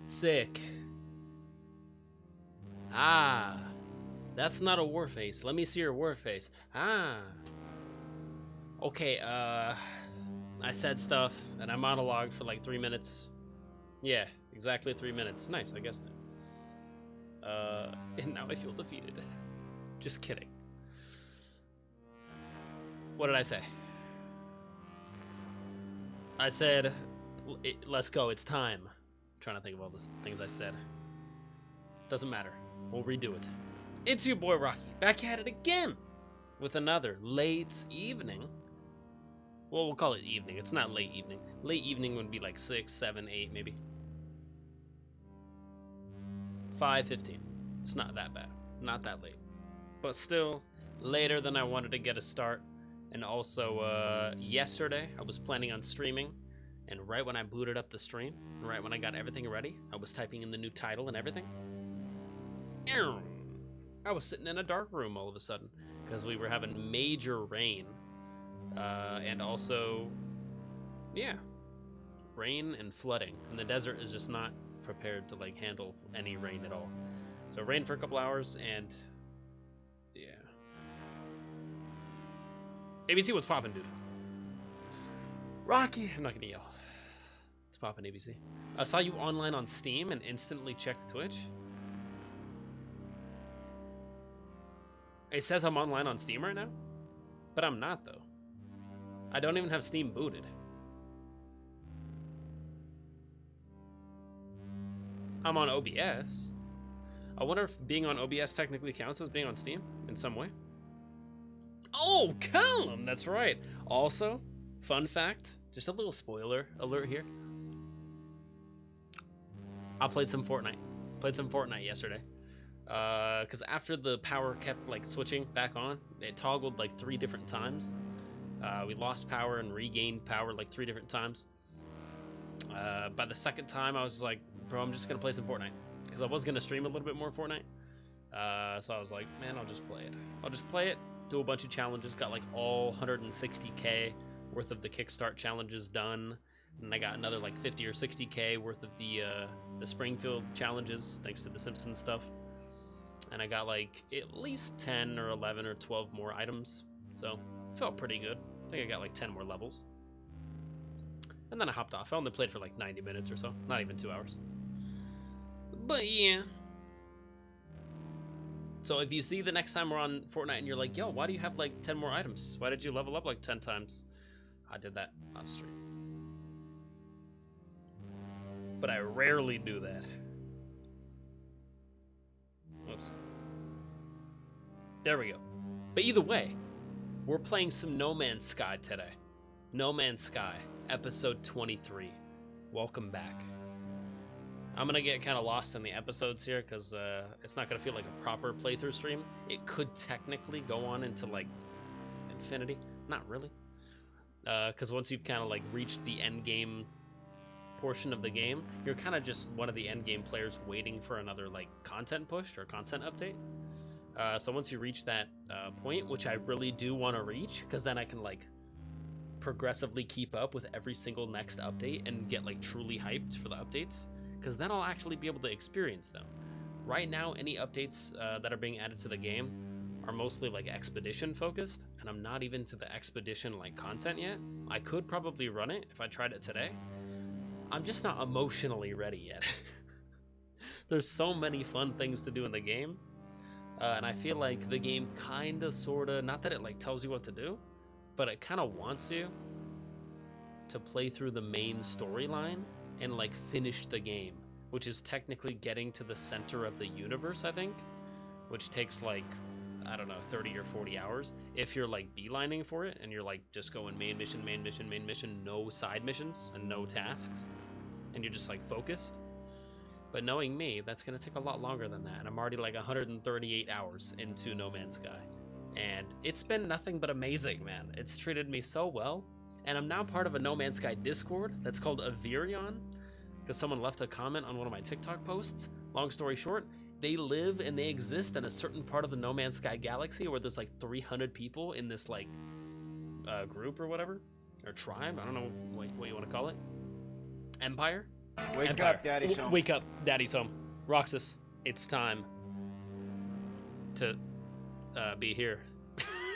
Sick. Ah, that's not a war face. Let me see your war face. Ah. Okay, I said stuff and I monologued for like 3 minutes. Yeah, exactly 3 minutes. Nice, I guess that. And now I feel defeated. Just kidding. What did I say? I said, let's go, it's time. I'm trying to think of all the things I said. Doesn't matter. We'll redo it. It's your boy Rocky, back at it again with another late evening. Well, we'll call it evening. It's not late evening. Late evening would be like 6, 7, 8, maybe. 5:15. It's not that bad. Not that late. But still, later than I wanted to get a start. And also, yesterday, I was planning on streaming. And right when I booted up the stream, right when I got everything ready, I was typing in the new title and everything. I was sitting in a dark room all of a sudden because we were having major rain. And also, yeah, rain and flooding. And the desert is just not prepared to like handle any rain at all. So rain for a couple hours and yeah. ABC, what's poppin', dude? Rocky, I'm not gonna yell. What's poppin', ABC? I saw you online on Steam and instantly checked Twitch. It says I'm online on Steam right now, but I'm not though. I don't even have Steam booted. I'm on OBS. I wonder if being on OBS technically counts as being on Steam in some way. Oh, Callum, that's right. Also, fun fact, just a little spoiler alert here. I played some Fortnite. Played some Fortnite yesterday. Because after the power kept like switching back on, it toggled like 3 different times. We lost power and regained power like 3 different times. By the second time, I was like, bro, I'm just going to play some Fortnite. Because I was going to stream a little bit more Fortnite. So I was like, man, I'll just play it. I'll just play it, do a bunch of challenges, got like all 160k worth of the Kickstart challenges done. And I got another like 50 or 60k worth of the Springfield challenges, thanks to the Simpsons stuff. And I got like at least 10 or 11 or 12 more items. So felt pretty good. I think I got like 10 more levels. And then I hopped off. I only played for like 90 minutes or so. Not even 2 hours. But yeah. So if you see the next time we're on Fortnite and you're like, yo, why do you have like 10 more items? Why did you level up like 10 times? I did that off stream. But I rarely do that. Oops. There we go. But either way, we're playing some No Man's Sky today. No Man's Sky, episode 23. Welcome back. I'm going to get kind of lost in the episodes here because it's not going to feel like a proper playthrough stream. It could technically go on into like infinity. Not really. Because once you've kind of like reached the end game portion of the game, you're kind of just one of the end game players waiting for another like content push or content update. So once you reach that point, which I really do want to reach, because then I can like progressively keep up with every single next update and get like truly hyped for the updates, because then I'll actually be able to experience them. Right now, any updates that are being added to the game are mostly like expedition focused, and I'm not even to the expedition like content yet. I could probably run it if I tried it today. I'm just not emotionally ready yet. There's so many fun things to do in the game. And I feel like the game kind of, sort of, not that it like tells you what to do, but it kind of wants you to play through the main storyline and like finish the game, which is technically getting to the center of the universe, I think, which takes like, I don't know, 30 or 40 hours. If you're like beelining for it and you're like just going main mission, main mission, main mission, no side missions and no tasks, and you're just like focused. But knowing me, that's going to take a lot longer than that. And I'm already like 138 hours into No Man's Sky. And it's been nothing but amazing, man. It's treated me so well. And I'm now part of a No Man's Sky Discord that's called Avirion, because someone left a comment on one of my TikTok posts. Long story short, they live and they exist in a certain part of the No Man's Sky galaxy where there's like 300 people in this like group or whatever, or tribe. I don't know what you want to call it. Empire. Wake Empire. up, Daddy's home. Wake up, Daddy's home. Roxas, it's time to be here.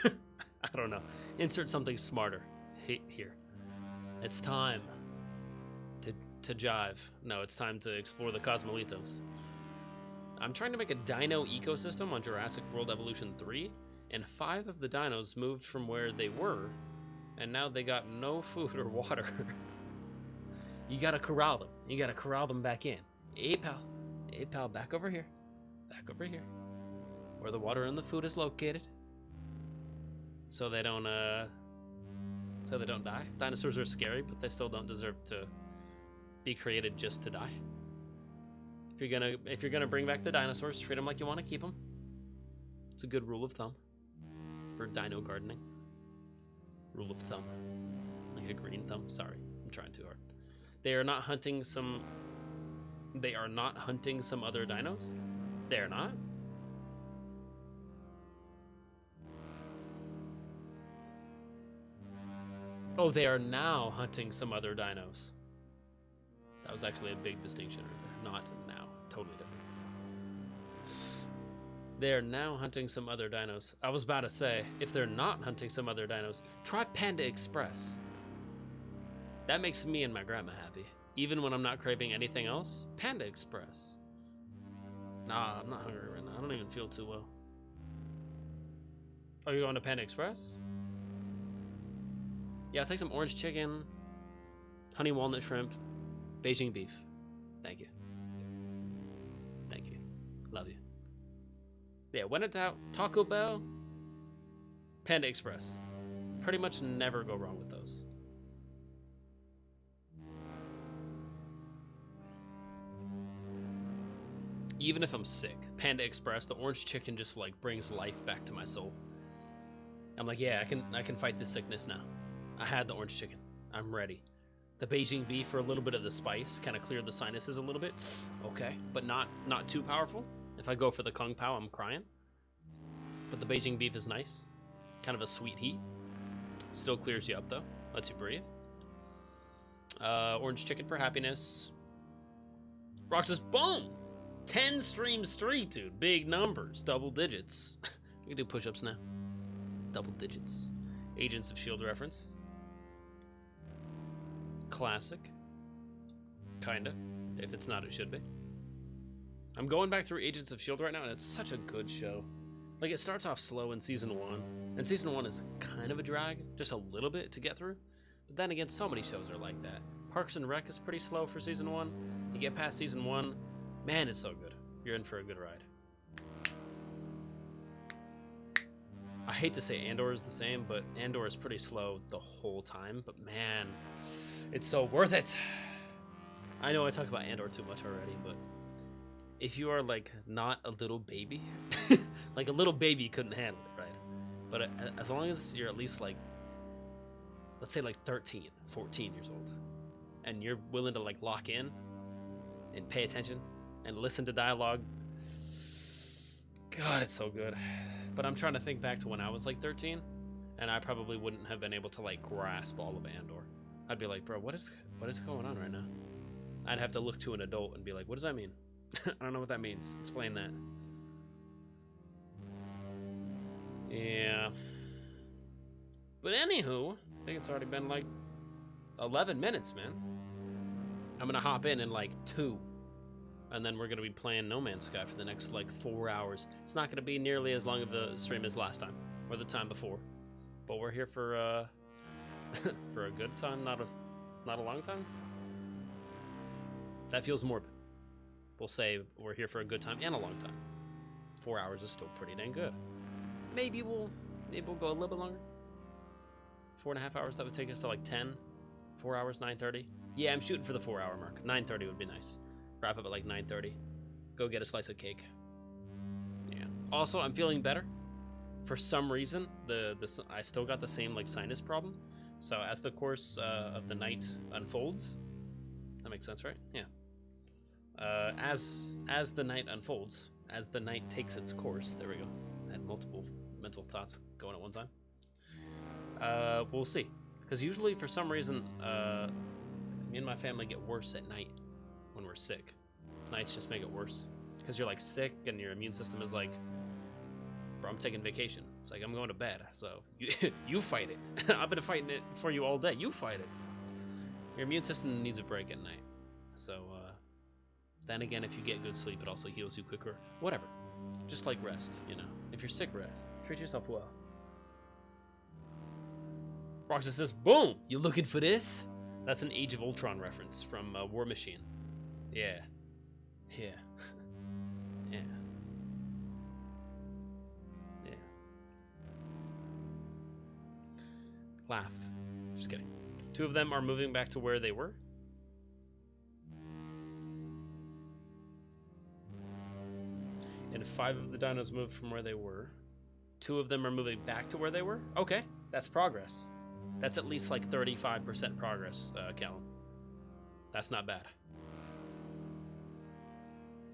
I don't know. Insert something smarter here. It's time to jive. No, it's time to explore the Cosmolitos. I'm trying to make a dino ecosystem on Jurassic World Evolution 3, and 5 of the dinos moved from where they were, and now they got no food or water. You gotta corral them. You gotta corral them back in. Hey pal, back over here. Back over here. Where the water and the food is located. So they don't die. Dinosaurs are scary, but they still don't deserve to be created just to die. If you're gonna bring back the dinosaurs, treat them like you want to keep them. It's a good rule of thumb for dino gardening. Rule of thumb, like a green thumb. Sorry, I'm trying too hard. They are not hunting some other dinos. They are not. Oh, they are now hunting some other dinos. That was actually a big distinction right there. Not now. Totally different. They are now hunting some other dinos. I was about to say, if they're not hunting some other dinos, try Panda Express. That makes me and my grandma happy. Even when I'm not craving anything else, Panda Express. Nah, I'm not hungry right now. I don't even feel too well. Are you going to Panda Express? Yeah, I'll take some orange chicken, honey walnut shrimp, Beijing beef. Thank you. Thank you. Love you. Yeah, when it's out, Taco Bell, Panda Express. Pretty much never go wrong with those. Even if I'm sick, Panda Express, the orange chicken just like brings life back to my soul. I'm like, yeah, I can fight this sickness now. I had the orange chicken. I'm ready. The Beijing beef for a little bit of the spice, kind of cleared the sinuses a little bit. Okay, but not too powerful. If I go for the Kung Pao, I'm crying. But the Beijing beef is nice. Kind of a sweet heat. Still clears you up though. Lets you breathe. Orange chicken for happiness. Roxas, boom! 10 stream streak, dude. Big numbers. Double digits. You can do push-ups now. Double digits. Agents of S.H.I.E.L.D. reference. Classic. Kinda. If it's not, it should be. I'm going back through Agents of S.H.I.E.L.D. right now, and it's such a good show. Like, it starts off slow in Season 1, and Season 1 is kind of a drag, just a little bit to get through. But then again, so many shows are like that. Parks and Rec is pretty slow for Season 1. You get past Season 1, man, it's so good. You're in for a good ride. I hate to say Andor is the same, but Andor is pretty slow the whole time. But man, it's so worth it. I know I talk about Andor too much already, but if you are like not a little baby, like a little baby couldn't handle it, right? But as long as you're at least like, let's say like 13, 14 years old, and you're willing to like lock in and pay attention and listen to dialogue, God, it's so good. But I'm trying to think back to when I was like 13, and I probably wouldn't have been able to like grasp all of Andor. I'd be like, bro, what is going on right now? I'd have to look to an adult and be like, what does that mean? I don't know what that means. Explain that. Yeah. But anywho, I think it's already been like 11 minutes, man. I'm gonna hop in like 2. And then we're going to be playing No Man's Sky for the next like 4 hours. It's not going to be nearly as long of the stream as last time or the time before, but we're here for for a good time, not a long time. That feels morbid. We'll say we're here for a good time and a long time. 4 hours is still pretty dang good. Maybe we'll go a little bit longer. 4.5 hours. That would take us to like 10. 4 hours, 9:30. Yeah, I'm shooting for the 4 hour mark. 9:30 would be nice. Wrap up at like 9:30. Go get a slice of cake. Yeah. Also, I'm feeling better. For some reason, I still got the same like sinus problem. So as the course of the night unfolds, that makes sense, right? Yeah. As the night unfolds, as the night takes its course, there we go. I had multiple mental thoughts going at one time. We'll see. Because usually, for some reason, me and my family get worse at night. when we're sick. Nights just make it worse. Because you're like sick and your immune system is like, bro, I'm taking vacation. It's like, I'm going to bed. So you fight it. I've been fighting it for you all day. You fight it. Your immune system needs a break at night. So then again, if you get good sleep, it also heals you quicker. Whatever. Just like rest, you know. If you're sick, rest. Treat yourself well. Roxas says, boom! You looking for this? That's an Age of Ultron reference from War Machine. Yeah. Yeah. Yeah. Yeah. Laugh. Just kidding. 2 of them are moving back to where they were. And 5 of the dinos moved from where they were. 2 of them are moving back to where they were. Okay, that's progress. That's at least like 35% progress, Callum. That's not bad.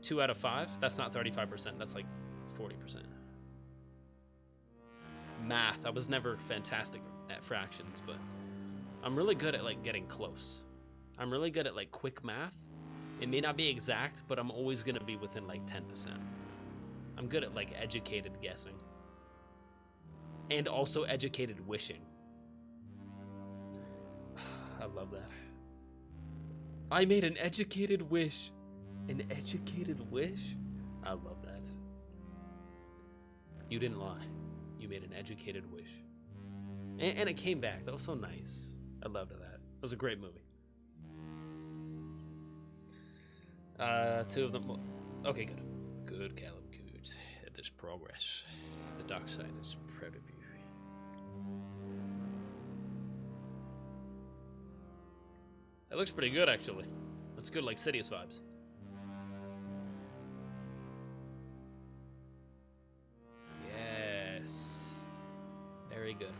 2 out of 5? That's not 35%. That's like 40%. Math. I was never fantastic at fractions, but I'm really good at like getting close. I'm really good at like quick math. It may not be exact, but I'm always gonna be within like 10%. I'm good at like educated guessing. And also educated wishing. I love that. I made an educated wish. An educated wish? I love that. You didn't lie. You made an educated wish. And it came back. That was so nice. I loved that. It was a great movie. 2 of them. Okay, good. Good, Caleb. Good. There's progress. The dark side is proud of you. That looks pretty good, actually. That's good, like Sidious vibes. Yes. Very good.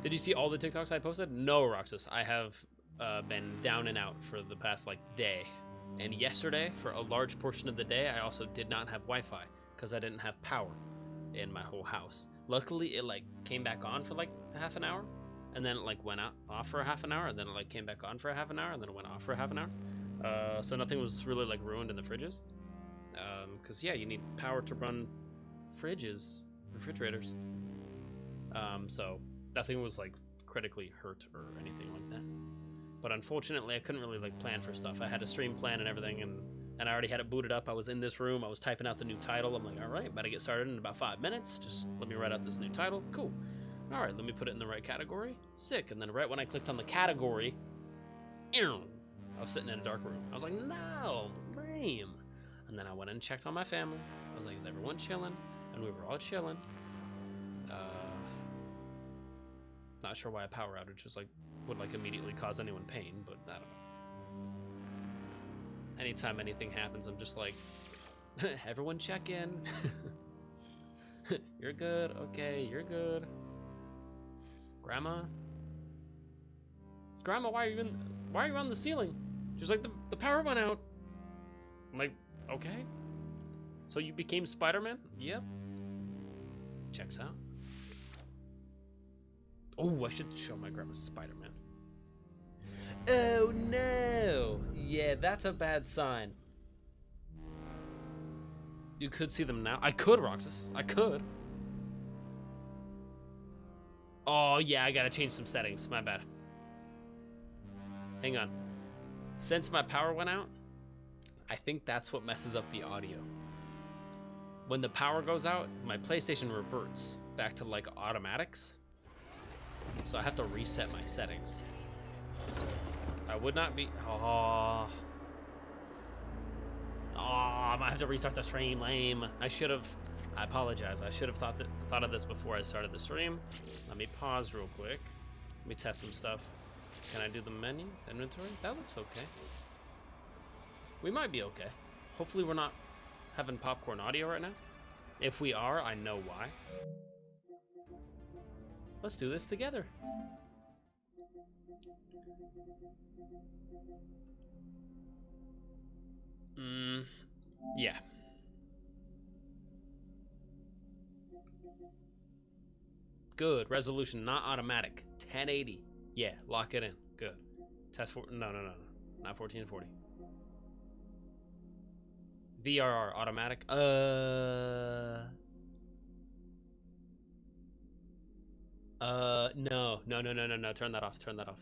Did you see all the TikToks I posted? No, Roxas. I have been down and out for the past, like, day. And yesterday, for a large portion of the day, I also did not have Wi-Fi because I didn't have power in my whole house. Luckily, it, like, came back on for, like, half an hour. And then it like went off for a half an hour, and then it like came back on for a half an hour, and then it went off for a half an hour. So nothing was really like ruined in the fridges. Because yeah, you need power to run refrigerators. So nothing was like critically hurt or anything like that. But unfortunately, I couldn't really like plan for stuff. I had a stream plan and everything, and I already had it booted up. I was in this room. I was typing out the new title. I'm like, all right, about to get started in about 5 minutes. Just let me write out this new title. Cool. All right, let me put it in the right category. Sick. And then right when I clicked on the category, I was sitting in a dark room. I was like, no, lame. And then I went and checked on my family. I was like, is everyone chilling? And we were all chilling. Not sure why a power outage was like would like immediately cause anyone pain, but I don't know. Anytime anything happens, I'm just like, everyone check in. You're good. Okay, you're good. Grandma, why are you on the ceiling? She's like, the power went out. I'm like, okay. So you became Spider-Man? Yep. Checks out. Oh, I should show my grandma Spider-Man. Oh no! Yeah, that's a bad sign. You could see them now. I could, Roxas. I could. Oh, yeah, I gotta change some settings. My bad. Hang on. Since my power went out, I think that's what messes up the audio. When the power goes out, my PlayStation reverts back to, like, automatics. So I have to reset my settings. I would not be... Oh, I might have to restart the stream. Lame. I should have... I apologize. I should have thought of this before I started the stream. Let me pause real quick. Let me test some stuff. Can I do the menu? Inventory? That looks okay. We might be okay. Hopefully we're not having popcorn audio right now. If we are, I know why. Let's do this together. Yeah. Good. Resolution, not automatic. 1080. Yeah, lock it in. Good. Test for... No. Not 1440. VRR automatic. No. Turn that off. Turn that off.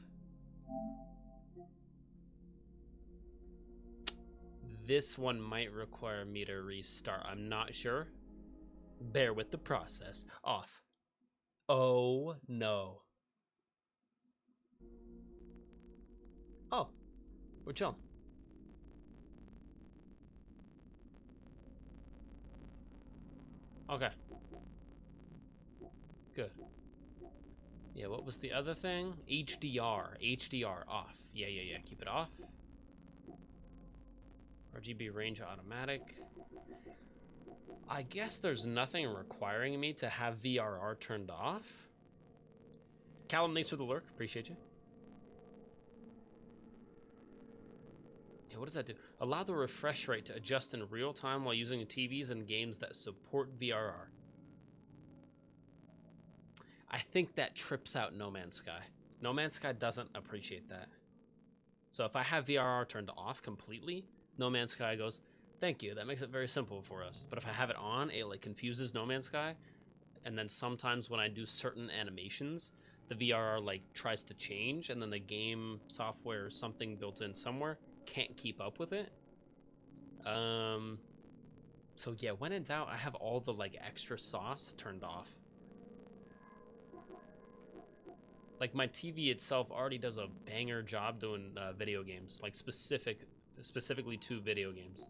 This one might require me to restart. I'm not sure. Bear with the process. Off. Oh, no. Oh, we're chilling. Okay. Good. Yeah, what was the other thing? HDR. HDR off. Yeah. Keep it off. RGB range automatic. I guess there's nothing requiring me to have VRR turned off. Callum, thanks for the lurk. Appreciate you. Yeah, what does that do? Allow the refresh rate to adjust in real time while using TVs and games that support VRR. I think that trips out No Man's Sky. No Man's Sky doesn't appreciate that. So if I have VRR turned off completely, No Man's Sky goes, thank you, that makes it very simple for us. But if I have it on, it like confuses No Man's Sky. And then sometimes when I do certain animations, the VRR like tries to change, and then the game software or something built in somewhere can't keep up with it. So yeah, when in doubt, I have all the like extra sauce turned off. Like my TV itself already does a banger job doing video games, like specifically to video games.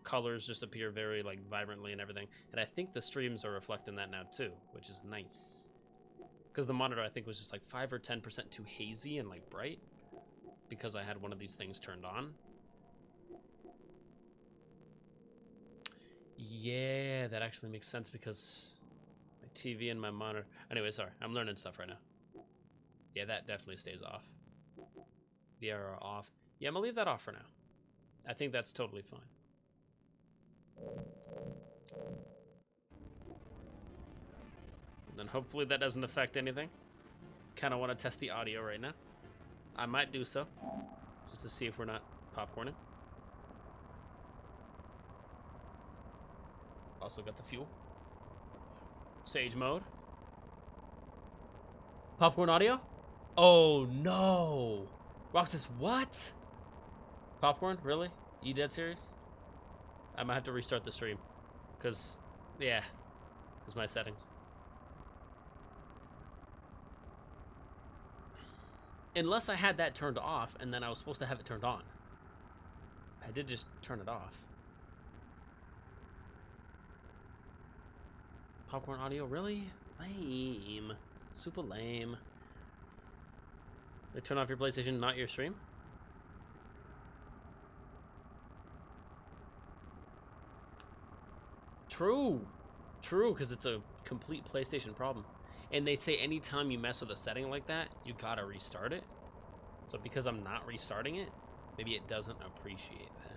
Colors just appear very like vibrantly and everything, and I think the streams are reflecting that now too, which is nice. Because the monitor I think was just like 5 or 10% too hazy and like bright, because I had one of these things turned on. Yeah, that actually makes sense because my TV and my monitor. Anyway, sorry, I'm learning stuff right now. Yeah, that definitely stays off. VRR off. Yeah, I'm gonna leave that off for now. I think that's totally fine. And then hopefully that doesn't affect anything. Kind of want to test the audio right now. I might do so, just to see if we're not popcorning. Also got the fuel. Sage mode. Popcorn audio? Oh no! Roxas, what? Popcorn? Really? You dead serious? I might have to restart the stream. Because my settings. Unless I had that turned off and then I was supposed to have it turned on. I did just turn it off. Popcorn audio, really? Lame. Super lame. They turn off your PlayStation, not your stream? True, because it's a complete PlayStation problem. And they say anytime you mess with a setting like that, you gotta restart it. So because I'm not restarting it, maybe it doesn't appreciate that.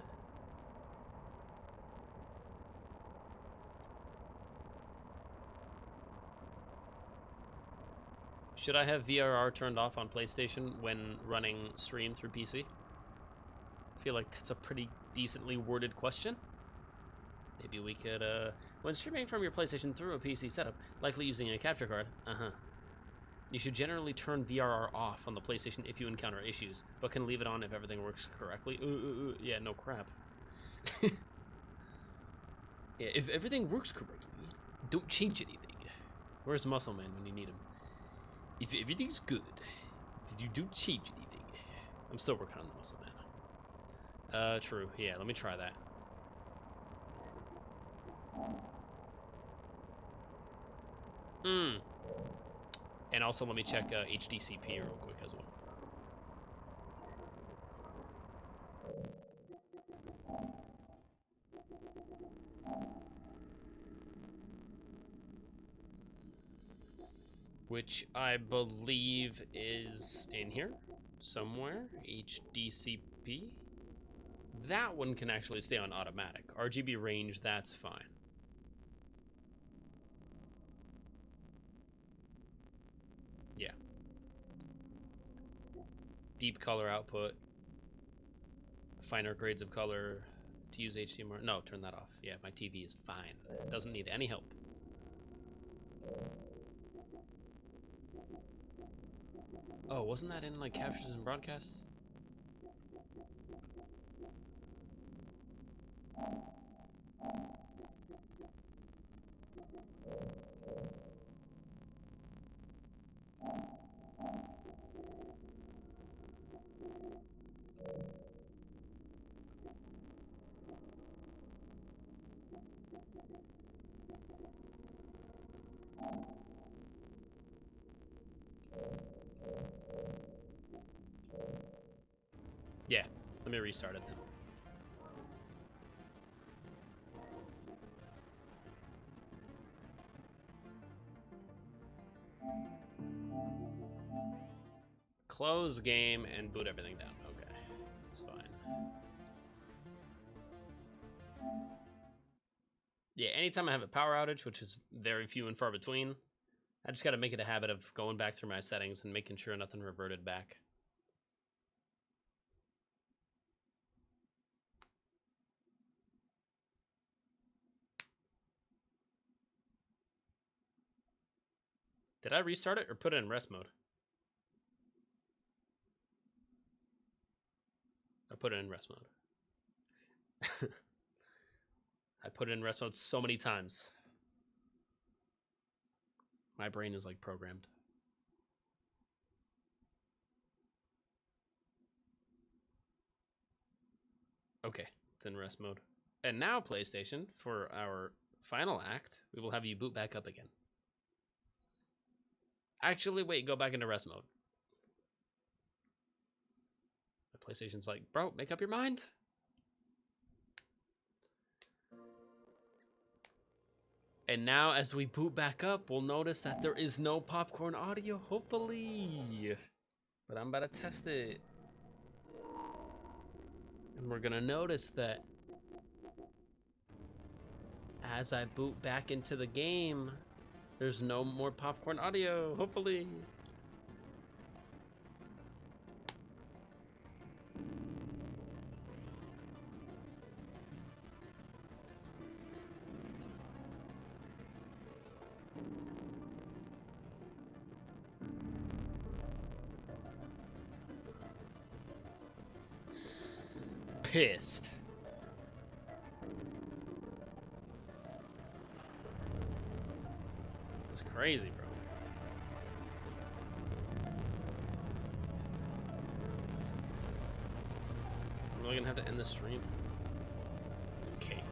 Should I have VRR turned off on PlayStation when running stream through PC? I feel like that's a pretty decently worded question. Maybe we could, when streaming from your PlayStation through a PC setup, likely using a capture card, you should generally turn VRR off on the PlayStation if you encounter issues, but can leave it on if everything works correctly. Yeah, no crap. Yeah, if everything works correctly, don't change anything. Where's Muscle Man when you need him? If everything's good, you don't change anything. I'm still working on the Muscle Man. True. Yeah, let me try that. And also let me check HDCP real quick as well. Which I believe is in here somewhere. HDCP. That one can actually stay on automatic. RGB range, that's fine. Yeah. Deep color output. Finer grades of color. to use HDMI. No, turn that off. Yeah, my TV is fine. It doesn't need any help. Oh, wasn't that in like captures and broadcasts? Yeah, let me restart it then. Close game and boot everything down. Okay, that's fine. Yeah, anytime I have a power outage, which is very few and far between, I just got to make it a habit of going back through my settings and making sure nothing reverted back. Did I restart it or put it in rest mode? I put it in rest mode. I put it in rest mode so many times. My brain is like programmed. Okay, it's in rest mode. And now, PlayStation, for our final act, we will have you boot back up again. Actually, wait, go back into rest mode. The PlayStation's like, bro, make up your mind. And now, as we boot back up, we'll notice that there is no popcorn audio, hopefully. But I'm about to test it. And we're gonna notice that as I boot back into the game, there's no more popcorn audio, hopefully. Pissed. It's crazy, bro. I'm really gonna have to end the stream. Okay.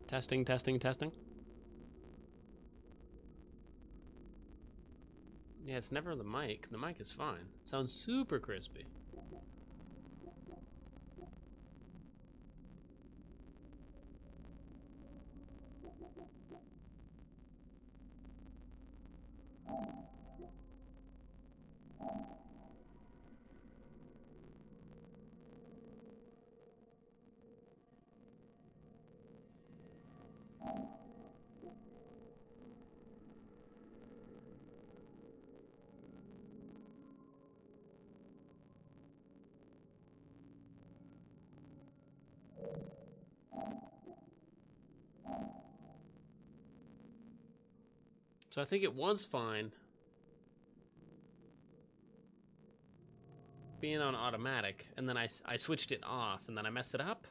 Testing, testing, testing. Yeah, it's never the mic. The mic is fine. It sounds super crispy. So I think it was fine being on automatic, and then I switched it off, and then I messed it up.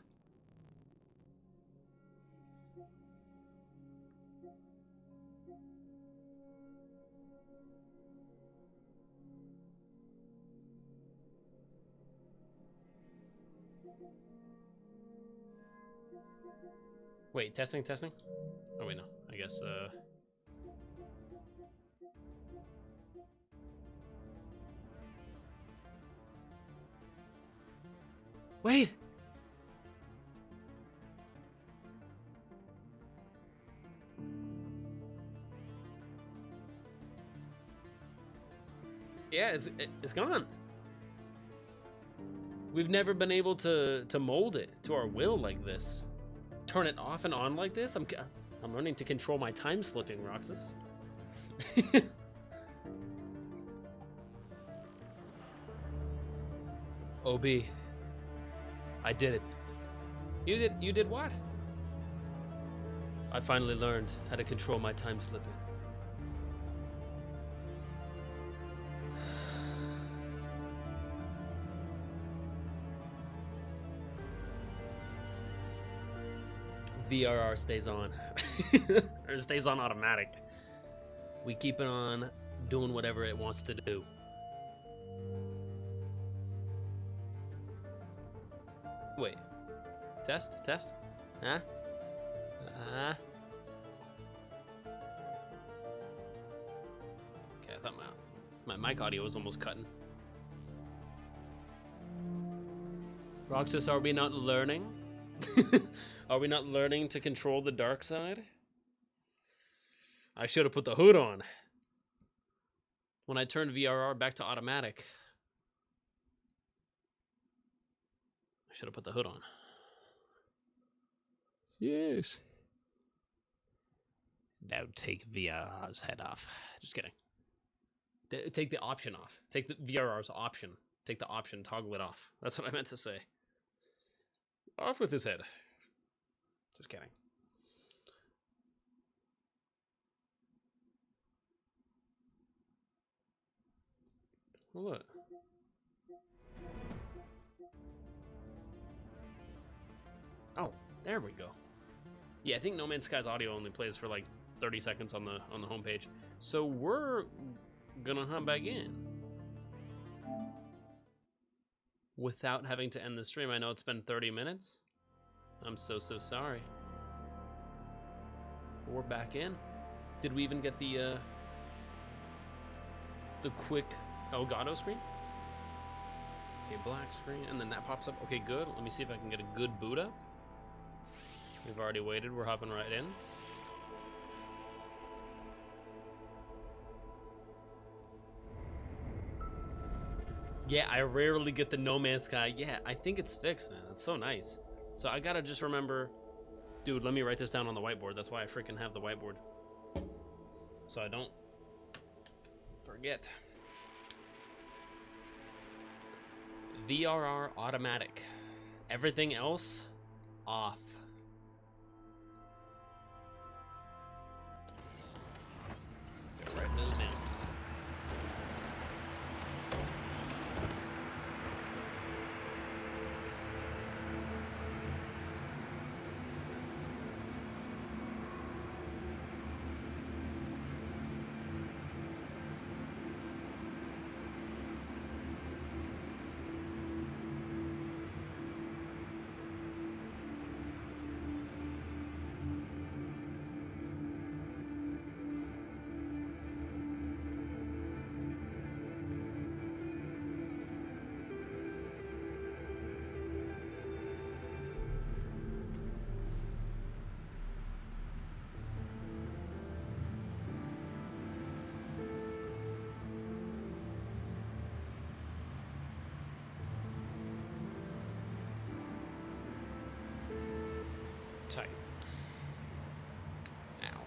Wait, testing, testing? Oh wait, no. I guess, Wait! Yeah, it's gone. We've never been able to mold it to our will like this. Turn it off and on like this. I'm learning to control my time slipping, Roxas. OB, I did it. You did what? I finally learned how to control my time slipping. VRR stays on. Or stays on automatic. We keep it on doing whatever it wants to do. Wait. Test? Huh? Okay, I thought my mic audio was almost cutting. Roxas, are we not learning? Are we not learning to control the dark side? I should have put the hood on. When I turned VRR back to automatic, I should have put the hood on. Yes. Now take VRR's head off. Just kidding. Take the option off. Take the VRR's option. Take the option, toggle it off. That's what I meant to say. Off with his head. Just kidding. Well, look. Oh, there we go. Yeah, I think No Man's Sky's audio only plays for like 30 seconds on the homepage. So we're gonna hop back in without having to end the stream. I know it's been 30 minutes. I'm so sorry. We're back in. Did we even get the quick Elgato screen? Okay, black screen, and then that pops up. Okay, good. Let me see if I can get a good boot up. We've already waited. We're hopping right in. Yeah, I rarely get the No Man's Sky. Yeah, I think it's fixed, man. It's so nice. So I gotta just remember, dude, let me write this down on the whiteboard. That's why I freaking have the whiteboard. So I don't forget. VRR automatic. Everything else off. Go right move now. Tight. Ow.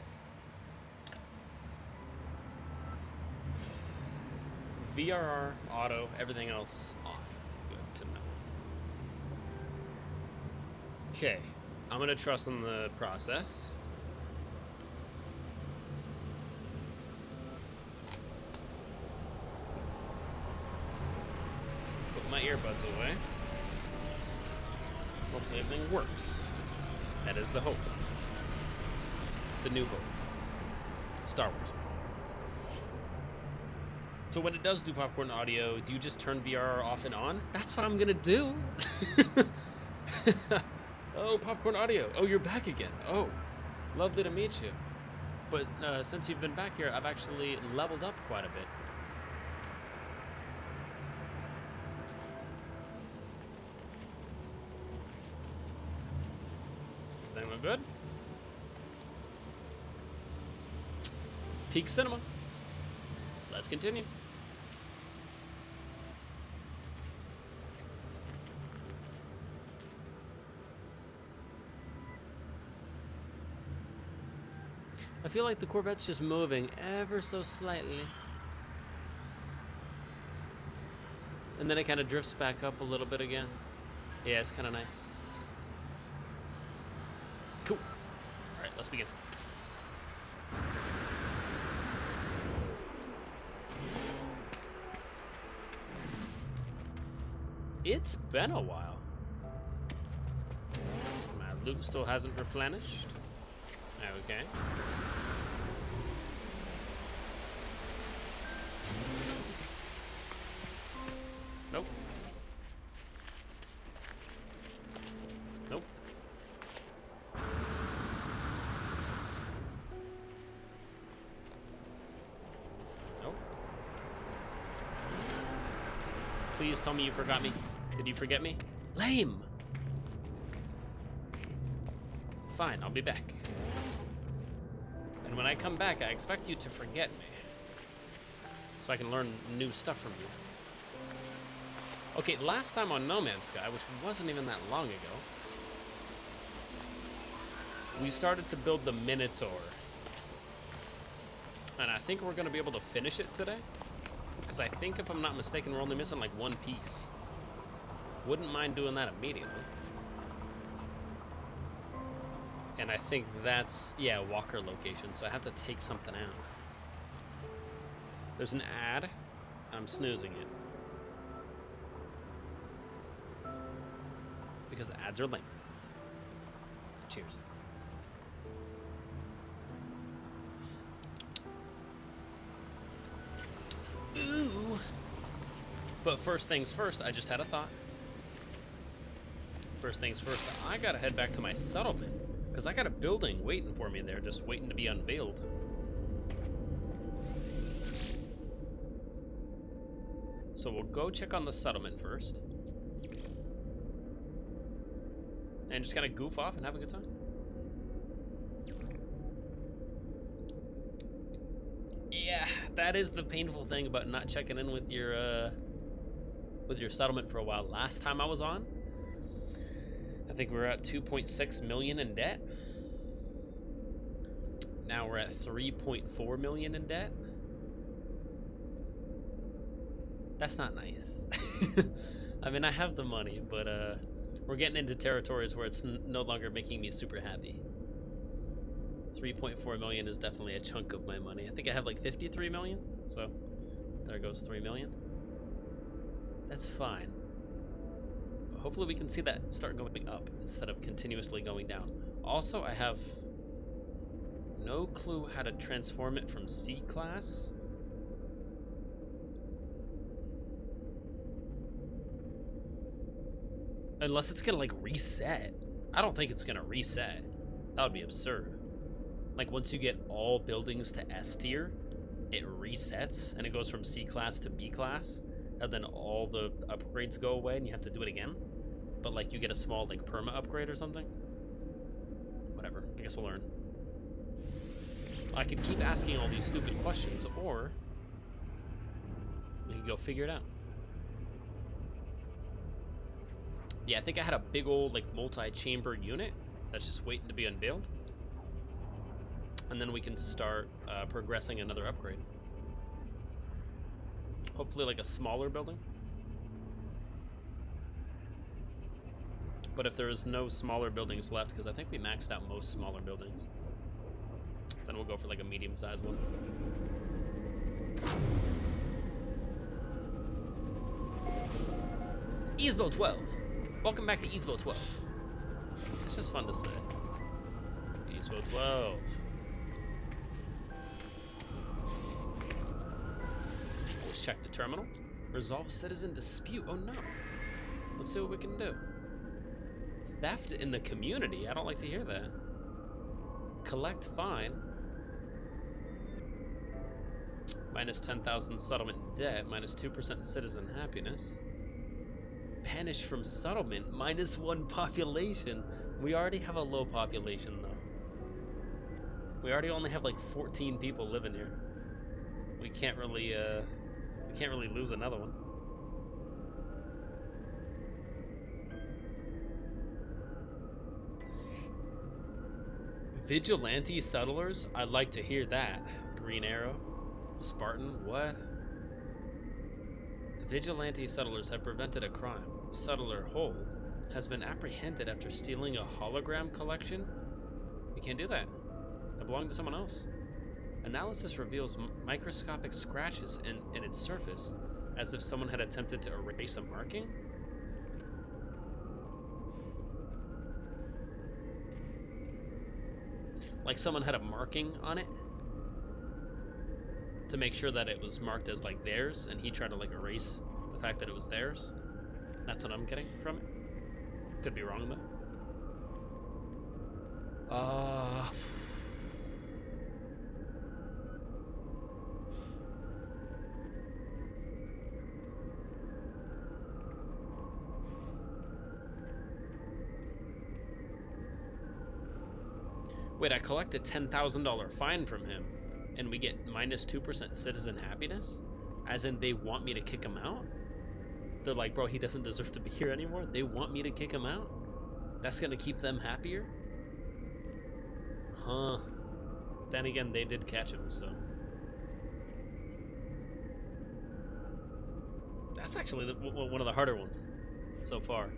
VRR, auto, everything else off. Good to know. Okay, I'm gonna trust in the process. Put my earbuds away. Hopefully everything works. That is the hope. The new hope. Star Wars. So when it does do popcorn audio, do you just turn VRR off and on? That's what I'm gonna do. Oh, popcorn audio. Oh, you're back again. Oh, lovely to meet you. But since you've been back here, I've actually leveled up quite a bit. Everything look good? Peak Cinema. Let's continue. I feel like the Corvette's just moving ever so slightly. And then it kind of drifts back up a little bit again. Yeah, it's kind of nice. Cool. All right, let's begin. It's been a while. My loot still hasn't replenished. Okay. Nope. Nope. Nope. Please tell me you forgot me. Did you forget me? Lame! Fine, I'll be back. And when I come back, I expect you to forget me. So I can learn new stuff from you. Okay, last time on No Man's Sky, which wasn't even that long ago, we started to build the Minotaur. And I think we're going to be able to finish it today. Because I think, if I'm not mistaken, we're only missing like one piece. Wouldn't mind doing that immediately. And I think that's, yeah, Walker location, so I have to take something out. There's an ad. I'm snoozing it. Because ads are lame. Cheers. Ooh. But first things first, I just had a thought. First things first, I gotta head back to my settlement. Because I got a building waiting for me there, just waiting to be unveiled. So we'll go check on the settlement first. And just kind of goof off and have a good time. Yeah, that is the painful thing about not checking in with your settlement for a while. Last time I was on, I think we were at 2.6 million in debt. Now we're at 3.4 million in debt. That's not nice. I mean, I have the money, but we're getting into territories where it's no longer making me super happy. 3.4 million is definitely a chunk of my money. I think I have like 53 million, so there goes 3 million. That's fine. But hopefully we can see that start going up instead of continuously going down. Also, I have no clue how to transform it from C-class. Unless it's gonna like reset. I don't think it's gonna reset. That would be absurd. Like once you get all buildings to S tier, it resets and it goes from C class to B class, and then all the upgrades go away and you have to do it again. But like you get a small like perma upgrade or something. Whatever, I guess we'll learn. I could keep asking all these stupid questions, or we could go figure it out. Yeah, I think I had a big old like multi-chamber unit that's just waiting to be unveiled. And then we can start progressing another upgrade. Hopefully like a smaller building. But if there's no smaller buildings left, because I think we maxed out most smaller buildings, then we'll go for like a medium-sized one. Easbo 12. Welcome back to Easbo 12. It's just fun to say. Easbo 12. Let's check the terminal. Resolve citizen dispute. Oh no. Let's see what we can do. Theft in the community? I don't like to hear that. Collect fine. Minus 10,000 settlement debt. Minus 2% citizen happiness. Banished from settlement. Minus 1 population. We already have a low population though. We already only have like 14 people living here. We can't really lose another one. Vigilante settlers? I'd like to hear that. Green Arrow. Spartan, what? Vigilante settlers have prevented a crime. Settler Hole has been apprehended after stealing a hologram collection. You can't do that. It belonged to someone else. Analysis reveals microscopic scratches in its surface, as if someone had attempted to erase a marking. Like someone had a marking on it to make sure that it was marked as like theirs, and he tried to like erase the fact that it was theirs. That's what I'm getting from it. Could be wrong though. Wait, I collect a $10,000 fine from him, and we get minus 2% citizen happiness? As in, they want me to kick him out? They're like, bro, he doesn't deserve to be here anymore? They want me to kick him out? That's gonna keep them happier? Huh. Then again, they did catch him, so. That's actually one of the harder ones so far.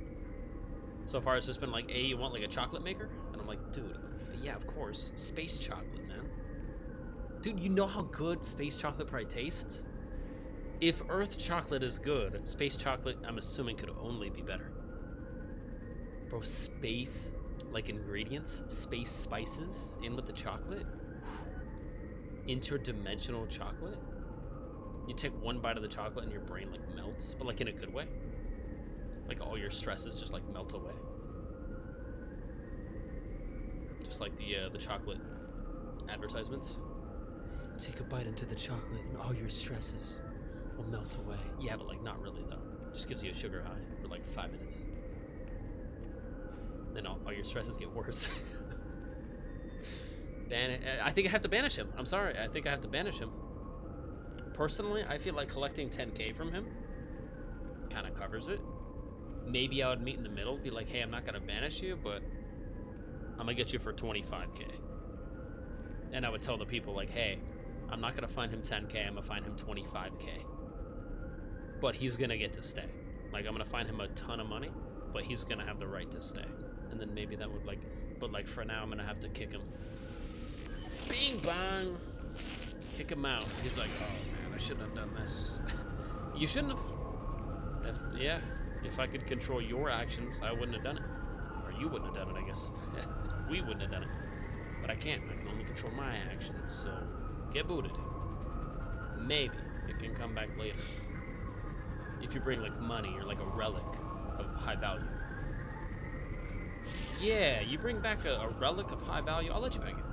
So far, it's just been like, hey, you want like a chocolate maker? And I'm like, dude, yeah, of course. Space chocolate, man. Dude, you know how good space chocolate probably tastes? If Earth chocolate is good, space chocolate, I'm assuming, could only be better. Bro, space, like ingredients, space spices in with the chocolate? Interdimensional chocolate? You take one bite of the chocolate and your brain like melts, but like in a good way. Like all your stresses just like melt away. Just like the chocolate advertisements. Take a bite into the chocolate and all your stresses will melt away. Yeah, but like not really though. Just gives you a sugar high for like 5 minutes. Then all your stresses get worse. I think I have to banish him. I'm sorry. I think I have to banish him. Personally, I feel like collecting 10K from him kind of covers it. Maybe I would meet in the middle, be like, hey, I'm not going to banish you, but I'm going to get you for 25K. And I would tell the people, like, hey, I'm not going to fine him 10K, I'm going to fine him 25K. But he's going to get to stay. Like, I'm going to fine him a ton of money, but he's going to have the right to stay. And then maybe that would, like, but, like, for now, I'm going to have to kick him. Bing bong! Kick him out. He's like, oh, man, I shouldn't have done this. You shouldn't have. If I could control your actions, I wouldn't have done it. Or you wouldn't have done it, I guess. We wouldn't have done it. But I can't. I can only control my actions, so get booted. Maybe it can come back later. If you bring, like, money or, like, a relic of high value. Yeah, you bring back a relic of high value, I'll let you back in.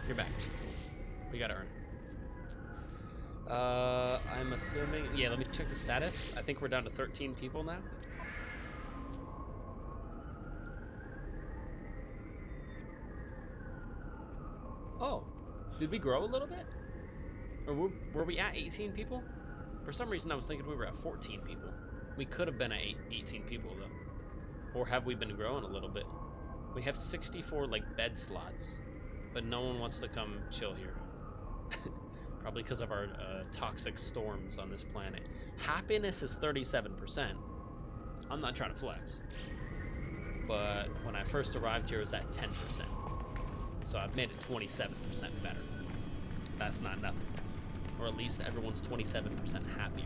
You're back. We gotta earn it. I'm assuming... Yeah, let me check the status. I think we're down to 13 people now. Oh, did we grow a little bit? Or were we at 18 people? For some reason, I was thinking we were at 14 people. We could have been at 18 people, though. Or have we been growing a little bit? We have 64, like, bed slots, but no one wants to come chill here. Probably because of our toxic storms on this planet. Happiness is 37%. I'm not trying to flex. But when I first arrived here, it was at 10%. So I've made it 27% better. That's not nothing. Or at least everyone's 27% happier.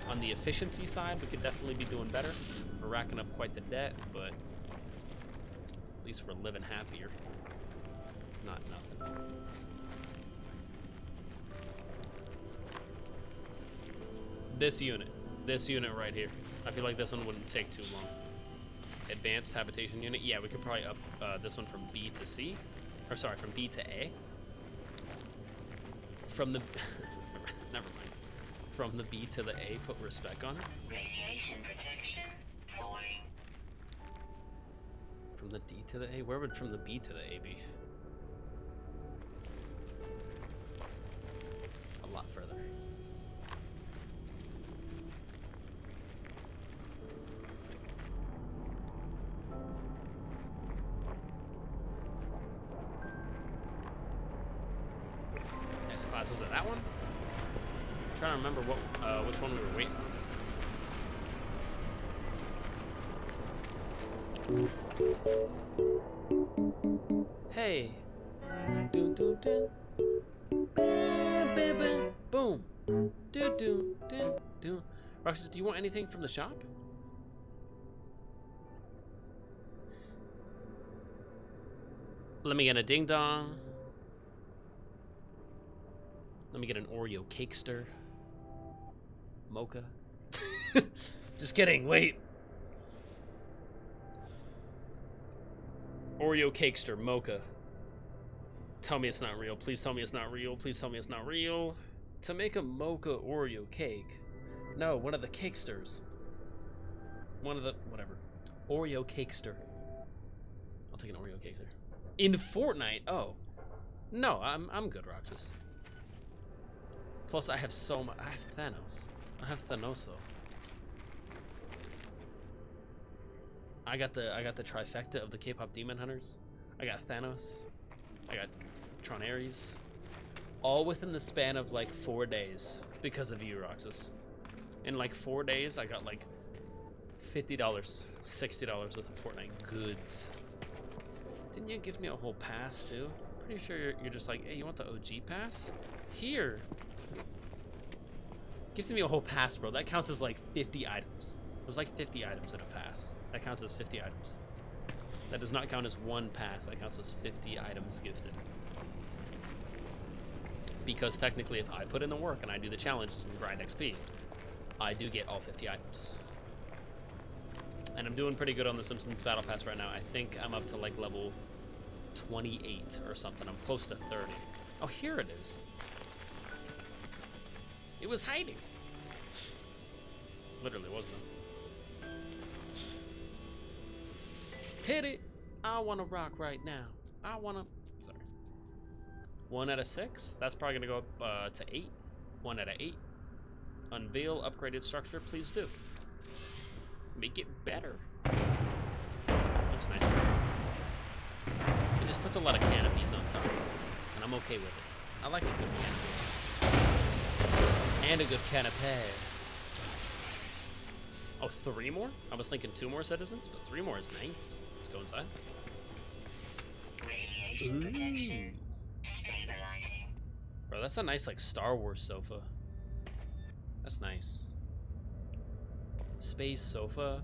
On the efficiency side, we could definitely be doing better. We're racking up quite the debt, but at least we're living happier. It's not nothing. This unit right here. I feel like this one wouldn't take too long. Advanced habitation unit. Yeah, we could probably up this one from B to C. Or sorry, from B to A. From the... Never mind. From the B to the A, put respect on it. Radiation protection falling. From the D to the A? Where would from the B to the A be? A lot further. class. Was it that one? I'm trying to remember which one we were waiting on. Hey. Dun, dun, dun. Bam, bam, bam. Boom. Dun, dun, dun, dun. Roxas, do you want anything from the shop? Let me get a ding dong. Let me get an Oreo cakester. Mocha. Just kidding, wait. Oreo cakester, mocha. Tell me it's not real. Please tell me it's not real. Please tell me it's not real. To make a mocha Oreo cake. No, one of the cakesters. One of the, whatever. Oreo cakester. I'll take an Oreo cakester. In Fortnite? Oh. No, I'm good, Roxas. Plus, I have so much. I have Thanos. I have Thanoso. I got the trifecta of the K-pop demon hunters. I got Thanos. I got Tron Ares. All within the span of like 4 days because of you, Roxas. In like 4 days, I got like $50, $60 worth of Fortnite goods. Didn't you give me a whole pass too? Pretty sure you're just like, hey, you want the OG pass? Here. Gives me a whole pass, bro. That counts as like 50 items. There's like 50 items in a pass. That counts as 50 items. That does not count as one pass. That counts as 50 items gifted. Because technically, if I put in the work and I do the challenge and grind XP, I do get all 50 items. And I'm doing pretty good on the Simpsons Battle Pass right now. I think I'm up to like level 28 or something. I'm close to 30. Oh, here it is. It was hiding. Literally wasn't it? Hit it. I want to rock right now. I want to... Sorry. 1 out of 6. That's probably going to go up to 8. 1 out of 8. Unveil upgraded structure. Please do. Make it better. Looks nice. It just puts a lot of canopies on top. And I'm okay with it. I like a good canopy. And a good canopy. Oh, 3 more? I was thinking 2 more citizens, but 3 more is nice. Let's go inside. Radiation protection. Stabilizing. Bro, that's a nice, like, Star Wars sofa. That's nice. Space sofa.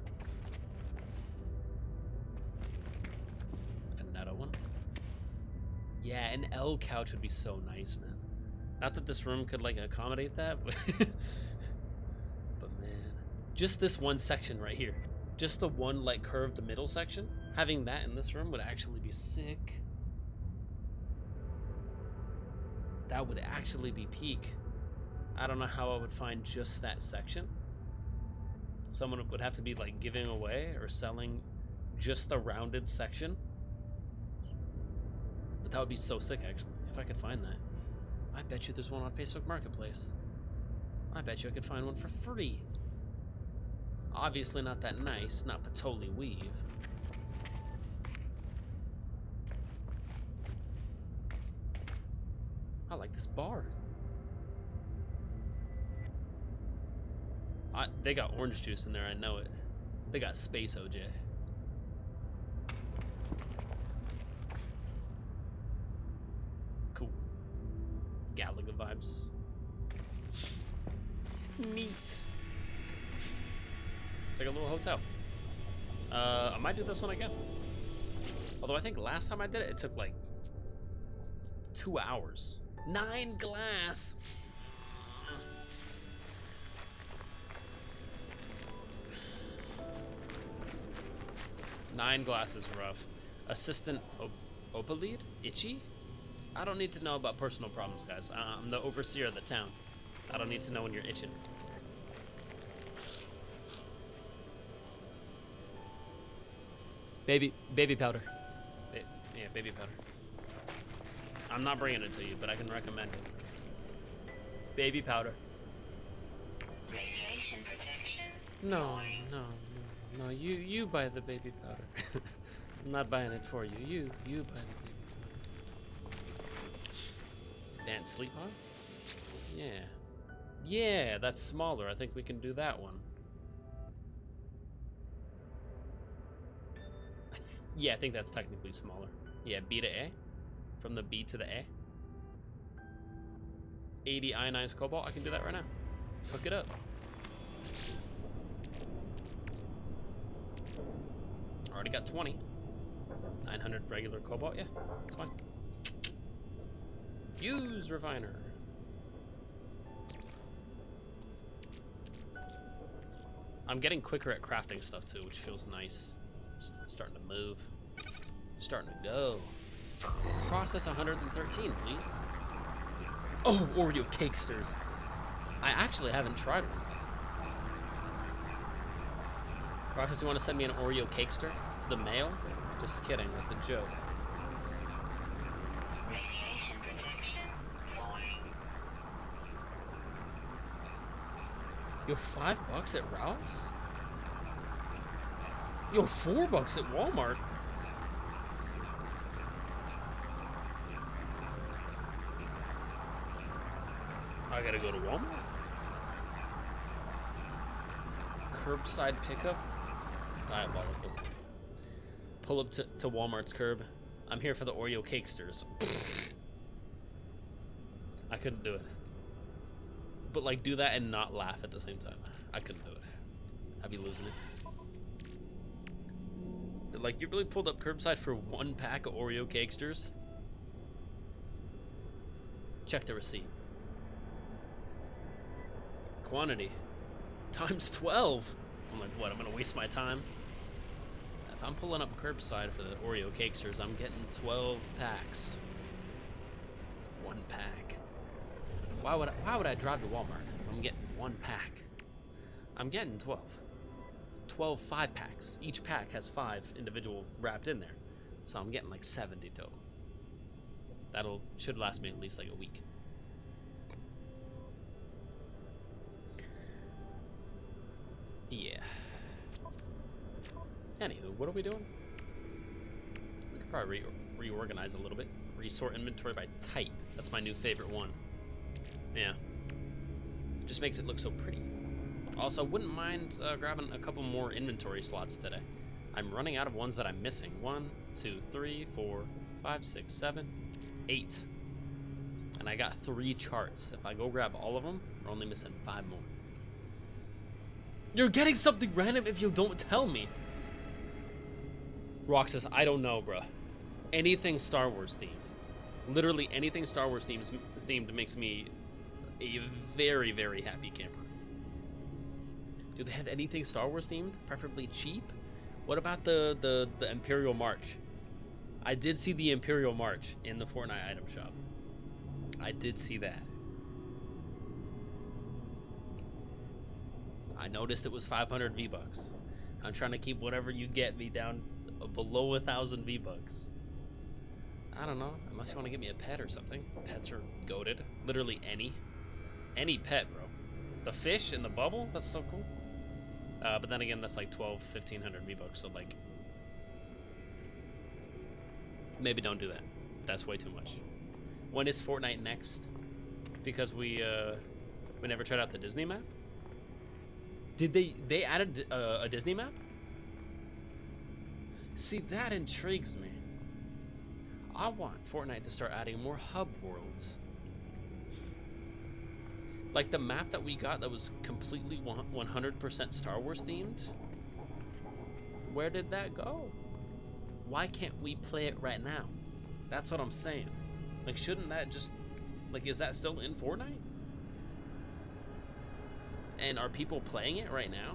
Another one. Yeah, an L couch would be so nice, man. Not that this room could, like, accommodate that, but... but, man. Just this one section right here. Just the one, like, curved middle section. Having that in this room would actually be sick. That would actually be peak. I don't know how I would find just that section. Someone would have to be, like, giving away or selling just the rounded section. But that would be so sick, actually, if I could find that. I bet you there's one on Facebook Marketplace. I bet you I could find one for free. Obviously not that nice, not Patoli weave. I like this bar. They got orange juice in there, I know it. They got Space OJ. Cool. Galaga vibes. Neat. It's like a little hotel. I might do this one again. Although I think last time I did it, it took like 2 hours. 9 glass. 9 glass is rough. Assistant Opalid? Itchy? I don't need to know about personal problems, guys. I'm the overseer of the town. I don't need to know when you're itching. Baby powder. Yeah, baby powder. I'm not bringing it to you, but I can recommend it. Baby powder. Radiation protection. No. You buy the baby powder. I'm not buying it for you. You buy the baby powder. Man, sleep on? Yeah. Yeah, that's smaller. I think we can do that one. Yeah, I think that's technically smaller. Yeah, B to A. From the B to the A. 80 ionized cobalt. I can do that right now. Hook it up. Already got 20. 900 regular cobalt. Yeah, it's fine. Use refiner. I'm getting quicker at crafting stuff too, which feels nice. Starting to move. Starting to go. Process 113, please. Oh, Oreo Cakesters. I actually haven't tried one. Process, you want to send me an Oreo Cakester? The mail? Just kidding, that's a joke. Radiation protection falling. Yo, $5 at Ralph's? Yo, $4 at Walmart? I gotta go to Walmart? Curbside pickup? Diabolical. Pull up to Walmart's curb. I'm here for the Oreo Cakesters. I couldn't do it. But like, do that and not laugh at the same time. I couldn't do it. I'd be losing it. Like, you really pulled up curbside for 1 pack of Oreo Cakesters? Check the receipt. Quantity. Times 12. I'm like, what, I'm gonna waste my time? If I'm pulling up curbside for the Oreo Cakesters, I'm getting 12 packs. 1 pack. Why would I drive to Walmart? I'm getting 1 pack. I'm getting 12. 12 5-packs. Each pack has 5 individual wrapped in there. So I'm getting like 70 total. Should last me at least like a week. Yeah. Anywho, what are we doing? We could probably reorganize a little bit. Resort inventory by type. That's my new favorite one. Yeah. It just makes it look so pretty. Also, wouldn't mind grabbing a couple more inventory slots today. I'm running out of ones that I'm missing. 1, 2, 3, 4, 5, 6, 7, 8. And I got 3 charts. If I go grab all of them, we're only missing 5 more. You're getting something random if you don't tell me. Rock says, I don't know, bruh. Anything Star Wars themed. Literally anything Star Wars themed makes me a very, very happy camper. Do they have anything Star Wars themed? Preferably cheap? What about the Imperial March? I did see the Imperial March in the Fortnite item shop. I did see that. I noticed it was 500 V-Bucks. I'm trying to keep whatever you get me down below 1,000 V-Bucks. I don't know, unless you want to get me a pet or something. Pets are goated. Literally any pet, bro. The fish in the bubble, that's so cool. But then again, that's like 1,500 V-Bucks, so like, maybe don't do that. That's way too much. When is Fortnite next? Because we never tried out the Disney map. Did they added a Disney map? See, that intrigues me. I want Fortnite to start adding more hub worlds. Like the map that we got that was completely 100% Star Wars themed. Where did that go? Why can't we play it right now? That's what I'm saying. Like, shouldn't that just, like, is that still in Fortnite? And are people playing it right now?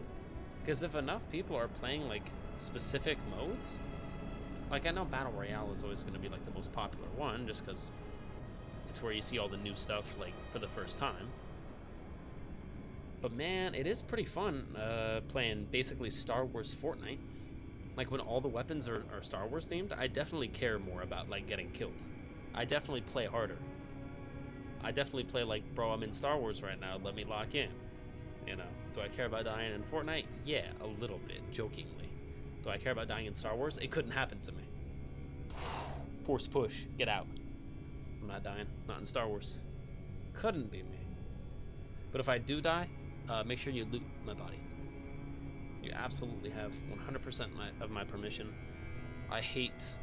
Because if enough people are playing like specific modes, like I know Battle Royale is always going to be like the most popular one just because it's where you see all the new stuff like for the first time. But man, it is pretty fun playing basically Star Wars Fortnite. Like when all the weapons are Star Wars themed, I definitely care more about like getting killed. I definitely play harder. I definitely play like, bro, I'm in Star Wars right now, let me lock in. You know, do I care about dying in Fortnite? Yeah, a little bit, jokingly. Do I care about dying in Star Wars? It couldn't happen to me. Force push, get out. I'm not dying, not in Star Wars. Couldn't be me. But if I do die, make sure you loot my body. You absolutely have 100% of my permission. I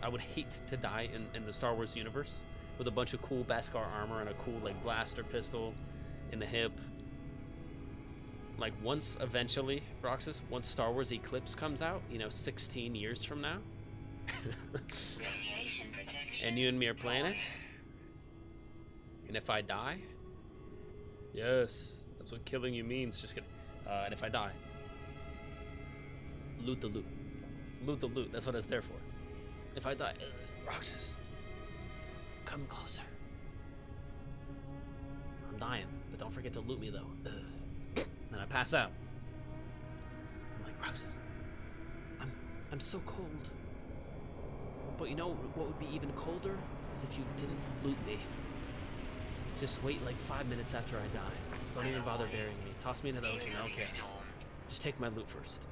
would hate to die in the Star Wars universe with a bunch of cool Beskar armor and a cool like blaster pistol in the hip. Like once eventually, Roxas, once Star Wars Eclipse comes out, 16 years from now, Radiation protection. and you and me are playing it, and if I die, yes, that's what killing you means. Just kidding. And if I die, loot the loot. Loot the loot. That's what it's there for. If I die, Roxas, come closer. I'm dying, but don't forget to loot me though. And I pass out. I'm like, Roxas, I'm so cold. But you know what would be even colder is if you didn't loot me. Just wait like 5 minutes after I die. Don't even bother burying me. Toss me into the ocean. I don't care. Just take my loot first.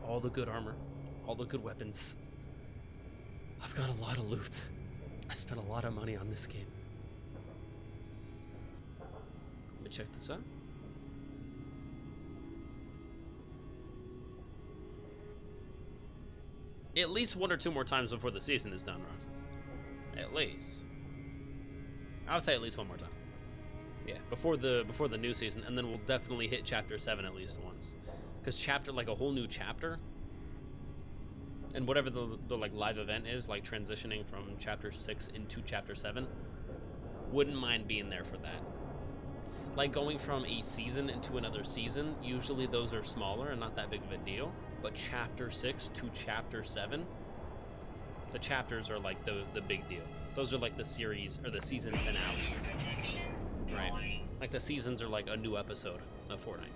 All the good armor, all the good weapons. I've got a lot of loot. I spent a lot of money on this game. Let me check this out. At least 1 or 2 more times before the season is done, Roxas. At least. I would say at least 1 more time. Yeah, before the new season, and then we'll definitely hit chapter 7 at least once. Because like a whole new chapter, and whatever the like live event is, like transitioning from chapter 6 into chapter 7, wouldn't mind being there for that. Like going from a season into another season, usually those are smaller and not that big of a deal. But chapter 6 to chapter 7, the chapters are like the big deal. Those are like the series or the season finales, right? Like the seasons are like a new episode of Fortnite,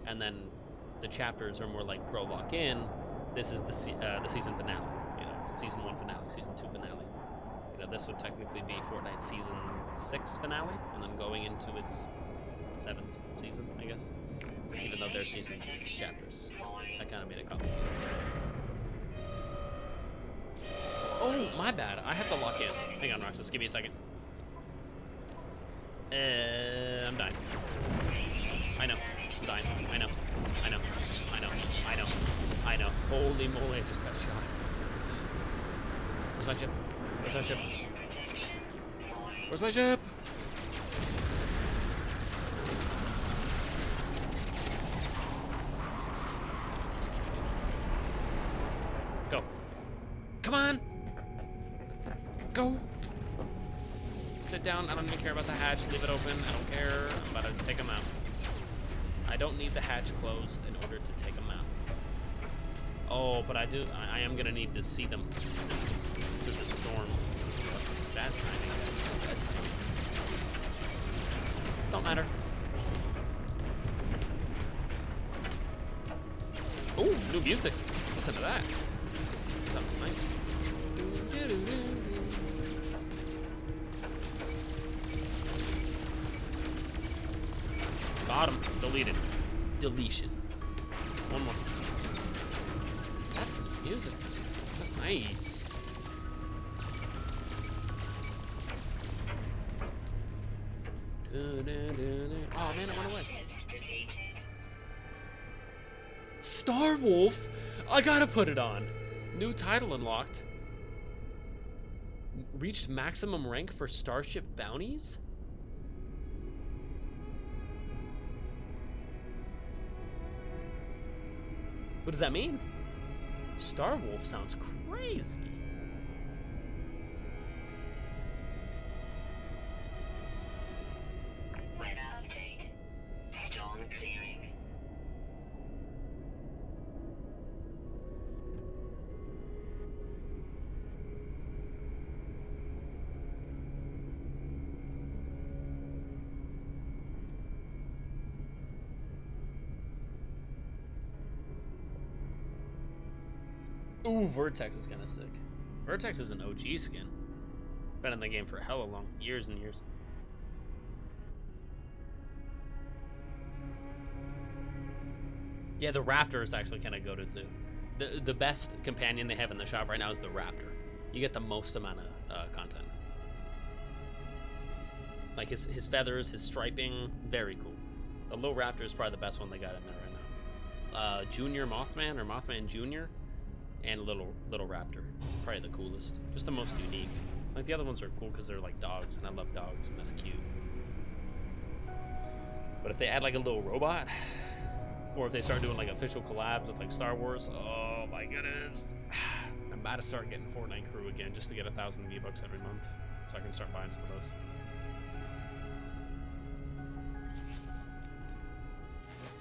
and then the chapters are more like, bro, lock in. This is the season finale. Season 1 finale, season 2 finale. This would technically be Fortnite's season 6 finale, and then going into its 7th season, I guess. Even though they're season 2 chapters. I kind of made it complicated. So. Oh, my bad. I have to lock in. Hang on, Roxas. Give me a second. I'm dying. I know. I'm dying. I know. Holy moly, I just got shot. Where's my ship? Where's my ship? Where's my ship? Go. Come on! Go! Sit down. I don't even care about the hatch. Leave it open. I don't care. I'm about to take them out. I don't need the hatch closed in order to take them out. Oh, but I am gonna need to see them through the storm. Bad timing, guys. Bad timing. Don't matter. Ooh, new music. Listen to that. Sounds nice. Got him. Deleted. Deletion. One more. That's some music. That's nice. Oh man, it went away. Star Wolf? I gotta put it on. New title unlocked. Reached maximum rank for Starship bounties? What does that mean? Star Wolf sounds crazy. Weather update. Storm clearing. Ooh, Vertex is kind of sick. Vertex is an OG skin. Been in the game for hella long. Years and years. Yeah, the Raptor is actually kind of goated too. The best companion they have in the shop right now is the Raptor. You get the most amount of content. Like his feathers, his striping, very cool. The little Raptor is probably the best one they got in there right now. Junior Mothman or Mothman Junior, and little Raptor, probably the coolest. Just the most unique. Like the other ones are cool because they're like dogs, and I love dogs, and that's cute. But if they add like a little robot, or if they start doing like official collabs with like Star Wars, oh my goodness. I'm about to start getting Fortnite Crew again just to get 1,000 V-Bucks every month, so I can start buying some of those.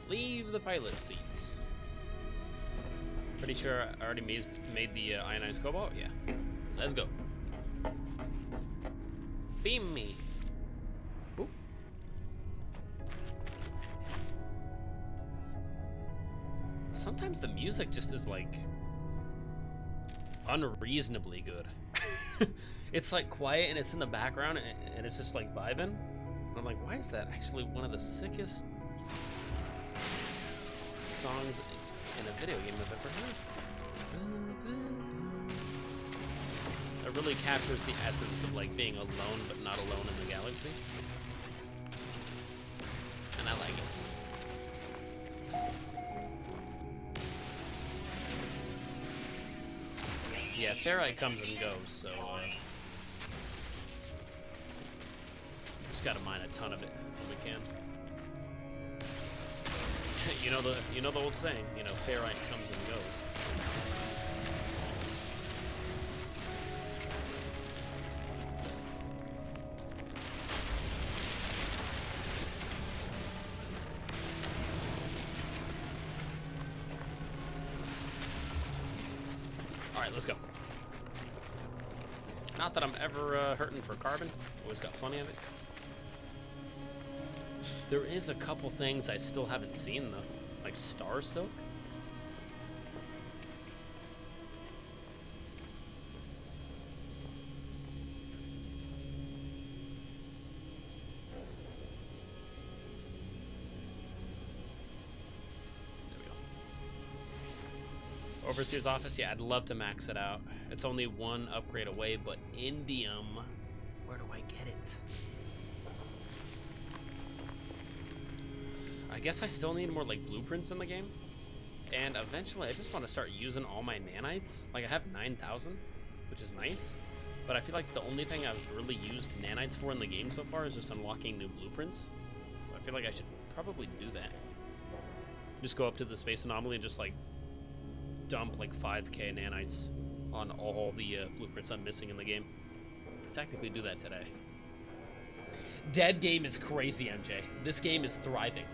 Leave the pilot seats. Pretty sure I already made the ionized cobalt. Yeah, let's go. Beam me. Boop. Sometimes the music just is like unreasonably good. It's like quiet and it's in the background and it's just like vibing. And I'm like, why is that actually one of the sickest songs in a video game I've ever heard? It really captures the essence of like being alone but not alone in the galaxy. And I like it. Yeah, Ferrite comes and goes, so just gotta mine a ton of it when we can. You know the old saying, you know, Ferrite comes and goes. All right, let's go. Not that I'm ever hurting for carbon. Always got plenty of it. There is a couple things I still haven't seen though, like Star Silk. There we go. Overseer's office, yeah, I'd love to max it out. It's only one upgrade away, but indium, where do I get it? I guess I still need more like blueprints in the game, and eventually I just want to start using all my nanites. Like I have 9,000, which is nice, but I feel like the only thing I've really used nanites for in the game so far is just unlocking new blueprints. So I feel like I should probably do that. Just go up to the space anomaly and just like dump like 5k nanites on all the blueprints I'm missing in the game. Technically do that today. Dead game is crazy, MJ. This game is thriving.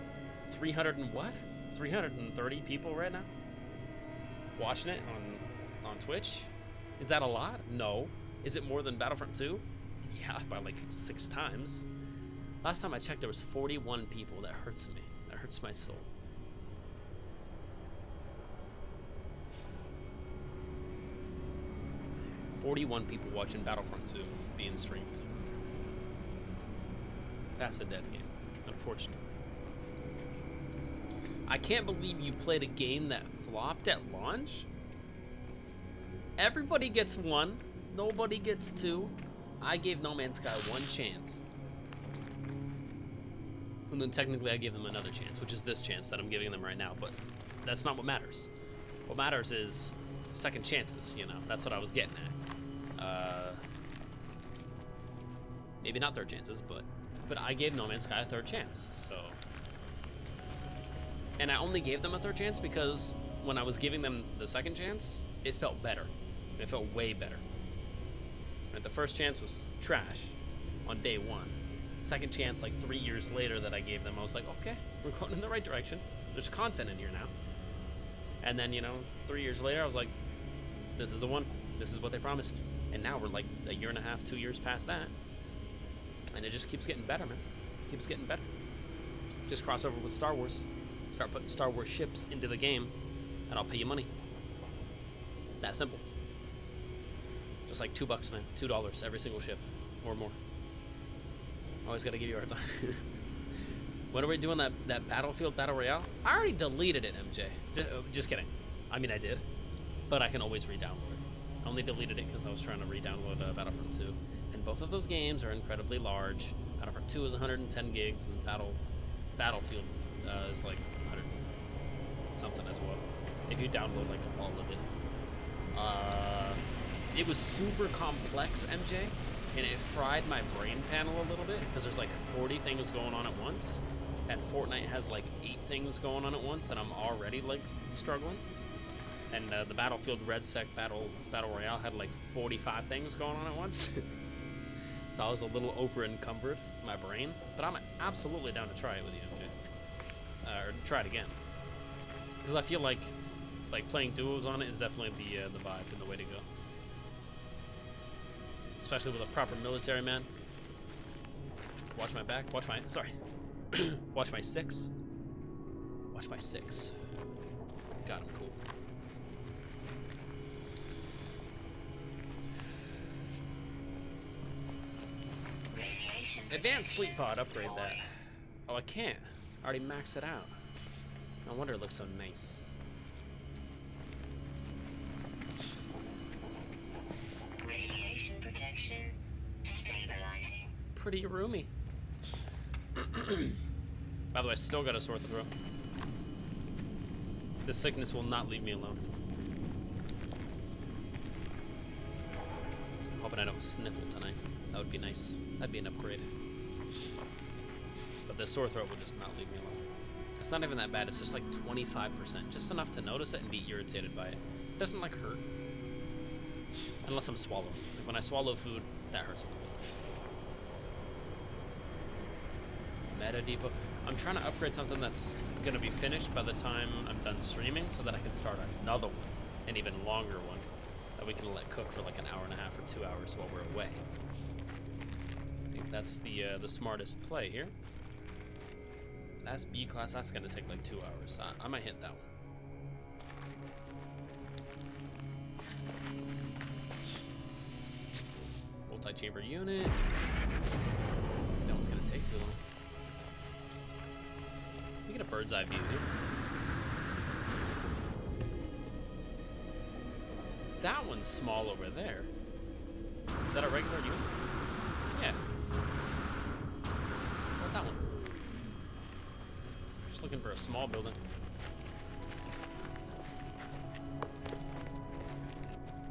300 and what? 330 people right now watching it on Twitch. Is that a lot? No. Is it more than Battlefront 2? Yeah, by like 6 times. Last time I checked, there was 41 people. That hurts me. That hurts my soul. "41 people watching Battlefront 2 being streamed." That's a dead game, unfortunately. I can't believe you played a game that flopped at launch. Everybody gets 1, nobody gets 2. I gave No Man's Sky 1 chance. And then technically I gave them another chance, which is this chance that I'm giving them right now, but that's not what matters. What matters is second chances, you know, that's what I was getting at. Maybe not third chances, but I gave No Man's Sky a third chance, so. And I only gave them a third chance because when I was giving them the second chance, it felt better. It felt way better. Right, the first chance was trash on day 1. Second chance, like 3 years later that I gave them, I was like, okay, we're going in the right direction. There's content in here now. And then, you know, 3 years later, I was like, this is the one. This is what they promised. And now we're like a year and a half, 2 years past that. And it just keeps getting better, man. Keeps getting better. Just cross over with Star Wars. Start putting Star Wars ships into the game, and I'll pay you money. That simple. Just like $2, man. $2 every single ship, or more. Always gotta give you a hard time. When are we doing that Battlefield Battle Royale? I already deleted it, MJ. Just kidding. I mean, I did, but I can always re-download it. I only deleted it because I was trying to re-download Battlefront 2. And both of those games are incredibly large. Battlefront 2 is 110 gigs, and Battlefield is like 100 something as well. If you download like all of it. It was super complex, MJ, and it fried my brain panel a little bit because there's like 40 things going on at once, and Fortnite has like 8 things going on at once, and I'm already like struggling. And the Battlefield Red Sec Battle Royale had like 45 things going on at once, so I was a little over encumbered in my brain. But I'm absolutely down to try it with you, MJ, or try it again, because I feel like playing duos on it is definitely the vibe and the way to go. Especially with a proper military man. Watch my back. Watch my... Sorry. Watch my 6. Watch my 6. Got him. Cool. Advanced sleep pod. Upgrade that. Oh, I can't. I already maxed it out. No wonder it looks so nice. Protection stabilizing. Pretty roomy. By the way, I still got a sore throat. This sickness will not leave me alone. Hoping I don't sniffle tonight. That would be nice. That'd be an upgrade. But this sore throat will just not leave me alone. It's not even that bad. It's just like 25%. Just enough to notice it and be irritated by it. It doesn't like hurt. Unless I'm swallowing. Like when I swallow food, that hurts a little bit. Meta Depot. I'm trying to upgrade something that's going to be finished by the time I'm done streaming so that I can start another one, an even longer one, that we can let cook for like an hour and a half or 2 hours while we're away. I think that's the smartest play here. That's B class. That's going to take like 2 hours. I might hit that one. Multi-chamber unit. That one's gonna take too long. We get a bird's eye view here. That one's small over there. Is that a regular unit? Yeah. What's that one? Just looking for a small building.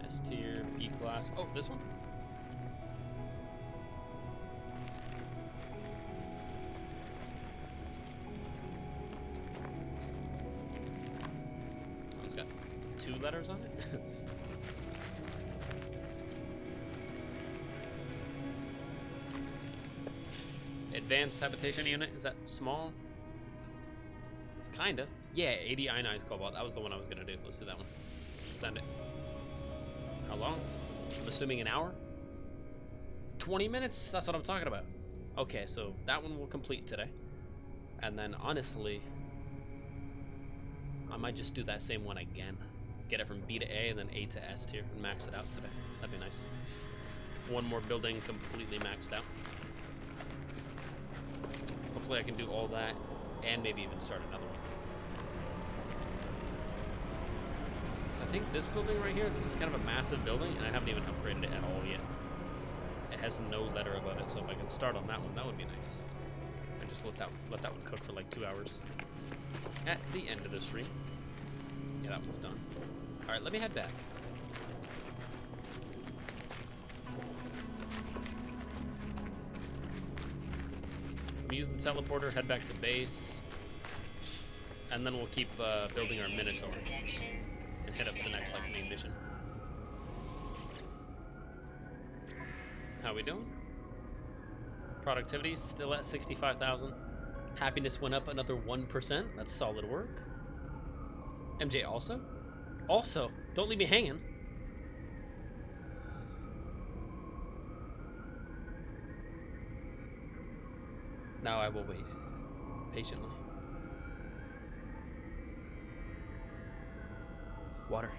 S tier, B class. Oh, this one? It's got 2 letters on it. Advanced habitation unit. Is that small? Kinda. Yeah, 80 ionized cobalt. That was the one I was gonna do. Let's do that one. Send it. How long? I'm assuming an hour? 20 minutes? That's what I'm talking about. Okay, so that one will complete today. And then honestly, I might just do that same one again. Get it from B to A and then A to S tier and max it out today. That'd be nice. One more building completely maxed out. Hopefully I can do all that and maybe even start another one. So I think this building right here, this is kind of a massive building and I haven't even upgraded it at all yet. It has no letter above it, so if I can start on that one, that would be nice. And just let that one cook for like 2 hours. At the end of the stream. Yeah, that one's done. Alright, let me head back. Let me use the teleporter, head back to base. And then we'll keep building our Minotaur. And head up to the next like main mission. How we doing? Productivity still at 65,000. Happiness went up another 1%. That's solid work. MJ also? Also, don't leave me hanging. Now I will wait patiently. Water.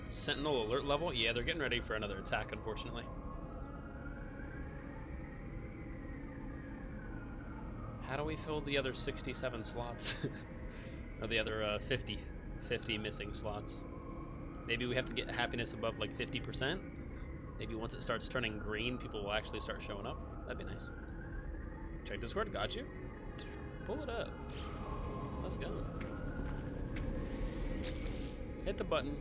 Sentinel alert level? Yeah, they're getting ready for another attack, unfortunately. How do we fill the other 67 slots? Or the other 50 missing slots? Maybe we have to get happiness above like 50%? Maybe once it starts turning green, people will actually start showing up. That'd be nice. Check Discord, got you. Pull it up. Let's go. Hit the button.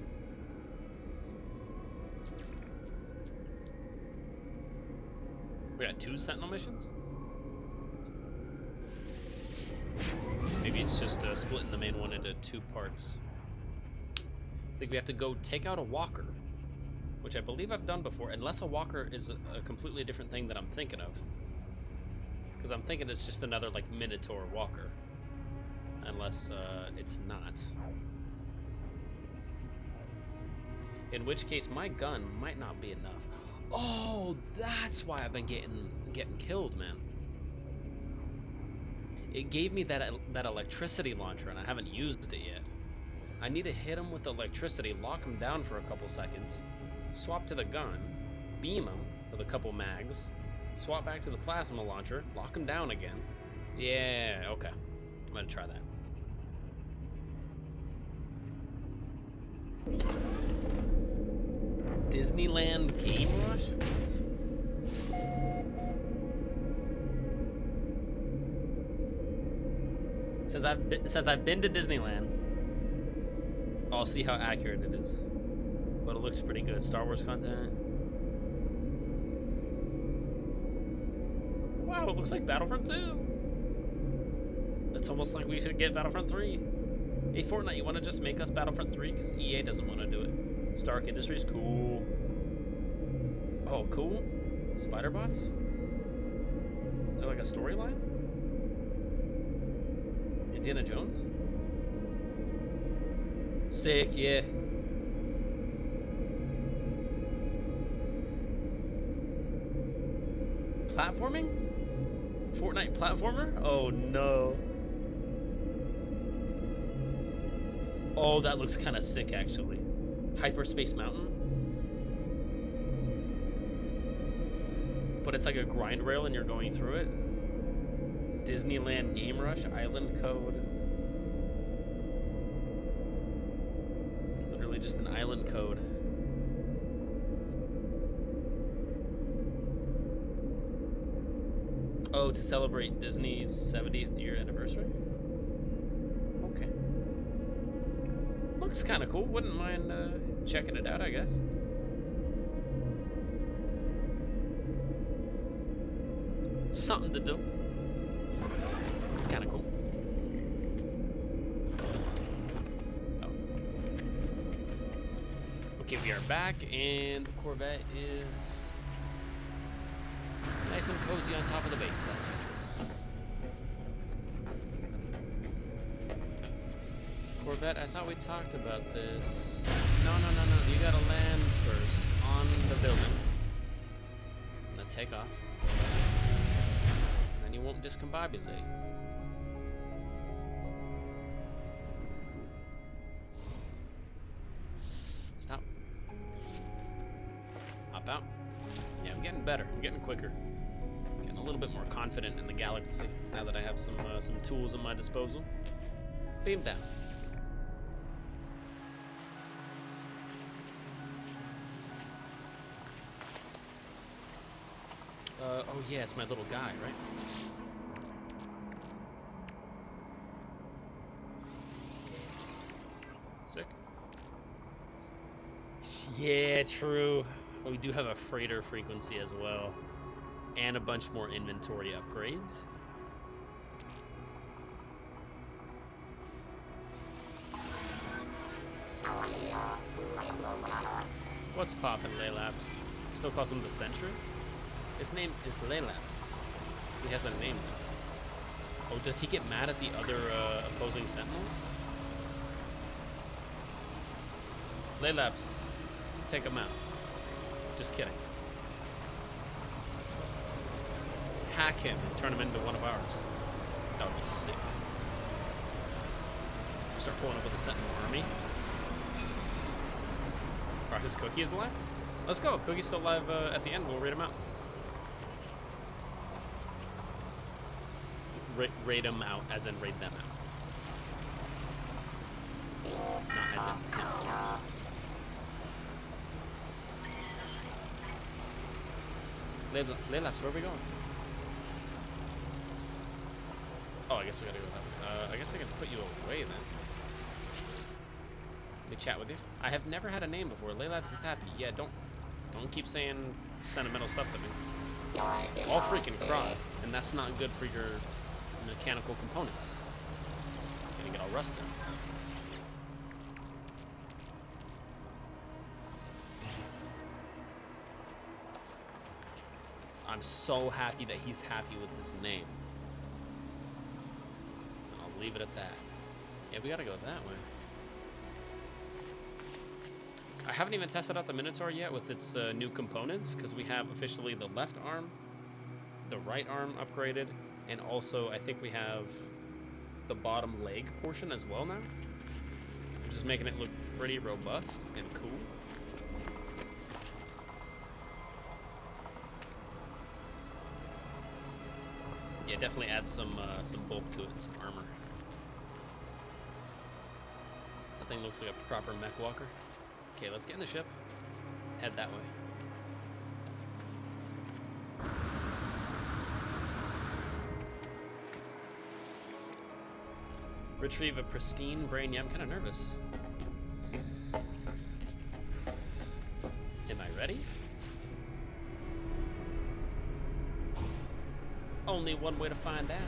We got 2 Sentinel missions? Maybe it's just splitting the main one into 2 parts. I think we have to go take out a walker, which I believe I've done before, unless a walker is a completely different thing that I'm thinking of. Because I'm thinking it's just another, like, Minotaur walker. Unless it's not. In which case, my gun might not be enough. Oh, that's why I've been getting killed, man. It gave me that electricity launcher, and I haven't used it yet. I need to hit him with the electricity, lock him down for a couple seconds, swap to the gun, beam him with a couple mags, swap back to the plasma launcher, lock him down again. Yeah, okay. I'm gonna try that. Disneyland Game Rush? Since I've been to Disneyland, I'll see how accurate it is. But it looks pretty good. Star Wars content. Wow, it looks like Battlefront 2. It's almost like we should get Battlefront 3. Hey, Fortnite, you want to just make us Battlefront 3? Because EA doesn't want to do it. Stark Industries, cool. Oh, cool. Spider bots? Is there like a storyline? Indiana Jones? Sick, yeah. Platforming? Fortnite platformer? Oh no. Oh, that looks kind of sick actually. Hyperspace Mountain. But it's like a grind rail and you're going through it. Disneyland Game Rush, Island Code. It's literally just an island code. Oh, to celebrate Disney's 70th year anniversary? Okay. Looks kind of cool. Wouldn't mind checking it out, I guess. Something to do. It's kind of cool. Oh. Okay, we are back, and the Corvette is nice and cozy on top of the base, as usual. Corvette, I thought we talked about this. No. You gotta land first on the building. And then take off. And then you won't discombobulate. Stop. Hop out. Yeah, I'm getting better. I'm getting quicker. Getting a little bit more confident in the galaxy now that I have some tools at my disposal. Beam down. Oh yeah, it's my little guy, right? Sick. Yeah, true. We do have a freighter frequency as well. And a bunch more inventory upgrades. What's poppin', Laylaps? Still calls him the Sentry? His name is Laylaps. He has a name though. Oh, does he get mad at the other opposing Sentinels? Laylaps, take him out. Just kidding. Hack him and turn him into one of ours. That would be sick. Start pulling up with a Sentinel army. Crosses Cookie is alive? Let's go. Cookie's still alive at the end. We'll raid him out. Raid him out, as in raid them out. Not as in him. Laylabs, where are we going? Oh, I guess we gotta go that way. I guess I can put you away then. Let me chat with you. I have never had a name before. Laylabs is happy. Yeah, don't keep saying sentimental stuff to me. I'll freaking cry, and that's not good for your mechanical components. You're gonna get all rusted. I'm so happy that he's happy with his name. And I'll leave it at that. Yeah, we gotta go that way. I haven't even tested out the Minotaur yet with its new components, because we have officially the left arm, the right arm upgraded, and also I think we have the bottom leg portion as well now, which is making it look pretty robust and cool. Yeah, definitely adds some bulk to it and some armor. That thing looks like a proper mech walker. Okay, let's get in the ship. Head that way. Retrieve a pristine brain. Yeah, I'm kind of nervous. Am I ready? Only one way to find out.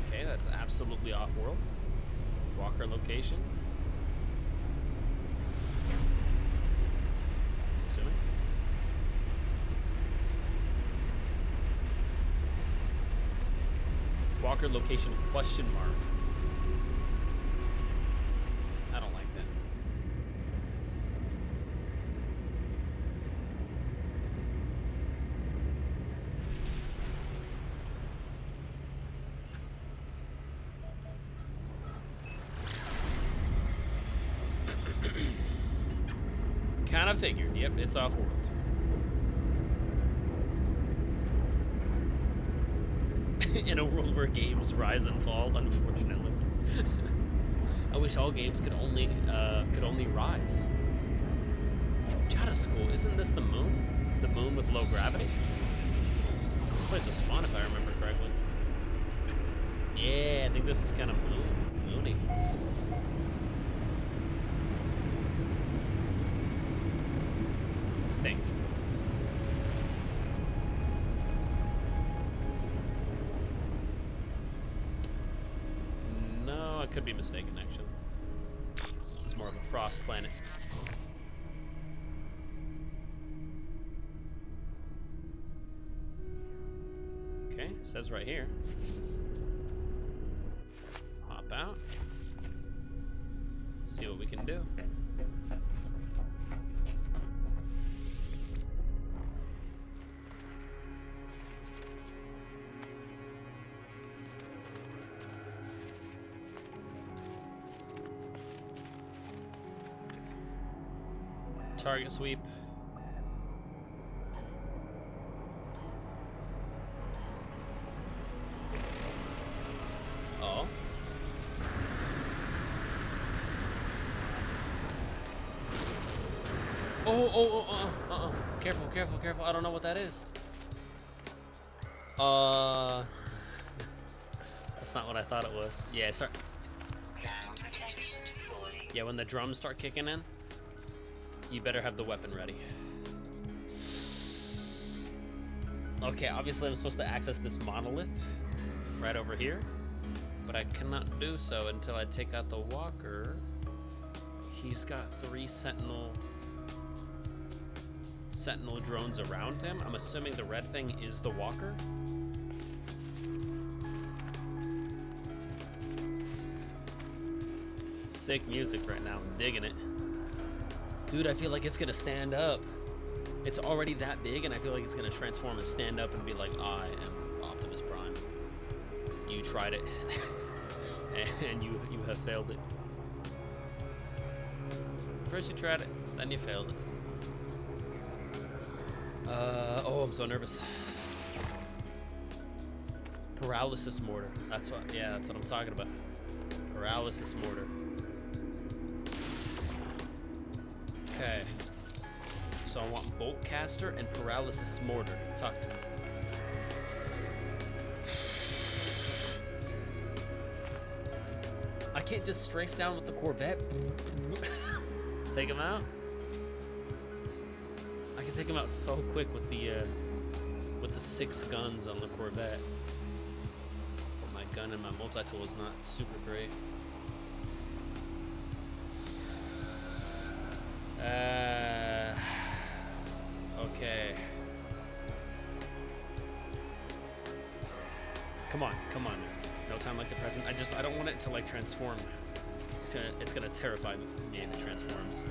Okay, that's absolutely off-world. Walker location. Assuming. Walker location question mark. I don't like that. Kind of figured. Yep, it's off-world. In a world where games rise and fall, unfortunately. I wish all games could only rise. Jada School, isn't this the moon? The moon with low gravity? This place was fun if I remember correctly. Yeah, I think this is kind of moony. I think. No, I could be mistaken actually. This is more of a frost planet. Okay, says right here. Hop out. See what we can do. Target sweep. Oh. Oh. Careful, careful, careful. I don't know what that is. That's not what I thought it was. Yeah, start. Yeah, when the drums start kicking in, you better have the weapon ready. Okay, obviously I'm supposed to access this monolith right over here, but I cannot do so until I take out the walker. He's got 3 sentinel drones around him. I'm assuming the red thing is the walker. Sick music right now. I'm digging it. Dude, I feel like it's gonna stand up. It's already that big, and I feel like it's gonna transform and stand up and be like, I am Optimus Prime. You tried it, and you have failed it. First you tried it, then you failed it. Oh, I'm so nervous. Paralysis mortar. That's what I'm talking about. So I want Bolt Caster and Paralysis Mortar tucked. I can't just strafe down with the Corvette. Take him out. I can take him out so quick with the 6 guns on the Corvette. But my gun and my multi-tool is not super great. Okay. Come on. No time like the present. I don't want it to like transform. It's gonna terrify me if it transforms.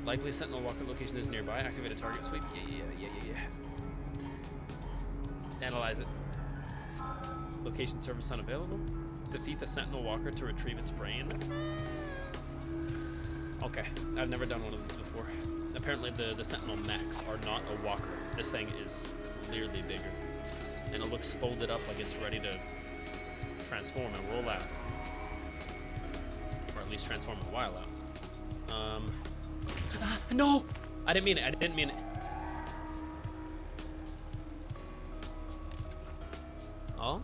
Likely Sentinel Walker location is nearby. Activate a target sweep. Yeah. Analyze it. Location service unavailable. Defeat the Sentinel Walker to retrieve its brain. Okay, I've never done one of these before. Apparently the Sentinel Max are not a walker. This thing is clearly bigger. And it looks folded up like it's ready to transform and roll out. Or at least transform a while out. No! I didn't mean it. Oh?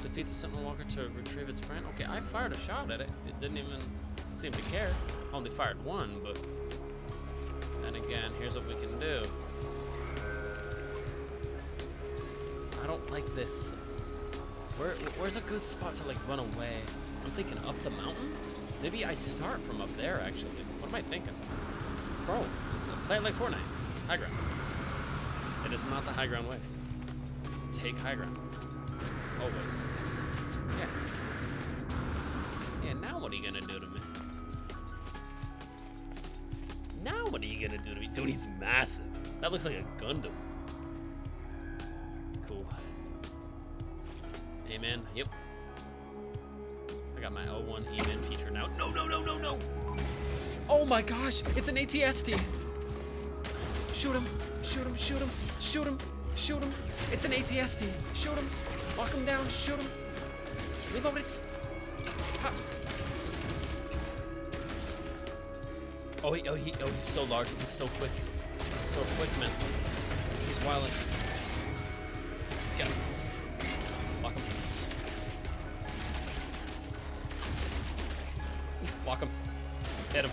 Defeat the Sentinel Walker to retrieve its brain. Okay, I fired a shot at it. It didn't even seem to care. Only fired one, but then again, here's what we can do. I don't like this. Where's a good spot to like run away? I'm thinking up the mountain. Maybe I start from up there actually. What am I thinking? Bro, play it like Fortnite. High ground. It is not the high ground way. Take high ground. Always. Yeah. Yeah, now what are you gonna do to me? Now what are you gonna do to me? Dude, he's massive. That looks like a Gundam. Cool. Amen. Yep. I got my L1 Amen feature now. No. Oh my gosh, it's an ATST. Shoot him. It's an ATST. Shoot him. Lock him down. Shoot him. Reload it. Ha. Oh, he's so large. He's so quick. He's so quick, man. He's wilding. Get him. Lock him. Lock him. Hit him.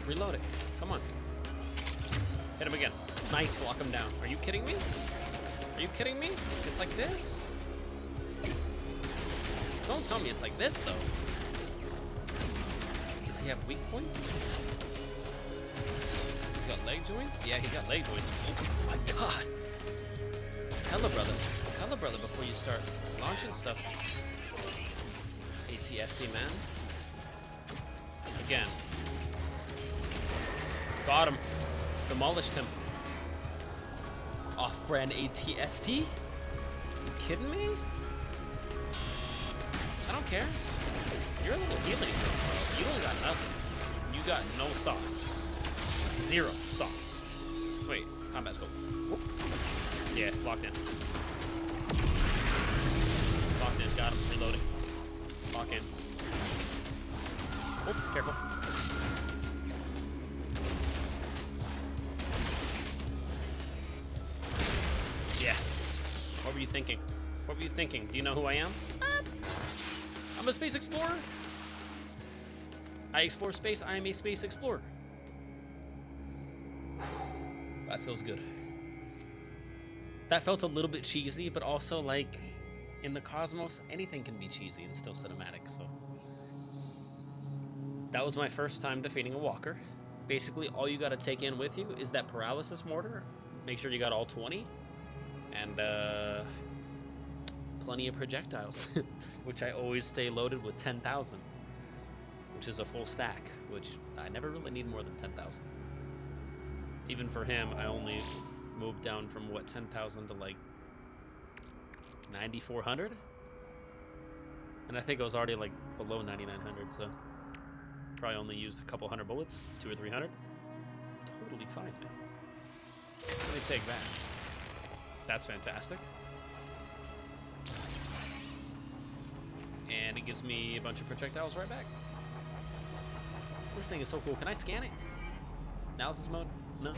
Reload it. Come on. Hit him again. Nice. Lock him down. Are you kidding me? It's like this? Don't tell me it's like this, though. Does he have weak points? He's got leg joints? Yeah, he's got leg joints. Oh my god. Tell a brother before you start launching stuff. ATSD, man. Again. Got him. Demolished him. Off-brand ATST? You kidding me? I don't care. You're a little healing, bro. You don't got nothing. You got no sauce. 0 sauce. Wait, combat scope. Whoop. Yeah, locked in. Locked in, got him. Reloading. Lock in. Oh, careful. Yeah. What were you thinking? Do you know who I am? I'm a space explorer. I explore space. I am a space explorer. That feels good. That felt a little bit cheesy, but also like in the cosmos, anything can be cheesy and still cinematic, so. That was my first time defeating a walker. Basically, all you gotta take in with you is that paralysis mortar. Make sure you got all 20. And plenty of projectiles, which I always stay loaded with 10,000, which is a full stack, which I never really need more than 10,000. Even for him, I only moved down from, what, 10,000 to like 9,400? And I think I was already like below 9,900, so probably only used a couple hundred bullets, 200 or 300. Totally fine, man. Let me take that. That's fantastic. And it gives me a bunch of projectiles right back. This thing is so cool. Can I scan it? Analysis mode? No.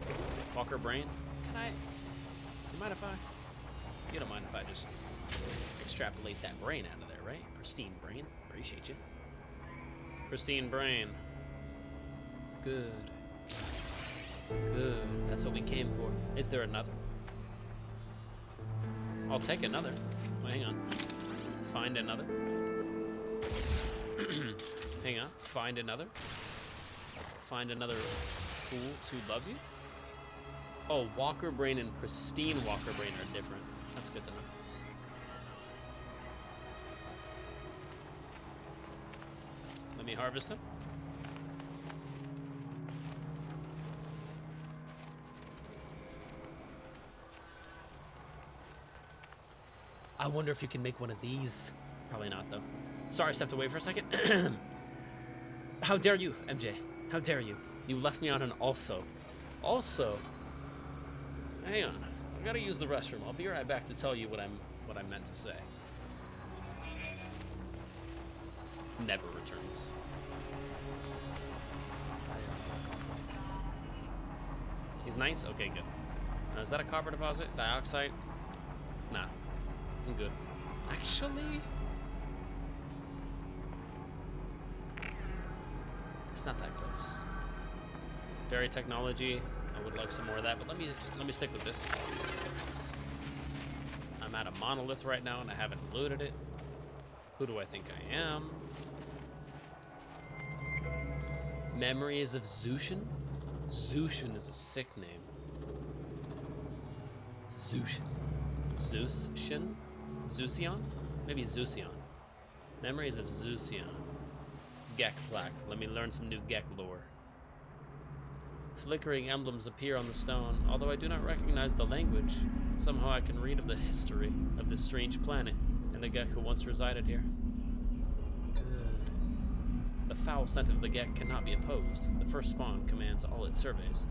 Walker brain? Can I? You mind if I? You don't mind if I just extrapolate that brain out of there, right? Pristine brain. Appreciate you. Pristine brain. Good. Good. That's what we came for. Is there another? I'll take another. Well, hang on. Find another. Hang on. Find another. Find another fool to love you. Oh, Walker Brain and Pristine Walker Brain are different. That's good to know. Let me harvest them. I wonder if you can make one of these. Probably not, though. Sorry, I stepped away for a second. How dare you, MJ? How dare you? You left me on an also. Also, hang on. I gotta use the restroom. I'll be right back to tell you what I meant to say. Never returns. He's nice? Okay, good. Is that a copper deposit? Dioxide? Nah. I'm good. Actually, it's not that close. Berry technology. I would like some more of that, but let me stick with this. I'm at a monolith right now, and I haven't looted it. Who do I think I am? Memories of Zushin? Zushin is a sick name. Zushin. Zushin? Zusion? Maybe Zusion. Memories of Zusion. Gek plaque. Let me learn some new Gek lore. Flickering emblems appear on the stone. Although I do not recognize the language, somehow I can read of the history of this strange planet and the Gek who once resided here. Good. The foul scent of the Gek cannot be opposed. The first spawn commands all it surveys.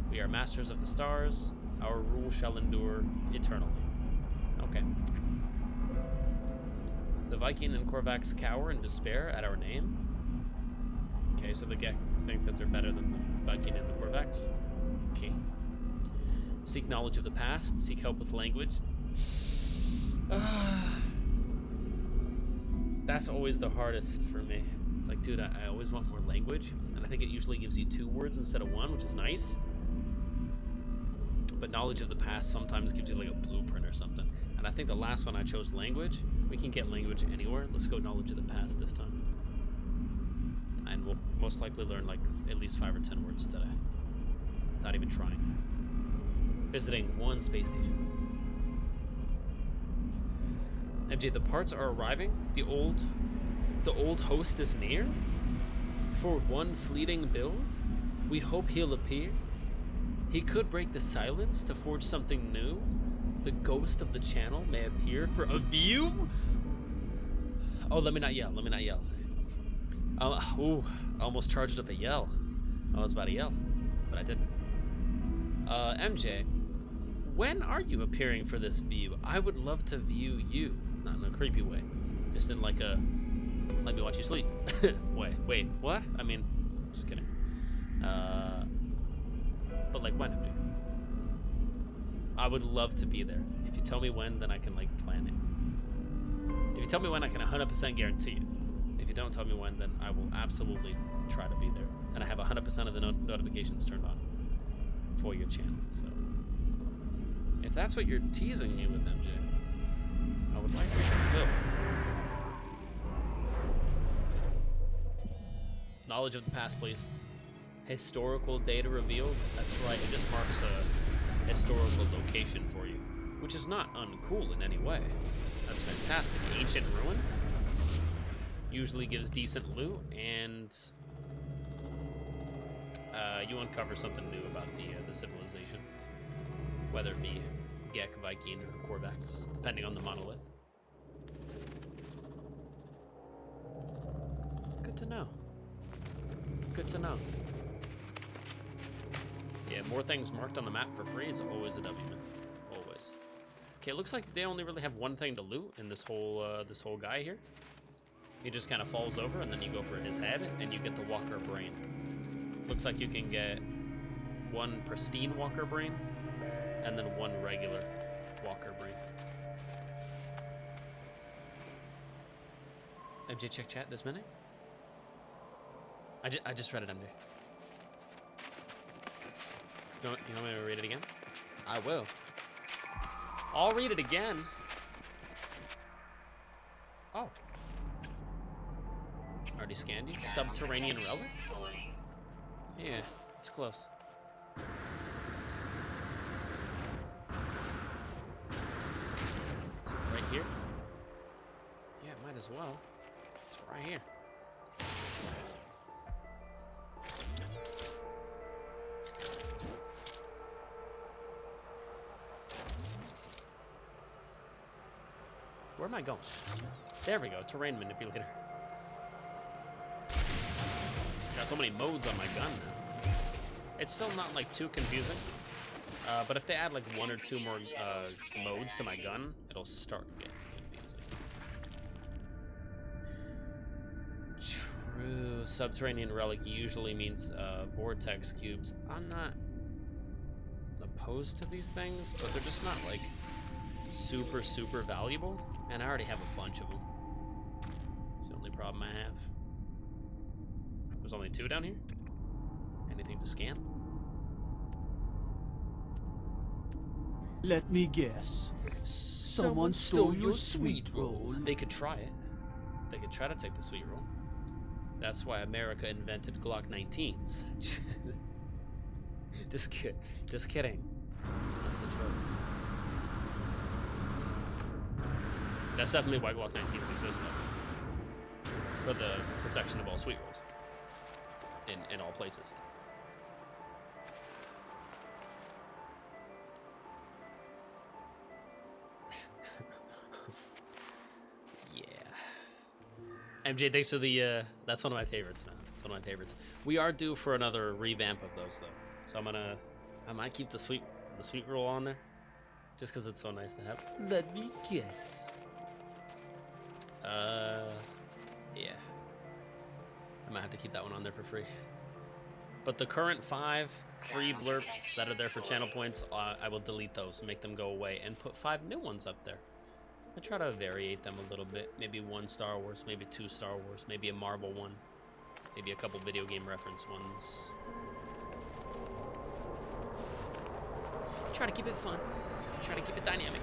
We are masters of the stars. Our rule shall endure eternally. Okay. The Viking and Korvax cower in despair at our name. Okay, so the Gek think that they're better than the Viking and the Korvax. Okay. Seek knowledge of the past. Seek help with language. That's always the hardest for me. It's like, dude, I always want more language, and I think it usually gives you 2 words instead of 1, which is nice. But knowledge of the past sometimes gives you like a blueprint or something. And I think the last one I chose language. We can get language anywhere. Let's go knowledge of the past this time. And we'll most likely learn like at least 5 or 10 words today. Without even trying. Visiting 1 space station. MJ, the parts are arriving. The old host is near. For one fleeting build, we hope he'll appear. He could break the silence to forge something new. The ghost of the channel may appear for a view. Oh, let me not yell. Let me not yell. Ooh, I almost charged up a yell. I was about to yell, but I didn't. MJ, when are you appearing for this view? I would love to view you. Not in a creepy way. Just in like a, let me watch you sleep. Wait, what? I mean, just kidding. But like when, MJ? I would love to be there. If you tell me when, then I can like plan it. If you tell me when, I can 100% guarantee it. If you don't tell me when, then I will absolutely try to be there. And I have 100% of the notifications turned on for your channel. So if that's what you're teasing me with, MJ, I would like to fulfill. Knowledge of the past, please. Historical data revealed. That's right. It just marks a historical location for you, which is not uncool in any way. That's fantastic. Ancient ruin usually gives decent loot, and you uncover something new about the civilization, whether it be Gek, Viking, or Korvax, depending on the monolith. Good to know. Good to know. Yeah, more things marked on the map for free is always a W, man. Always. Okay, it looks like they only really have 1 thing to loot in this whole guy here. He just kind of falls over, and then you go for his head, and you get the Walker Brain. Looks like you can get one pristine Walker Brain, and then one regular Walker Brain. MJ, check chat this minute. I just read it, MJ. You want me to read it again? I will. I'll read it again. Oh. Already scanned you. Subterranean relic? Falling. Yeah, it's close. Is it right here? Yeah, might as well. It's right here. Where am I going? There we go, terrain manipulator. Got so many modes on my gun now. It's still not like too confusing, but if they add like one or two more modes to my gun, it'll start getting confusing. True, subterranean relic usually means vortex cubes. I'm not opposed to these things, but they're just not like super valuable, and I already have a bunch of them. It's the only problem I have. There's only 2 down here. Anything to scan? Let me guess. Someone stole your sweet roll. They could try it. They could try to take the sweet roll. That's why America invented Glock 19s. Just kidding. That's a joke. That's definitely why Glock 19s exist, though. For the protection of all sweet rolls. In all places. Yeah. MJ, thanks for the, that's one of my favorites, man. It's one of my favorites. We are due for another revamp of those, though. So I might keep the sweet roll on there. Just because it's so nice to have. Let me guess. Yeah. I might have to keep that one on there for free. But the current 5 free blurps that are there for channel points, I will delete those, make them go away, and put 5 new ones up there. I try to variate them a little bit. Maybe 1 Star Wars, maybe 2 Star Wars, maybe a Marvel one, maybe a couple video game reference ones. Try to keep it fun. Try to keep it dynamic.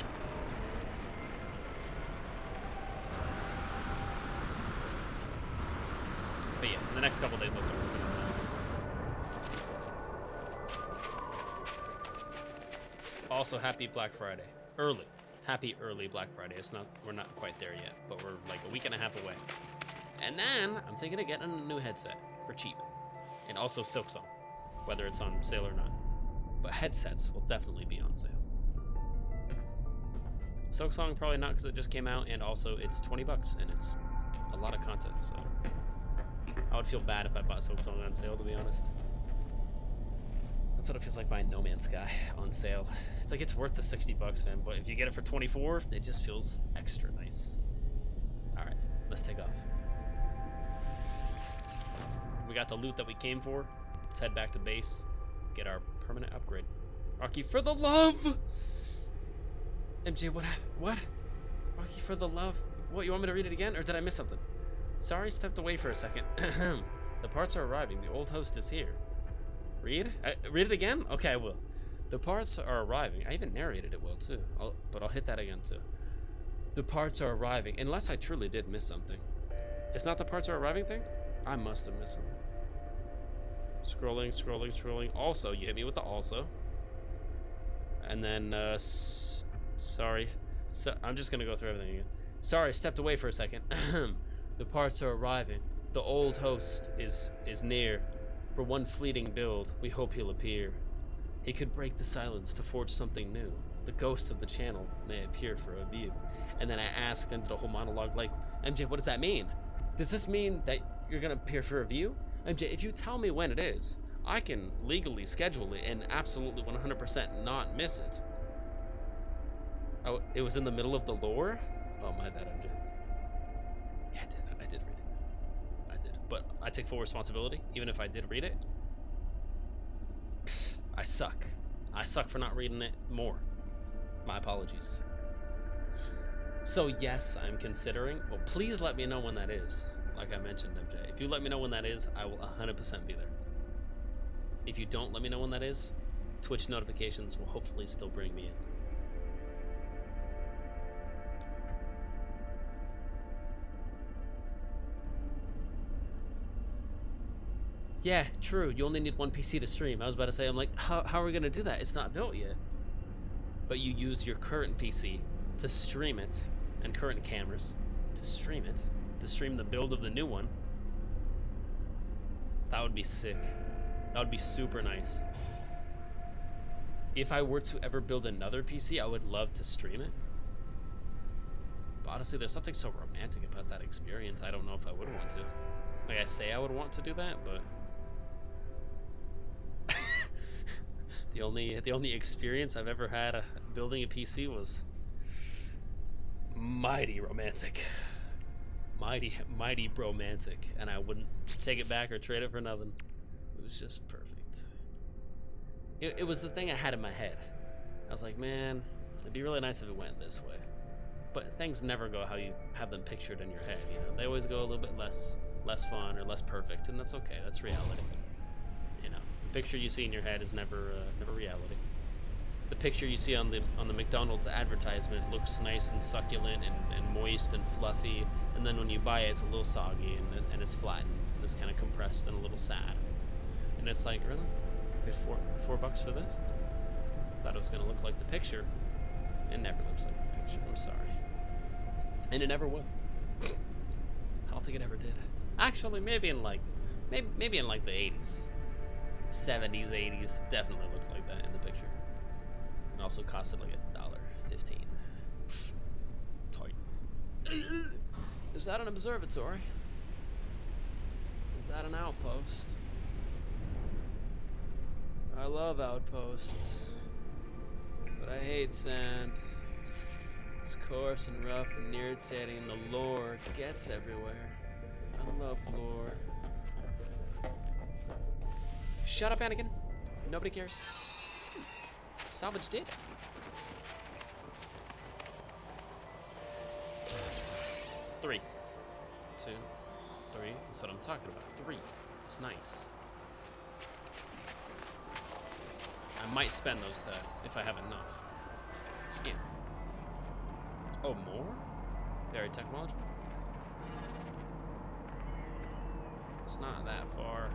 But yeah, in the next couple days I'll start working on that. Also, happy Black Friday. Early. Happy early Black Friday. We're not quite there yet, but we're like a week and a half away. And then I'm thinking of getting a new headset for cheap. And also Silksong, whether it's on sale or not. But headsets will definitely be on sale. Silksong probably not because it just came out, and also it's $20 and it's a lot of content, so I would feel bad if I bought Silksong on sale, to be honest. That's what it feels like buying No Man's Sky on sale. It's like it's worth the $60, man, but if you get it for 24, it just feels extra nice. All right, let's take off. We got the loot that we came for. Let's head back to base, get our permanent upgrade. Rocky, for the love! MJ, what happened? What? Rocky, for the love. What, you want me to read it again, or did I miss something? Sorry, stepped away for a second. The parts are arriving. The old host is here. Read? Read it again? Okay, I will. The parts are arriving. I even narrated it well, too. But I'll hit that again, too. The parts are arriving. Unless I truly did miss something. It's not the parts are arriving thing? I must have missed something. Scrolling. Also, you hit me with the also. And then, sorry. So I'm just going to go through everything again. Sorry, stepped away for a second. The parts are arriving. The old host is near. For one fleeting build, we hope he'll appear. He could break the silence to forge something new. The ghost of the channel may appear for a view. And then I asked and did a whole monologue like, MJ, what does that mean? Does this mean that you're gonna appear for a view? MJ, if you tell me when it is, I can legally schedule it and absolutely 100% not miss it. Oh, it was in the middle of the lore? Oh, my bad, MJ. Yeah, I did read it. take full responsibility, even if I did read it. Psst, I suck. I suck for not reading it more. My apologies. So yes, I'm considering. Well, please let me know when that is. Like I mentioned, MJ. If you let me know when that is, I will 100% be there. If you don't let me know when that is, Twitch notifications will hopefully still bring me in. Yeah, true. You only need one PC to stream. I was about to say, I'm like, how are we going to do that? It's not built yet. But you use your current PC to stream it, and current cameras to stream it, to stream the build of the new one. That would be sick. That would be super nice. If I were to ever build another PC, I would love to stream it. But honestly, there's something so romantic about that experience. I don't know if I would want to. Like, I say I would want to do that, but the only experience I've ever had building a PC was mighty romantic. Mighty bromantic, and I wouldn't take it back or trade it for nothing. It was just perfect. It was the thing I had in my head. I was like, man, it'd be really nice if it went this way. But things never go how you have them pictured in your head, you know? They always go a little bit less fun or less perfect, and that's okay. That's reality. You know, the picture you see in your head is never reality. The picture you see on the McDonald's advertisement looks nice and succulent and moist and fluffy, and then when you buy it, it's a little soggy and it's flattened and it's kind of compressed and a little sad. And it's like, really? Paid $4 for this? Thought it was gonna look like the picture. It never looks like the picture. I'm sorry. And it never will. I don't think it ever did. Actually, maybe in like the 80s, 70s, 80s, definitely looked like that in the picture. It also costed like $1.15. Tight. Is that an observatory? Is that an outpost? I love outposts, but I hate sand. It's coarse and rough and irritating, and the lore gets everywhere. I love lore. Shut up, Anakin. Nobody cares. Salvage did. Three. 2, 3. That's what I'm talking about. 3. It's nice. I might spend those to if I have enough. Skin. Oh, more? Very technological. It's not that far.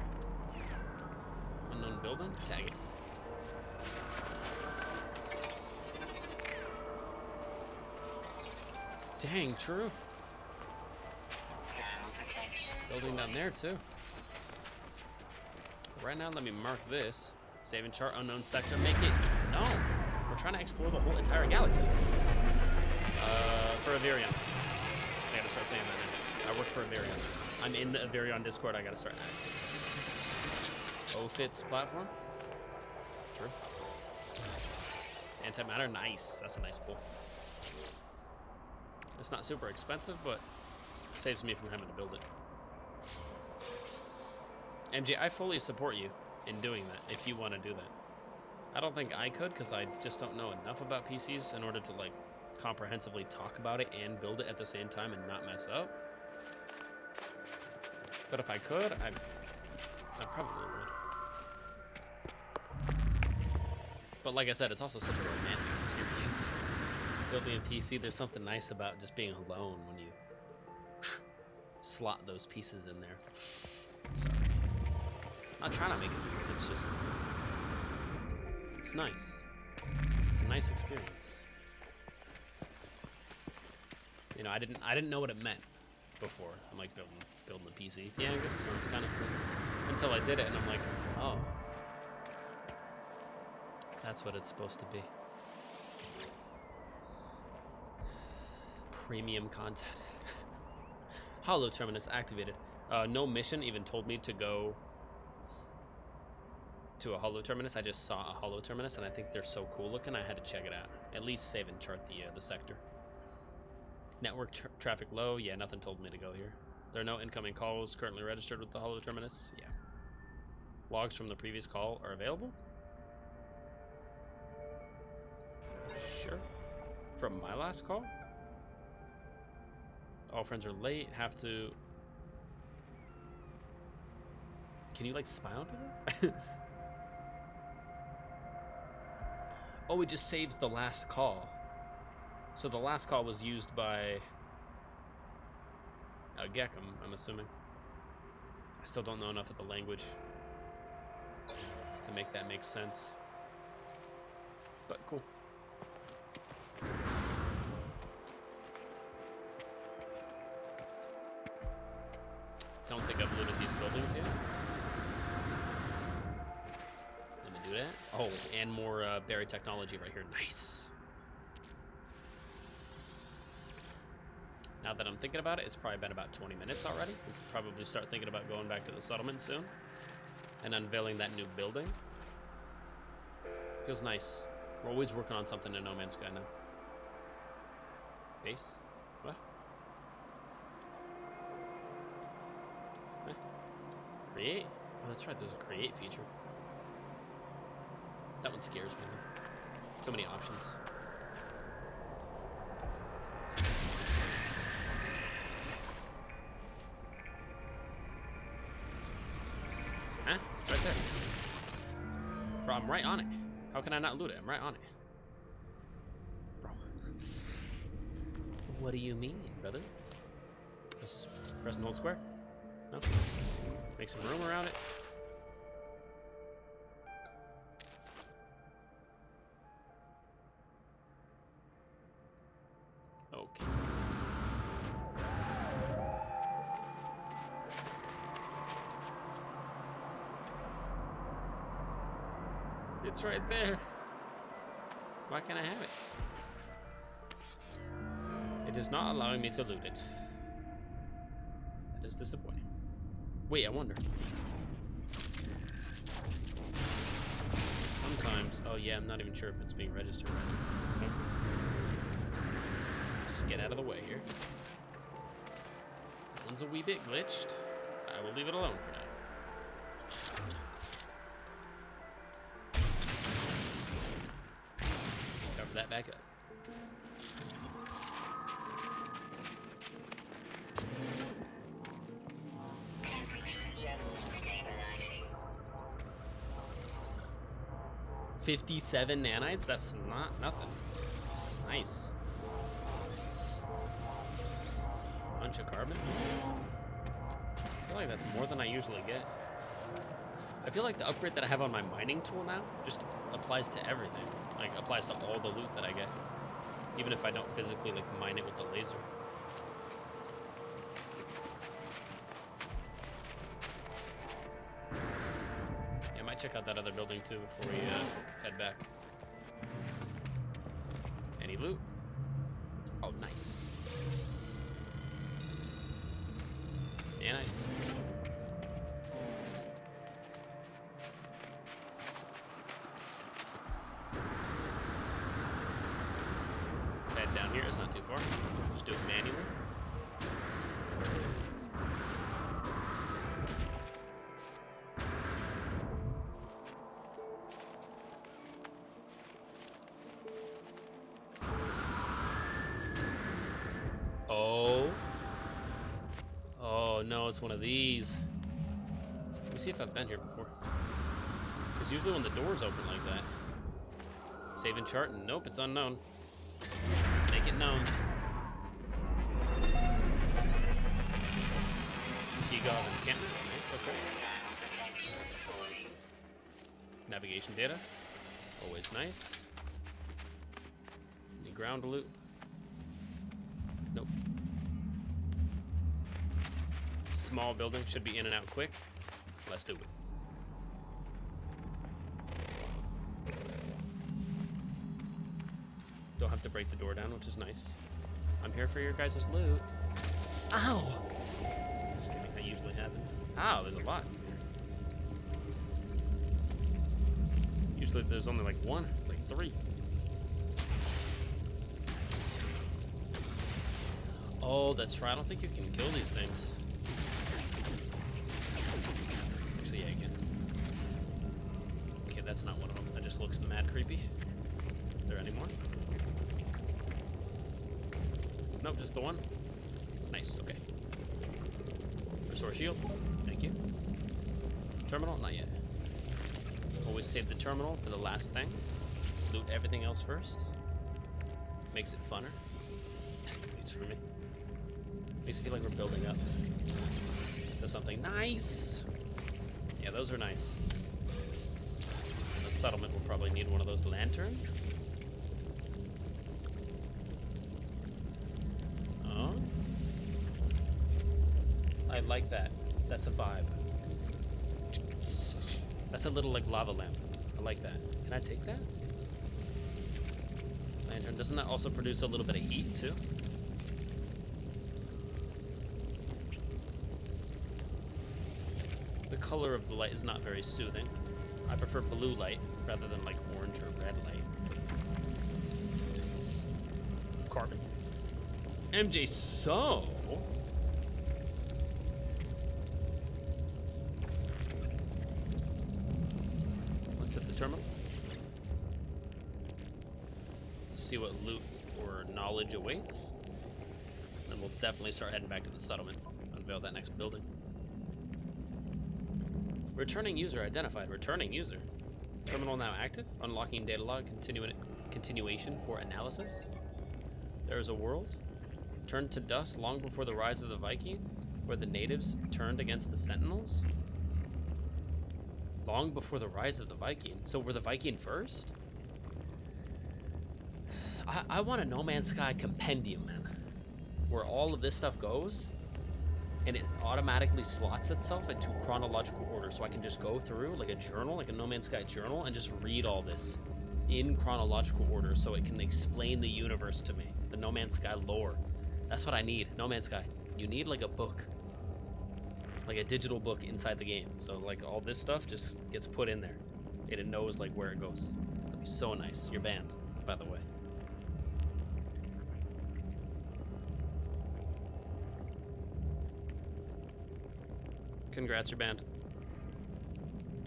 Unknown building? Tag it. Dang, true. Building down there, too. Right now, let me mark this. Save and chart unknown sector. Make it. No. We're trying to explore the whole entire galaxy. For Averion. I gotta start saying that now. I work for Averion. I'm in the Averion Discord. I gotta start that. OFIT's platform. True. Antimatter. Nice. That's a nice pull. It's not super expensive, but it saves me from having to build it. MJ, I fully support you in doing that if you want to do that. I don't think I could because I just don't know enough about PCs in order to like comprehensively talk about it and build it at the same time and not mess up. But if I could, I probably would. But like I said, it's also such a romantic experience. Building a PC, there's something nice about just being alone when you slot those pieces in there. Sorry. I'm not trying to make it weird, it's just... It's nice. It's a nice experience. You know, I didn't know what it meant before. I'm like building the PC. Yeah, I guess it sounds kind of cool. Until I did it and I'm like, oh. That's what it's supposed to be. Premium content. Hollow Terminus activated. No mission even told me to go to a Hollow Terminus. I just saw a Hollow Terminus and I think they're so cool looking I had to check it out. At least save and chart the sector. Network traffic low. Yeah, nothing told me to go here. There are no incoming calls currently registered with the Holo Terminus. Yeah. Logs from the previous call are available? Sure. From my last call? All friends are late. Have to... Can you, like, spy on people? Oh, it just saves the last call. So the last call was used by... Gekum, I'm assuming. I still don't know enough of the language to make that make sense. But cool. Don't think I've looted these buildings yet. Let me do that. Oh, and more buried technology right here. Nice. Now that I'm thinking about it, it's probably been about 20 minutes already. We could probably start thinking about going back to the settlement soon and unveiling that new building. Feels nice. We're always working on something in No Man's Sky now. Base? What? Eh? Create? Oh, that's right, there's a create feature. That one scares me though. So many options. Huh? It's right there. Bro, I'm right on it. How can I not loot it? I'm right on it. Bro. What do you mean, brother? Just press and hold square? No? Make some room around it. Okay. It's right there. Why can't I have it? It is not allowing me to loot it. That is disappointing. Wait, I wonder. Sometimes, oh yeah, I'm not even sure if it's being registered right now. Just get out of the way here. That one's a wee bit glitched. I will leave it alone for now. Cover that back up. Temperature levels stabilizing. 57 nanites? That's not nothing. That's nice. Bunch of carbon. I feel like that's more than I usually get. I feel like the upgrade that I have on my mining tool now just applies to everything. Like, applies to all the loot that I get. Even if I don't physically, like, mine it with the laser. Yeah, I might check out that other building, too, before we head back. Any loot? Oh, nice. Nanites. Head down here, it's not too far. Just do it manually. Oh. Oh no, it's one of these. Let me see if I've been here before. Because usually when the doors open like that. Save and chart, and nope, it's unknown. Make it known. T-Gov encampment. Nice, okay. Navigation data. Always nice. Any ground loot? Nope. Small building, should be in and out quick. Let's do it. Don't have to break the door down, which is nice. I'm here for your guys' loot. Ow! Just kidding, that usually happens. Ow, there's a lot in here. Usually there's only like one, like three. Oh, that's right, I don't think you can kill these things. that's not one of them. That just looks mad creepy. Is there any more? Nope, just the one. Nice, okay. Restore shield. Thank you. Terminal? Not yet. Always save the terminal for the last thing. Loot everything else first. Makes it funner. At least for me. Makes it feel like we're building up to something nice. Yeah, those are nice. And the settlement will probably need one of those lanterns. Oh. I like that. That's a vibe. That's a little like lava lamp. I like that. Can I take that? Lantern. Doesn't that also produce a little bit of heat too? The color of the light is not very soothing. I prefer blue light rather than like orange or red light. Carbon. MJ, so let's hit the terminal. See what loot or knowledge awaits. Then we'll definitely start heading back to the settlement. Unveil that next building. Returning user identified. Returning user. Terminal now active. Unlocking data log. Continuation for analysis. There is a world turned to dust long before the rise of the Viking, where the natives turned against the Sentinels. Long before the rise of the Viking. So were the Viking first? I want a No Man's Sky compendium, man, where all of this stuff goes, and it automatically slots itself into chronological order, so I can just go through like a journal, like a No Man's Sky journal, and just read all this in chronological order, so it can explain the universe to me, the No Man's Sky lore. That's what I need. No Man's Sky. You need like a book, like a digital book inside the game. So like all this stuff just gets put in there, and it knows like where it goes. That'd be so nice. You're banned, by the way. Congrats, you're banned.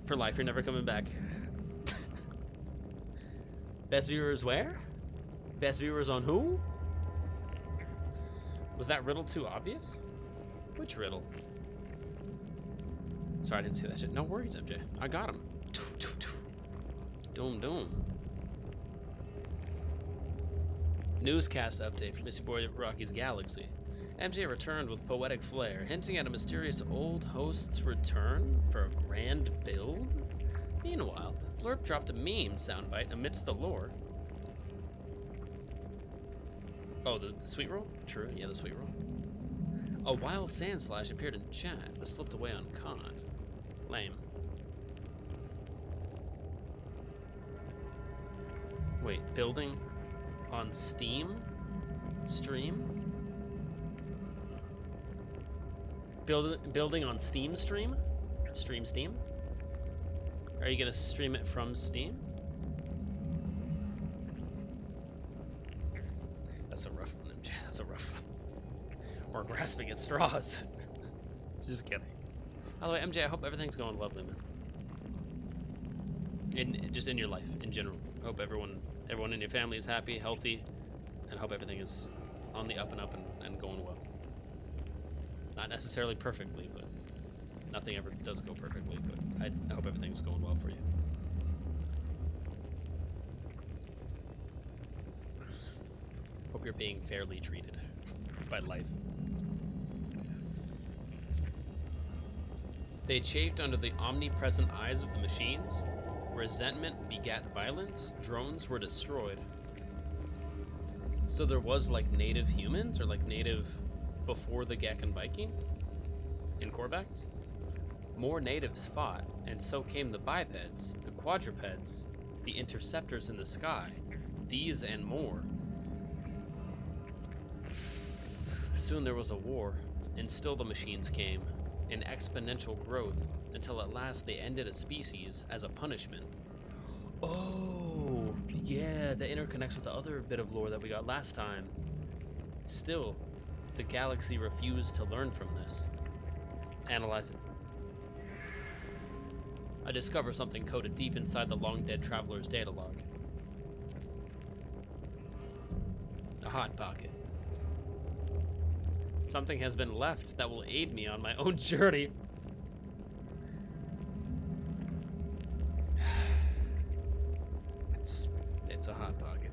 For life, you're never coming back. Best viewers where? Best viewers on who? Was that riddle too obvious? Which riddle? Sorry, I didn't see that shit. No worries, MJ. I got him. Doom, doom. Newscast update from Missy Boy Rocky's Galaxy. MJ returned with poetic flair, hinting at a mysterious old host's return for a grand build. Meanwhile, Blurp dropped a meme soundbite amidst the lore. Oh, the sweet roll? True, yeah, the sweet roll. A wild sand slash appeared in chat, but slipped away on COD. Lame. Wait, building on Steam? Stream? Building on Steam stream? Steam? Are you gonna stream it from Steam? That's a rough one, MJ. That's a rough one. Or grasping at straws. Just kidding. By the way, MJ, I hope everything's going lovely, man. Just in your life, in general. I hope everyone in your family is happy, healthy, and hope everything is on the up and up and going well. Not necessarily perfectly, but nothing ever does go perfectly, but I hope everything's going well for you. Hope you're being fairly treated by life. They chafed under the omnipresent eyes of the machines. Resentment begat violence. Drones were destroyed. So there was like native humans, or like native before the Gek and Viking in Korvax? More natives fought, and so came the bipeds, the quadrupeds, the interceptors in the sky, these and more. Soon there was a war, and still the machines came, in exponential growth, until at last they ended a species as a punishment. Oh, yeah, that interconnects with the other bit of lore that we got last time. Still, the galaxy refused to learn from this. Analyze it. I discover something coded deep inside the long-dead traveler's data log. A hot pocket. Something has been left that will aid me on my own journey. It's a hot pocket.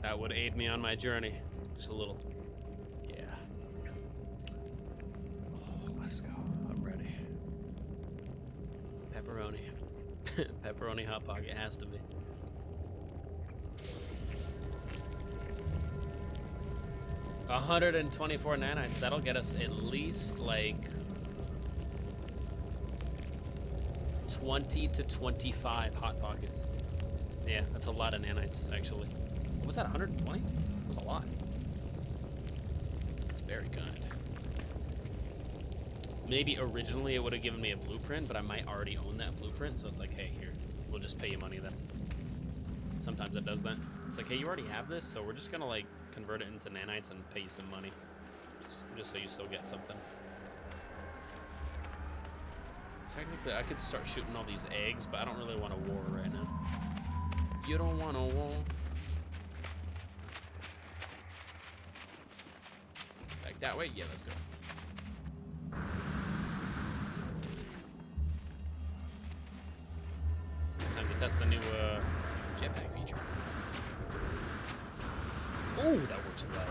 That would aid me on my journey. Just a little. Yeah. Oh, let's go. I'm ready. Pepperoni. Pepperoni hot pocket has to be. $124 nanites. That'll get us at least like 20 to 25 hot pockets. Yeah, that's a lot of nanites, actually. What was that, 120? That's a lot. That's very kind. Maybe originally it would have given me a blueprint, but I might already own that blueprint, so it's like, hey, here, we'll just pay you money then. Sometimes it does that. It's like, hey, you already have this, so we're just gonna like convert it into nanites and pay you some money. Just so you still get something. Technically, I could start shooting all these eggs, but I don't really want a war right now. You don't want a war. Back that way? Yeah, let's go. Time to test the new jetpack feature. Oh, that works well.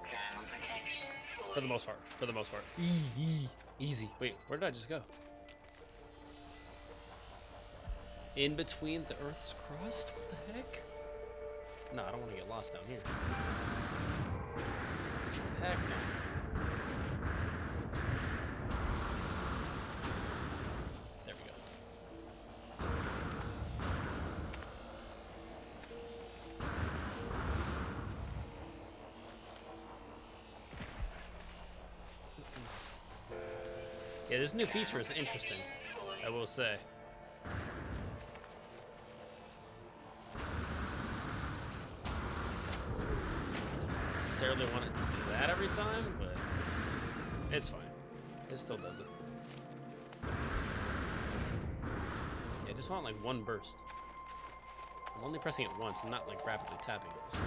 Ground protection For the most part. For the most part. Easy. Wait, where did I just go? In between the Earth's crust? What the heck? No, I don't want to get lost down here. Heck no. There we go. Yeah, this new feature is interesting, I will say. Don't necessarily want it to do that every time, but it's fine. It still does it. Yeah, I just want like one burst. I'm only pressing it once, I'm not like rapidly tapping it.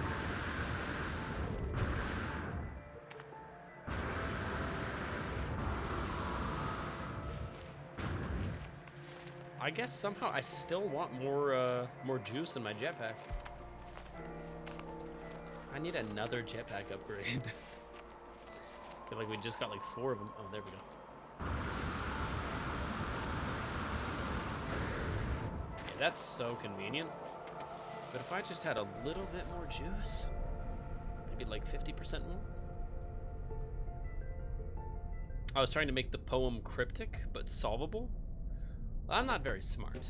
I guess somehow I still want more juice in my jetpack. I need another jetpack upgrade. I feel like we just got like 4 of them. Oh, there we go. Yeah, that's so convenient. But if I just had a little bit more juice, maybe like 50% more. I was trying to make the poem cryptic but solvable. I'm not very smart.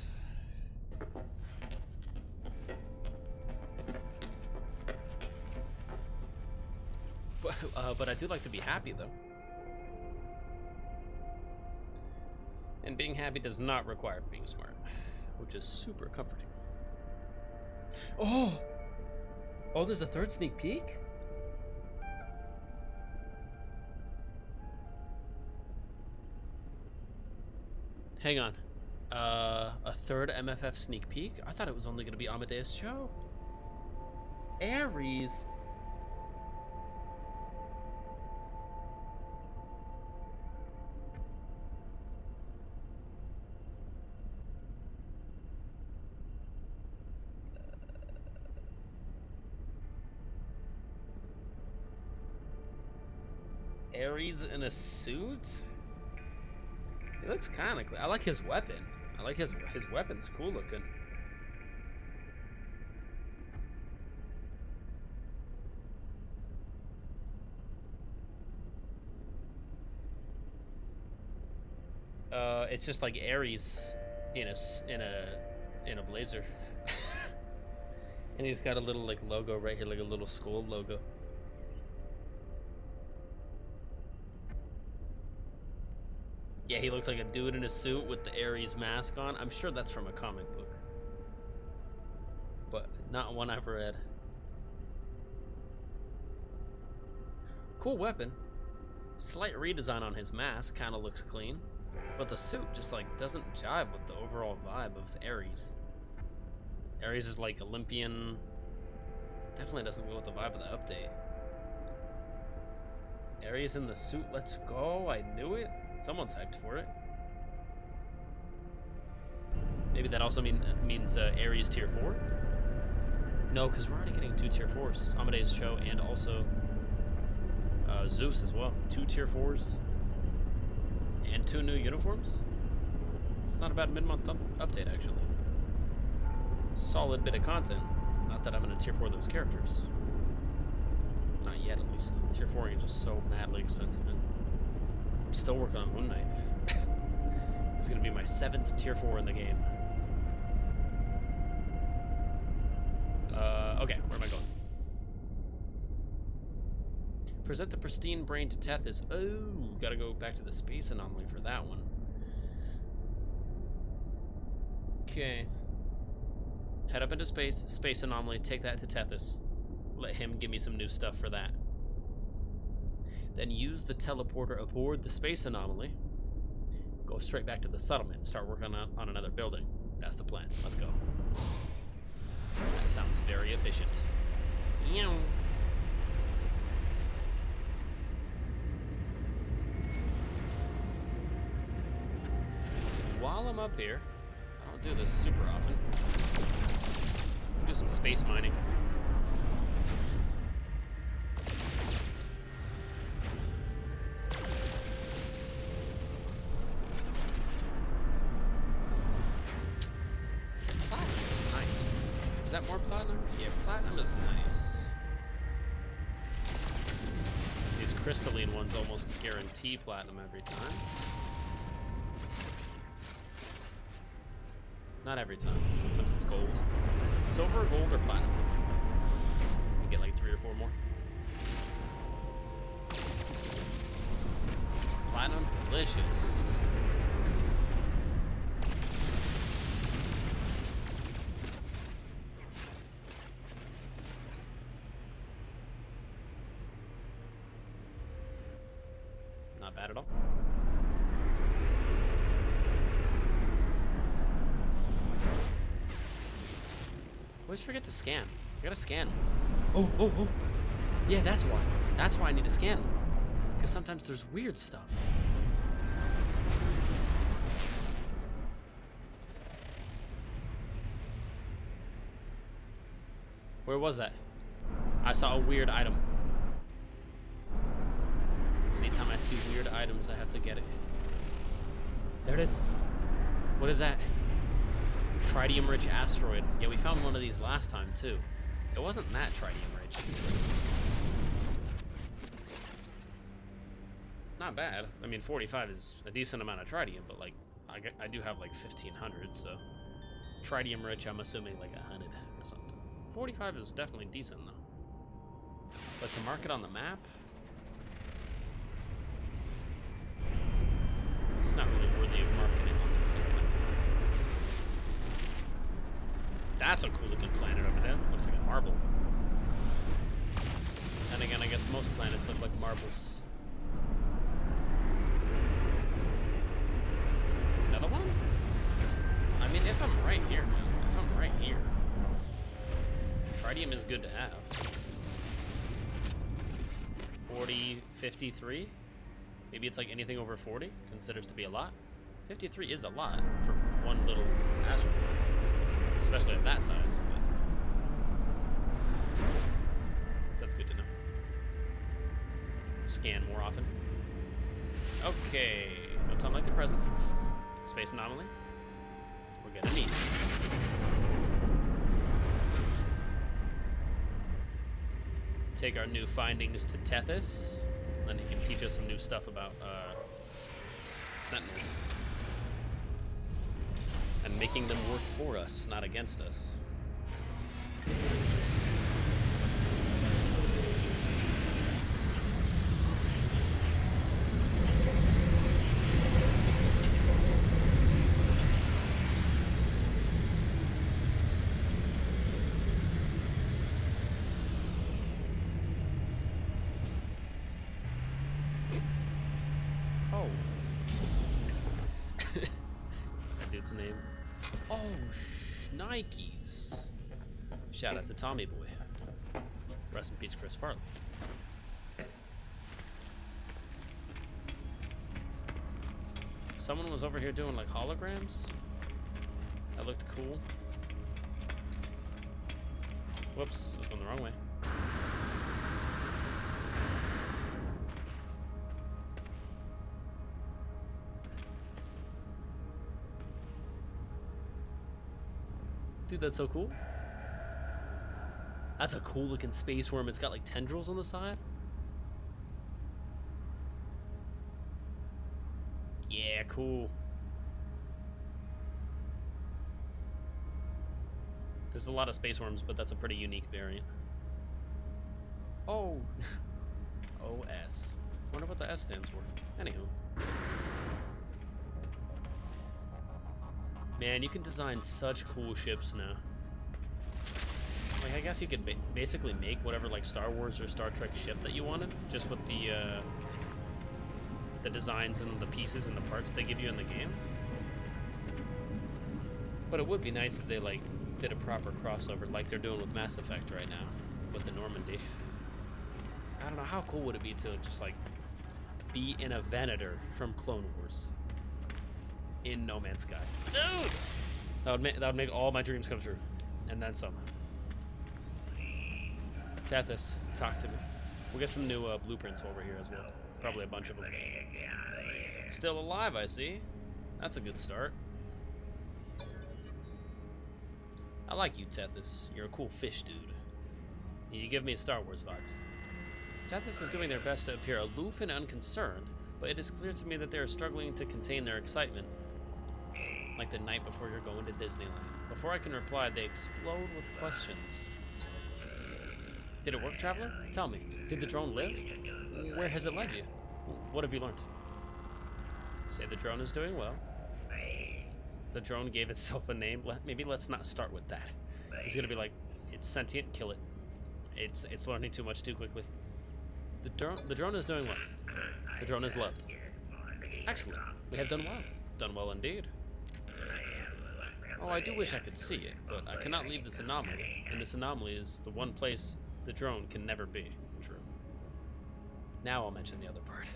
But I do like to be happy, though. And being happy does not require being smart, which is super comforting. Oh! Oh, there's a third sneak peek? Hang on. A third MFF sneak peek? I thought it was only going to be Amadeus Cho. Ares. Ares in a suit? He looks kind of cool. I like his weapon. I like his weapon's cool looking. It's just like Ares in a blazer. And he's got a little like logo right here, like a little skull logo. Yeah, he looks like a dude in a suit with the Ares mask on. I'm sure that's from a comic book, but not one I've read. Cool weapon. Slight redesign on his mask, kind of looks clean, but the suit just like doesn't jive with the overall vibe of Ares. Ares is like Olympian. Definitely doesn't go with the vibe of the update. Ares in the suit, let's go. I knew it. Someone's hyped for it. Maybe that also means Ares tier 4? No, because we're already getting 2 tier 4s. Amadeus Cho and also Zeus as well. 2 tier 4s and 2 new uniforms. It's not a bad mid-month update, actually. Solid bit of content. Not that I'm going to tier 4 those characters. Not yet, at least. Tier 4 is just so madly expensive, man. I'm still working on Moon Knight. It's going to be my 7th tier 4 in the game. Okay, where am I going? Present the pristine brain to Tethys. Oh, gotta go back to the space anomaly for that one. Okay. Head up into space, space anomaly, take that to Tethys. Let him give me some new stuff for that. Then use the teleporter aboard the space anomaly. Go straight back to the settlement, start working on another building. That's the plan. Let's go. That sounds very efficient. Meow. While I'm up here, I don't do this super often. Do some space mining. Platinum is nice. Is that more platinum? Yeah, platinum is nice. These crystalline ones almost guarantee platinum every time. Not every time. Sometimes it's gold. Silver, gold, or platinum. You get like 3 or 4 more. Platinum, delicious. Not bad at all. Always forget to scan. I gotta scan. Oh. Yeah, that's why. That's why I need to scan. Because sometimes there's weird stuff. Where was that? I saw a weird item. Anytime I see weird items, I have to get it. There it is. What is that? Tritium-rich asteroid. Yeah, we found one of these last time, too. It wasn't that tritium-rich. Not bad. I mean, 45 is a decent amount of tritium, but, like, I do have, like, 1,500, so... Tritium-rich, I'm assuming, like, 100 or something. 45 is definitely decent, though. But to mark it on the map... It's not really worthy of marketing on the map. That's a cool looking planet over there. Looks like a marble. And again, I guess most planets look like marbles. Another one? I mean, if I'm right here, man. If I'm right here. Tritium is good to have. 40, 53? Maybe it's like anything over 40 considers to be a lot. 53 is a lot for one little asteroid. Especially at that size, but so that's good to know. Scan more often. Okay, no time like the present. Space anomaly. We're gonna need it. Take our new findings to Tethys, then he can teach us some new stuff about Sentinels. And making them work for us, not against us. its name. Oh, Nikes. Shout out to Tommy Boy. Rest in peace, Chris Farley. Someone was over here doing like holograms. That looked cool. Whoops, I was going the wrong way. Dude, that's so cool. That's a cool looking space worm. It's got like tendrils on the side. Yeah, cool. There's a lot of space worms, but that's a pretty unique variant. Oh. OS. Wonder what the S stands for. Anywho. Man, you can design such cool ships now. Like, I guess you could basically make whatever, like, Star Wars or Star Trek ship that you wanted, just with the designs and the pieces and the parts they give you in the game. But it would be nice if they, like, did a proper crossover like they're doing with Mass Effect right now, with the Normandy. I don't know, how cool would it be to just, like, be in a Venator from Clone Wars in No Man's Sky? Dude! That would make all my dreams come true. And then some. Tethys, talk to me. We'll get some new blueprints while we're here as well. Probably a bunch of them. Still alive, I see. That's a good start. I like you, Tethys. You're a cool fish dude. You give me Star Wars vibes. Tethys is doing their best to appear aloof and unconcerned, but it is clear to me that they are struggling to contain their excitement. Like the night before you're going to Disneyland. Before I can reply, they explode with questions. Did it work, Traveler? Tell me, did the drone live? Where has it led you? What have you learned? Say the drone is doing well. The drone gave itself a name. Maybe let's not start with that. He's gonna be like, it's sentient, kill it. It's learning too much too quickly. The drone is doing well. The drone is loved. Excellent. We have done well. Done well indeed. Oh, I do wish I could see it, but I cannot leave this anomaly, and this anomaly is the one place the drone can never be. True. Now I'll mention the other part.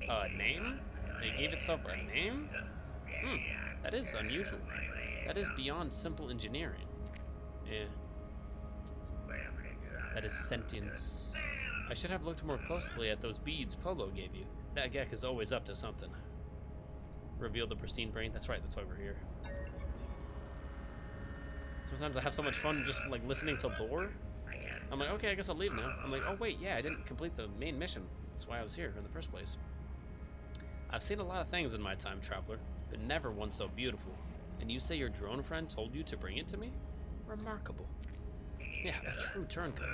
A name? It gave itself a name? That is unusual. That is beyond simple engineering. Yeah. That is sentience. I should have looked more closely at those beads Polo gave you. That Gek is always up to something. Reveal the pristine brain. That's right, that's why we're here. Sometimes I have so much fun just like listening to lore. I'm like, okay, I guess I'll leave now. I'm like, oh wait, yeah, I didn't complete the main mission. That's why I was here in the first place. I've seen a lot of things in my time, Traveler, but never one so beautiful. And you say your drone friend told you to bring it to me? Remarkable. Yeah, a true turncoat.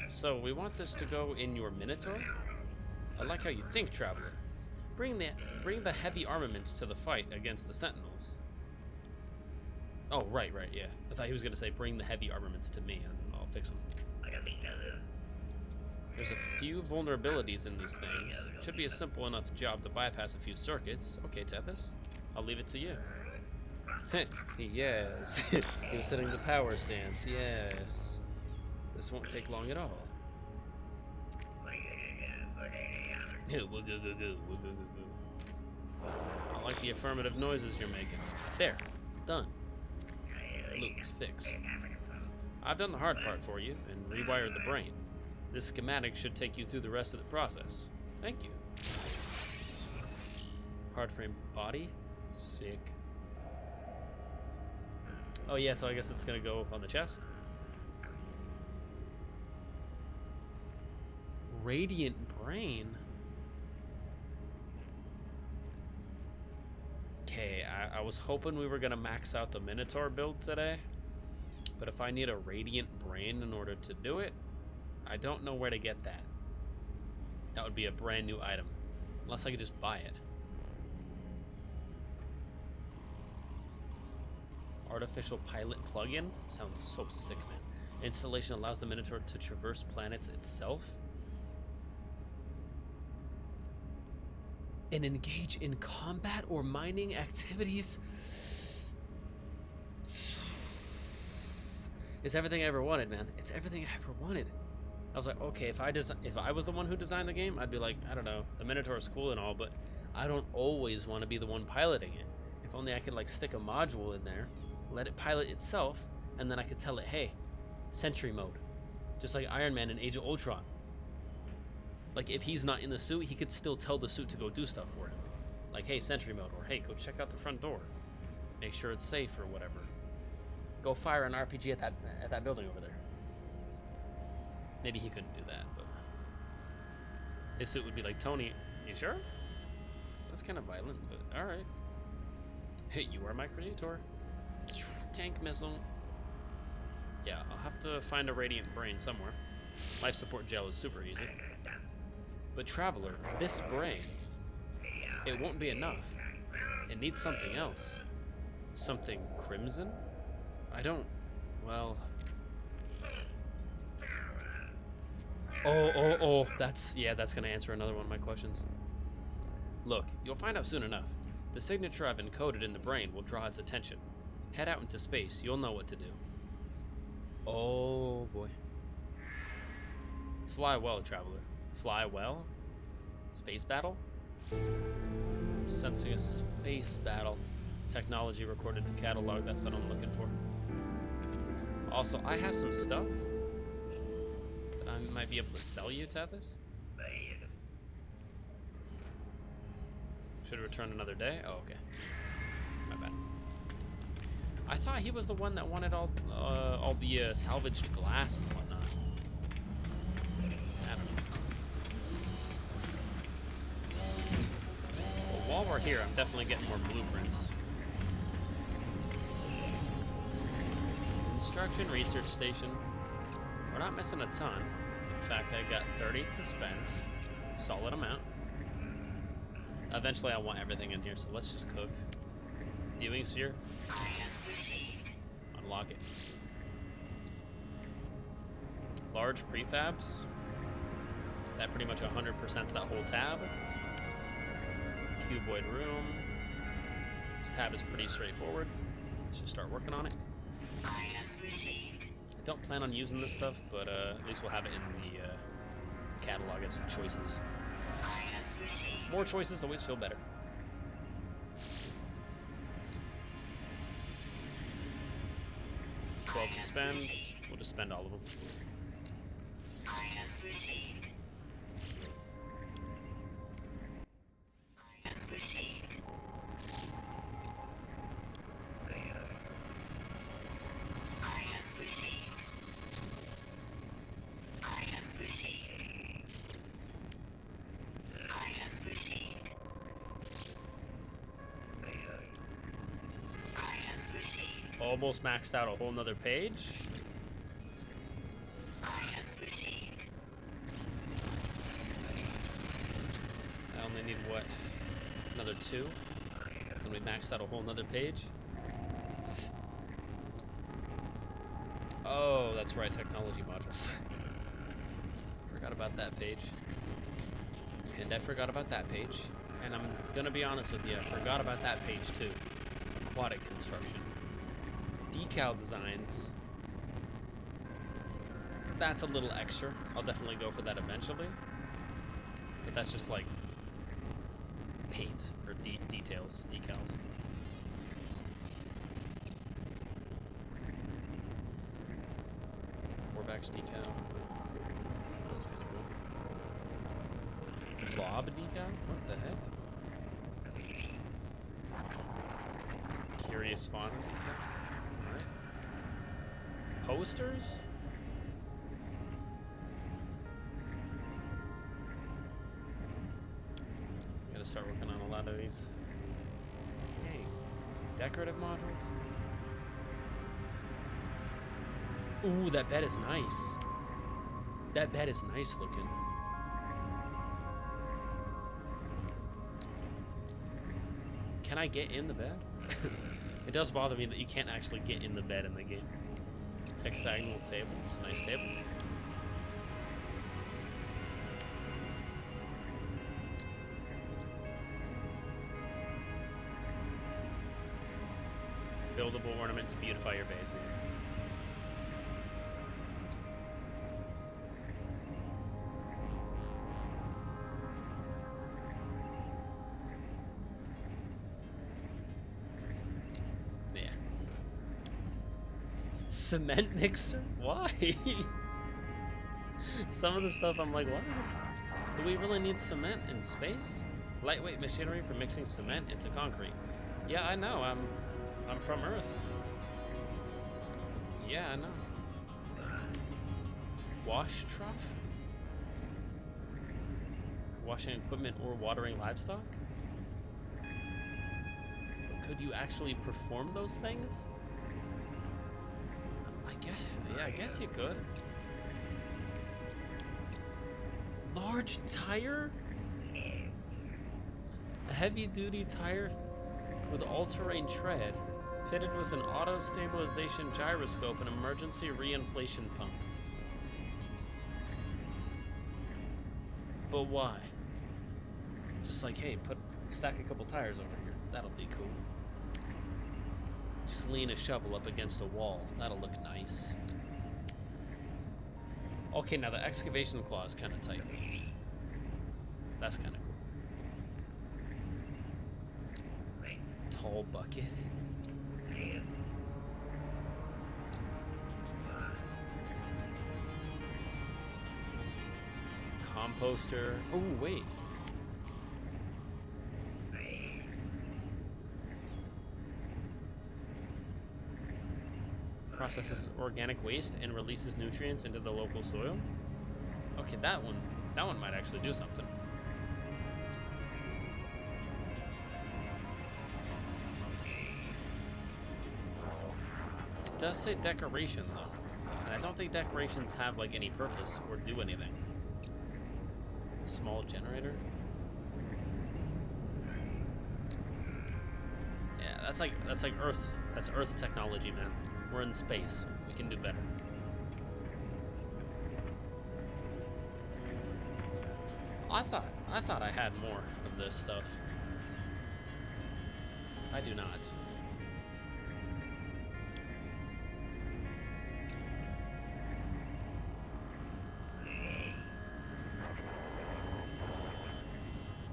So, we want this to go in your Minotaur? I like how you think, Traveler. Bring the heavy armaments to the fight against the Sentinels. Oh, right, yeah. I thought he was going to say, bring the heavy armaments to me, and I'll fix them. There's a few vulnerabilities in these things. Should be a simple enough job to bypass a few circuits. Okay, Tethys, I'll leave it to you. Yes, he was setting the power stance, yes. This won't take long at all. I like the affirmative noises you're making. There, done. Looped, fixed. I've done the hard part for you and rewired the brain. This schematic should take you through the rest of the process. Thank you. Hard frame body? Sick. Oh yeah, so I guess it's gonna go on the chest. Radiant brain? Okay, I was hoping we were gonna max out the Minotaur build today. But if I need a Radiant brain in order to do it, I don't know where to get that. That would be a brand new item. Unless I could just buy it. Artificial pilot plugin? Sounds so sick, man. Installation allows the Minotaur to traverse planets itself? and engage in combat or mining activities. It's everything I ever wanted, man. It's everything I ever wanted. I was like, okay, if I was the one who designed the game, I'd be like, I don't know, the Minotaur is cool and all, but I don't always want to be the one piloting it. If only I could like stick a module in there, let it pilot itself, and then I could tell it, hey, sentry mode. Just like Iron Man in Age of Ultron. Like if he's not in the suit, he could still tell the suit to go do stuff for him. Like, hey, sentry mode, or hey, go check out the front door. Make sure it's safe or whatever. Go fire an RPG at that building over there. Maybe he couldn't do that, but his suit would be like, Tony, you sure? That's kind of violent, but all right. Hey, you are my creator. Tank missile. Yeah, I'll have to find a radiant brain somewhere. Life support gel is super easy. But Traveler, this brain, it won't be enough. It needs something else. Something crimson? I don't, well... Oh, that's gonna answer another one of my questions. Look, you'll find out soon enough. The signature I've encoded in the brain will draw its attention. Head out into space, you'll know what to do. Oh boy. Fly well, Traveler. Fly well? Space battle? Sensing a space battle. Technology recorded to catalog, that's what I'm looking for. Also, I have some stuff that I might be able to sell you, Tethys. Should return another day? Oh, okay. My bad. I thought he was the one that wanted all the salvaged glass and whatnot. I don't know. Well, while we're here, I'm definitely getting more blueprints. Construction research station. We're not missing a ton. In fact, I got 30 to spend. Solid amount. Eventually, I want everything in here, so let's just cook. Viewing sphere. Unlock it. Large prefabs. That pretty much 100%'s that whole tab. Cuboid room. This tab is pretty straightforward. Let's just start working on it. I don't plan on using this stuff, but at least we'll have it in the catalog as choices. More choices always feel better. $12 to spend. We'll just spend all of them. Item received. Item received. Item received. Item received. Item received. Item received. Almost maxed out a whole nother page. Item received. I only need what? Another 2? Then we maxed out a whole nother page. Oh, that's right, technology modules. Forgot about that page. And I forgot about that page. And I'm gonna be honest with you, I forgot about that page too. Aquatic construction. Decal designs. That's a little extra. I'll definitely go for that eventually. But that's just like paint or details, decals. Corvax decal. That's kind of cool. Blob decal? What the heck? Curious fauna decal. Alright. Posters? Gotta start working on a lot of these. Hey, decorative modules. Ooh, that bed is nice. That bed is nice looking. Can I get in the bed? It does bother me that you can't actually get in the bed in the game. Hexagonal table. It's a nice table. buildable ornament to beautify your base. Yeah. Cement mixer? Why? Some of the stuff I'm like, what? Do we really need cement in space? Lightweight machinery for mixing cement into concrete. Yeah, I know. I'm from Earth. Yeah, I know. Wash trough? Washing equipment or watering livestock? Could you actually perform those things? I guess you could. Large tire? A heavy-duty tire with all-terrain tread, fitted with an auto-stabilization gyroscope and emergency reinflation pump. But why? Just like, hey, stack a couple tires over here. That'll be cool. Just lean a shovel up against a wall. That'll look nice. Okay, now the excavation claw is kind of tight. That's kind of cool. Tall bucket. Composter. Oh, wait. Processes organic waste and releases nutrients into the local soil. Okay, that one might actually do something. It does say decoration though, and I don't think decorations have like any purpose or do anything. Small generator. Yeah, that's like Earth. That's Earth technology, man. We're in space. We can do better. I thought I had more of this stuff. I do not.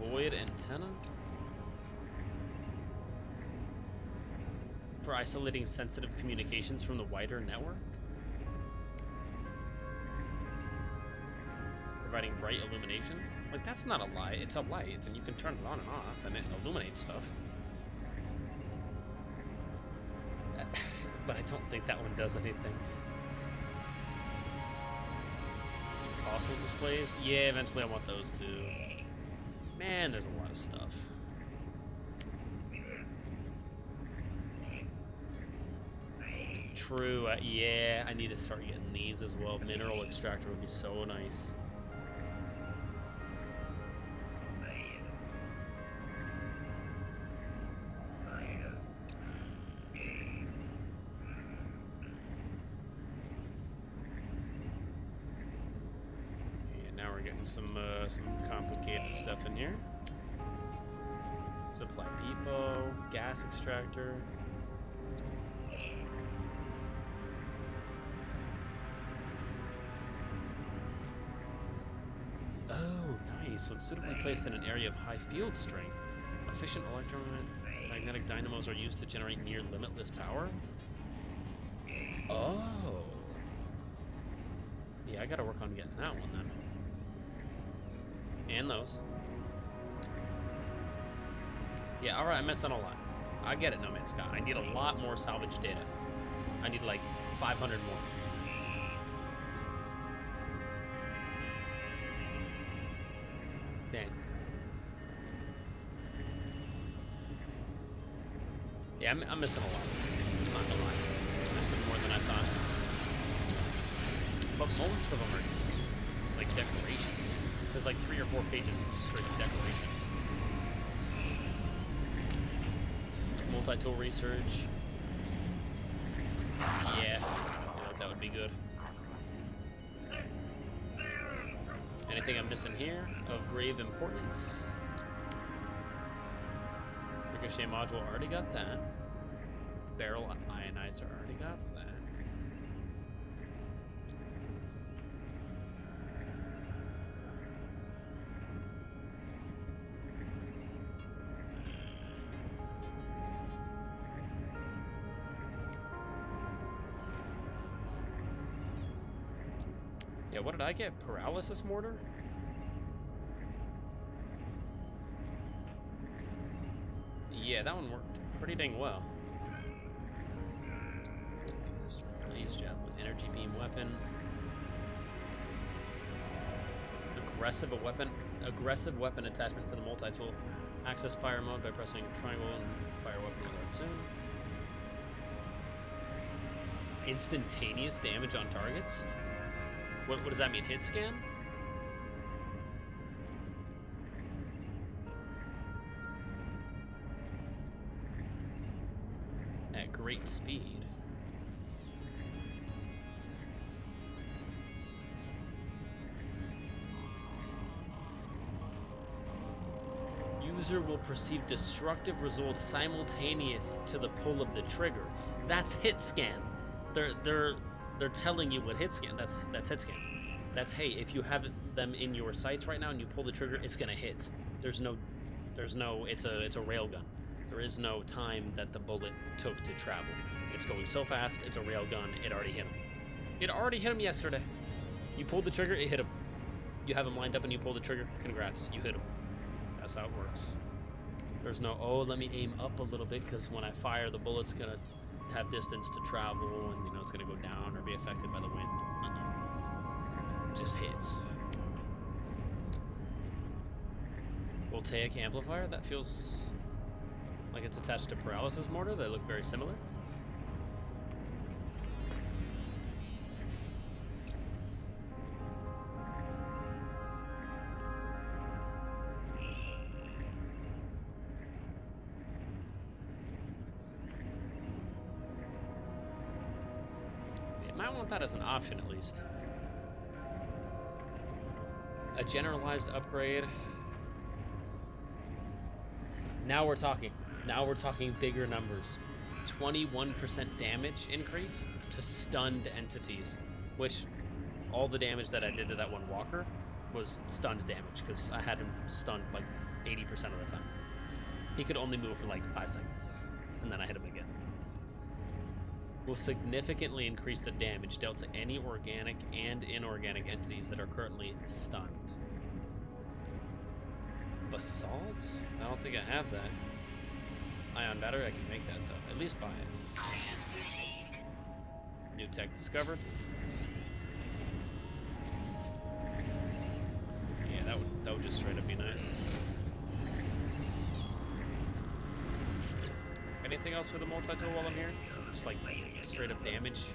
Void antenna? For isolating sensitive communications from the wider network? Providing bright illumination? Like, that's not a light, it's a light, and you can turn it on and off, and it illuminates stuff. But I don't think that one does anything. Fossil displays? Yeah, eventually I want those too. Man, there's a lot of stuff. True, yeah, I need to start getting these as well. Mineral extractor would be so nice. Yeah, now we're getting some complicated stuff in here. Supply depot, gas extractor. Oh, nice. When suitably placed in an area of high field strength, efficient electromagnetic dynamos are used to generate near limitless power. Oh. Yeah, I gotta work on getting that one then. And those. Yeah, alright, I missed on a lot. I get it, No Man's Sky. I need a lot more salvage data. I need like 500 more. Dang. Yeah, I'm missing a lot. Not gonna lie. I'm missing more than I thought. But most of them are like decorations. There's like 3 or 4 pages of just straight decorations. Multi-tool research. Yeah, that would be good. Anything I'm missing here of grave importance? Ricochet module, already got that. barrel ionizer. Already got that. Yeah, what did I get? Paralysis mortar? Yeah, that one worked pretty dang well. Blaze javelin, energy beam weapon. Aggressive weapon attachment for the multi-tool. Access fire mode by pressing triangle and fire weapon with R2. Instantaneous damage on targets? What does that mean? Hit scan? At great speed. User will perceive destructive results simultaneous to the pull of the trigger. That's hit scan. They're telling you what hit scan. That's hit scan. That's, hey, if you have them in your sights right now and you pull the trigger, it's gonna hit. It's a railgun. There is no time that the bullet took to travel. It's going so fast, it's a railgun, it already hit him. It already hit him yesterday. You pulled the trigger, it hit him. You have him lined up and you pull the trigger, congrats, you hit him. That's how it works. There's no, oh, let me aim up a little bit because when I fire, the bullet's gonna have distance to travel and, it's gonna go down or be affected by the wind. Just hits. Voltaic amplifier, that feels like it's attached to paralysis mortar. They look very similar. You might want that as an option at least. A generalized upgrade. Now we're talking. Now we're talking bigger numbers. 21% damage increase to stunned entities, which all the damage that I did to that one walker was stunned damage because I had him stunned like 80% of the time. He could only move for like 5 seconds, and then I hit him again. Will significantly increase the damage dealt to any organic and inorganic entities that are currently stunned. Basalt? I don't think I have that. Ion battery, I can make that though. At least buy it. New tech discovered. Yeah, that would just straight up be nice. Anything else for the multi-tool while I'm here? Just like straight up damage.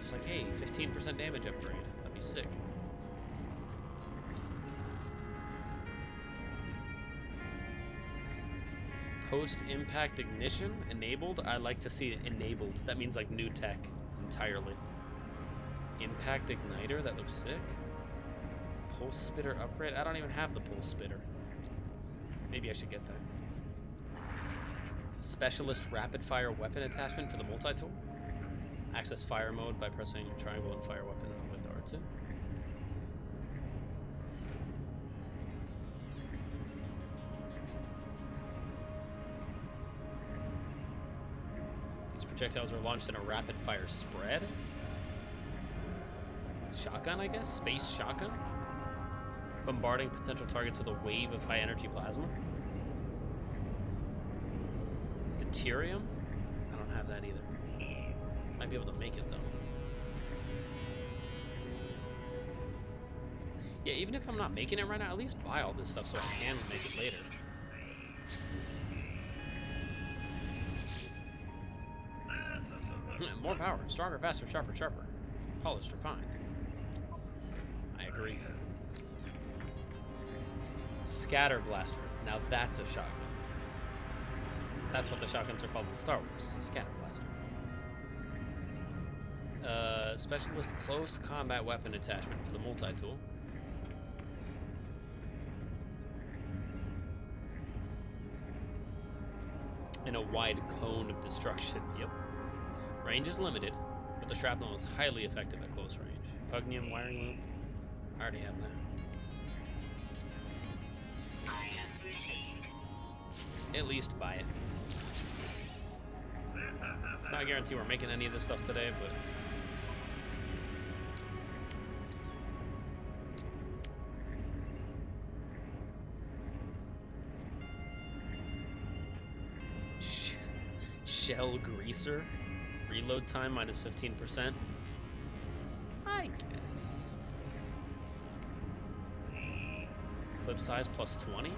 Just like, hey, 15% damage upgrade. That'd be sick. Post-impact ignition enabled. I like to see it enabled. That means like new tech entirely. Impact igniter. That looks sick. Pulse spitter upgrade. I don't even have the pulse spitter. Maybe I should get that. Specialist rapid fire weapon attachment for the multi-tool. Access fire mode by pressing triangle and fire weapon with R2. These projectiles are launched in a rapid fire spread. Shotgun, I guess? Space shotgun? Bombarding potential targets with a wave of high energy plasma. Deuterium? I don't have that either. Might be able to make it though. Yeah, even if I'm not making it right now, at least buy all this stuff so I can make it later. More power, stronger, faster, sharper, polished, refined. I agree. Scatter blaster. Now that's a shotgun. That's what the shotguns are called in Star Wars. Scatter blaster. Specialist close combat weapon attachment for the multi-tool. in a wide cone of destruction. Yep. Range is limited, but the shrapnel is highly effective at close range. Pugnium wiring loop. I already have that. Item received. At least buy it. Not a guarantee we're making any of this stuff today, but Shell Greaser. Reload time minus 15%. I guess. Clip size plus 20.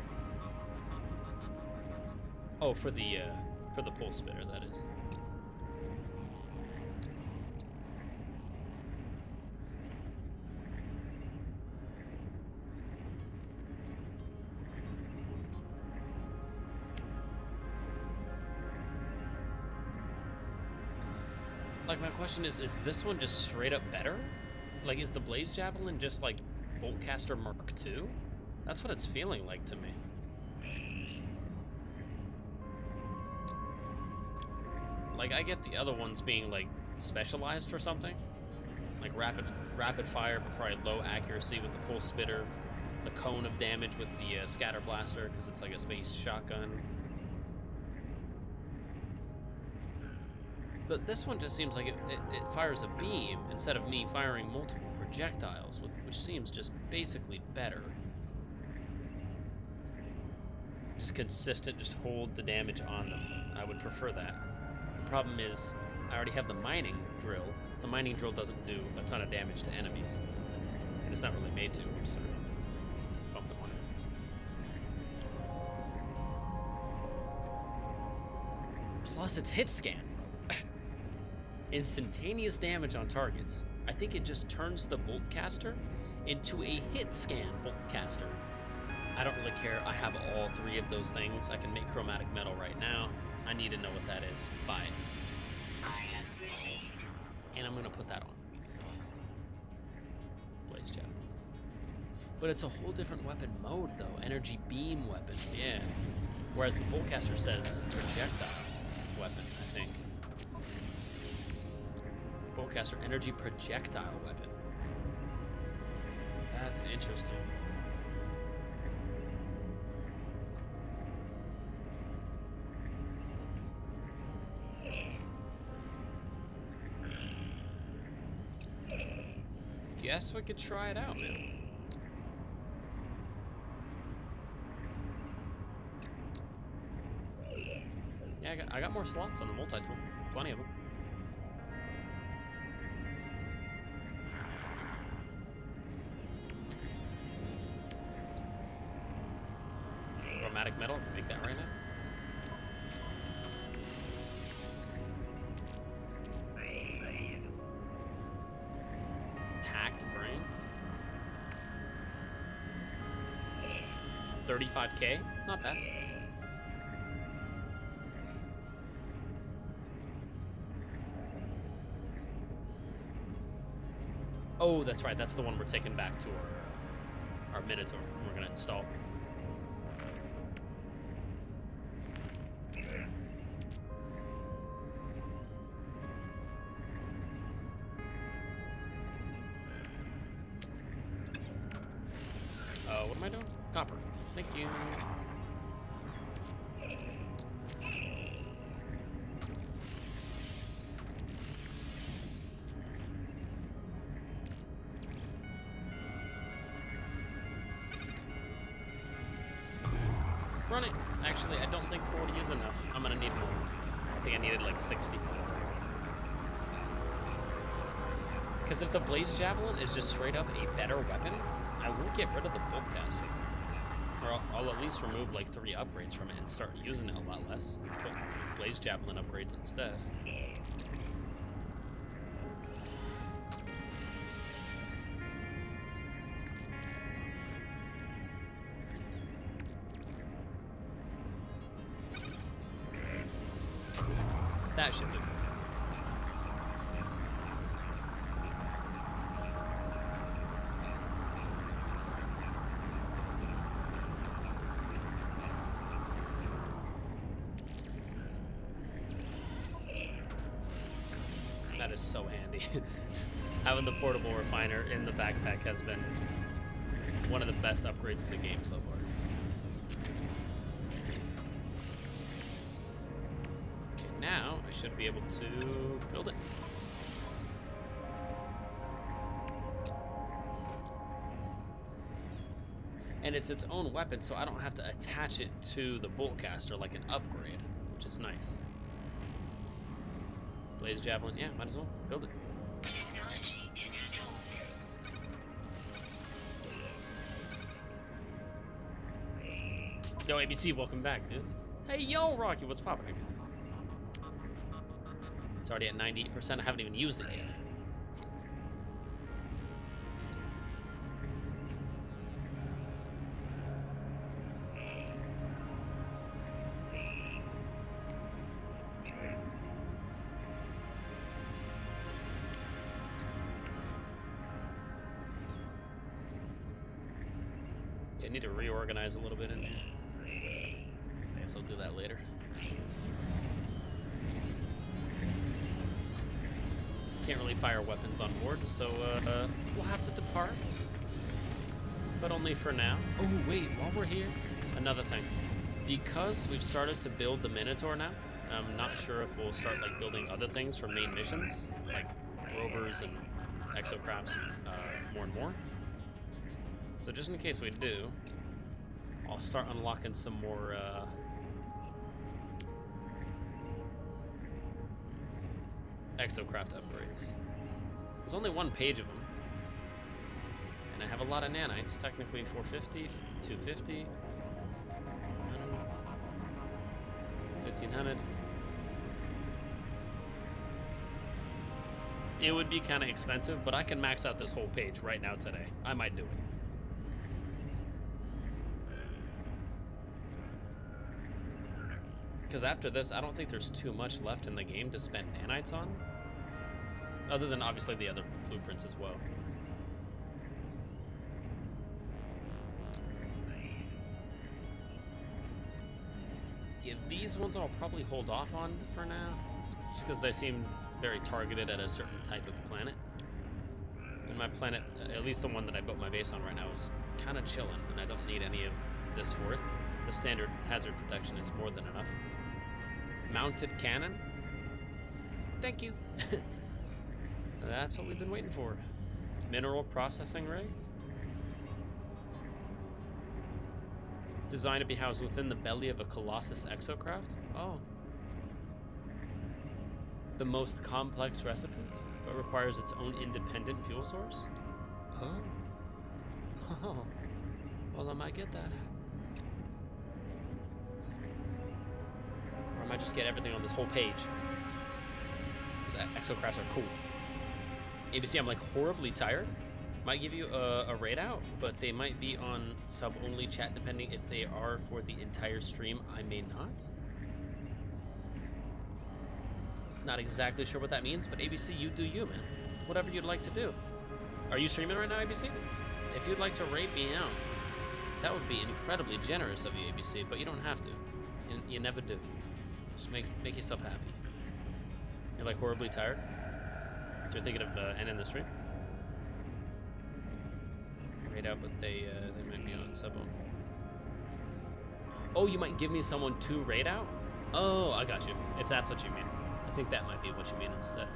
Oh, for the pole spitter, that is. Like, my question is this one just straight up better? Like, is the Blaze Javelin just like Boltcaster Mark II? That's what it's feeling like to me. Like, I get the other ones being like specialized for something, like rapid fire but probably low accuracy with the pulse spitter, the cone of damage with the scatter blaster because it's like a space shotgun. But this one just seems like it fires a beam instead of me firing multiple projectiles, which seems just basically better. Just consistent, just hold the damage on them. I would prefer that. The problem is, I already have the mining drill. The mining drill doesn't do a ton of damage to enemies. And it's not really made to, so bump the one. Plus it's hit scan. Instantaneous damage on targets. I think it just turns the Boltcaster into a hit scan Boltcaster. I don't really care. I have all three of those things. I can make chromatic metal right now. I need to know what that is. Buy it. Item received. And I'm going to put that on. Blaze Javelin. But it's a whole different weapon mode, though. Energy beam weapon. Yeah. Whereas the Boltcaster says projectile weapon, I think. Boltcaster energy projectile weapon. That's interesting. Guess we could try it out, man. Yeah, I got more slots on the multi-tool. Plenty of them. Chromatic metal, make that right now. Hacked brain. 35k, not bad. Oh, that's right. That's the one we're taking back to our Minotaur. We're gonna install. What am I doing? Copper. Thank you. Run it. Actually, I don't think 40 is enough. I'm gonna need more. I think I needed like 60. Because if the Blaze Javelin is just straight up a better weapon, I will get rid of the Boltcaster. Or I'll at least remove like 3 upgrades from it and start using it a lot less. Put Blaze Javelin upgrades instead. That should do. That is so handy. Having the portable refiner in the backpack has been one of the best upgrades in the game so far. Okay, now I should be able to build it. And it's its own weapon, so I don't have to attach it to the boltcaster like an upgrade, which is nice. Blaze javelin, yeah, might as well build it. Technology installed. Yo, ABC, welcome back, dude. Hey, yo, Rocky, what's poppin', ABC? It's already at 98%. I haven't even used it yet. I need to reorganize a little bit in there. I guess I'll do that later. Can't really fire weapons on board, so we'll have to depart. But only for now. Oh, wait, while we're here, another thing. Because we've started to build the Minotaur now, I'm not sure if we'll start like building other things for main missions, like rovers and exocrafts more and more. So just in case we do, I'll start unlocking some more exocraft upgrades. There's only one page of them, and I have a lot of nanites, technically 450, 250, 1500. It would be kind of expensive, but I can max out this whole page right now today. I might do it. Because after this, I don't think there's too much left in the game to spend nanites on. Other than obviously the other blueprints as well. Yeah, these ones I'll probably hold off on for now. Just because they seem very targeted at a certain type of planet. And my planet, at least the one that I built my base on right now, is kind of chilling. And I don't need any of this for it. The standard hazard protection is more than enough. Mounted cannon. Thank you. That's what we've been waiting for. Mineral processing rig. Designed to be housed within the belly of a Colossus exocraft. Oh. The most complex recipes, but requires its own independent fuel source. Oh. Oh. Well, I might get that. Or I might just get everything on this whole page. Because exocrafts are cool. ABC, I'm like horribly tired. Might give you a raid out, but they might be on sub-only chat depending if they are for the entire stream. I may not. Not exactly sure what that means, but ABC, you do you, man. Whatever you'd like to do. Are you streaming right now, ABC? If you'd like to raid me out, that would be incredibly generous of you, ABC, but you don't have to. You never do. Just make yourself happy. You're like horribly tired? So you're thinking of ending the stream? Raid out, but they might be on sub. Oh, you might give me someone to raid out? Oh, I got you. If that's what you mean. I think that might be what you mean instead.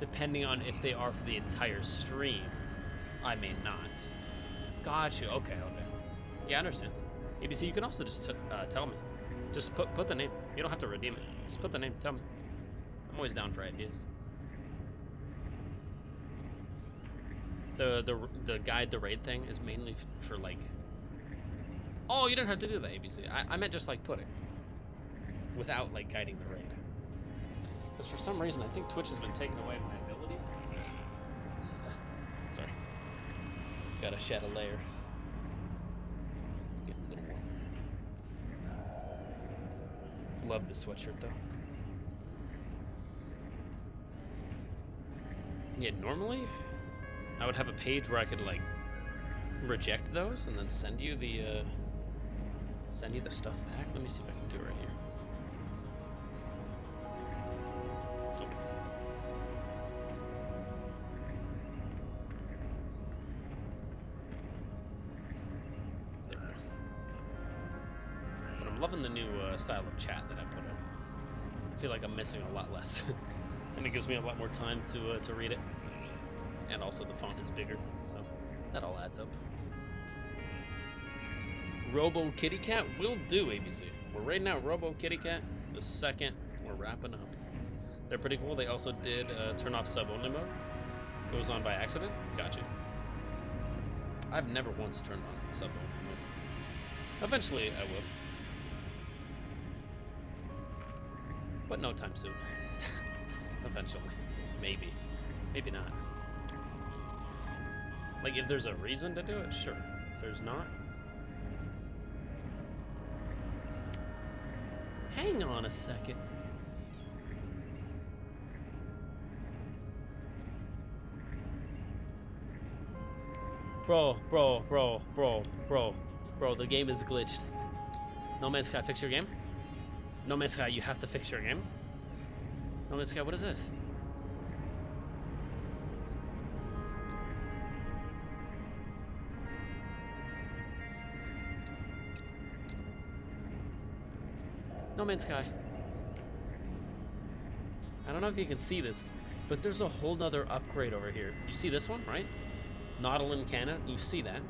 Depending on if they are for the entire stream, I may not. Got you. Okay. Yeah, I understand. ABC, you can also just tell me. Just put the name. You don't have to redeem it. Just put the name. Tell me. I'm always down for ideas. The guide the raid thing is mainly for like. Oh, you don't have to do that, ABC. I meant just like put it without like guiding the raid. Because for some reason I think Twitch has been taking away my ability. Sorry. Gotta shed a layer. Get a little warm. Love the sweatshirt though. Yeah, normally I would have a page where I could like reject those and then send you the Send you the stuff back? Let me see if I can do it right here. Nope. There we go. But I'm loving the new style of chat that I put in. I feel like I'm missing a lot less. And it gives me a lot more time to read it. And also the font is bigger, so that all adds up. Robo Kitty Cat will do, ABC. We're rating out Robo Kitty Cat the second we're wrapping up. They're pretty cool. They also did turn off sub-only mode. It was on by accident. Gotcha. I've never once turned on sub-only mode. Eventually, I will. But no time soon. Eventually. Maybe. Maybe not. Like, if there's a reason to do it, sure. If there's not... Hang on a second. Bro, the game is glitched. No Man's Sky, fix your game? No Man's Sky, you have to fix your game? No Man's Sky, what is this? No Man's Sky. I don't know if you can see this, but there's a whole nother upgrade over here. You see this one, right? Nautilin Cannon, you see that.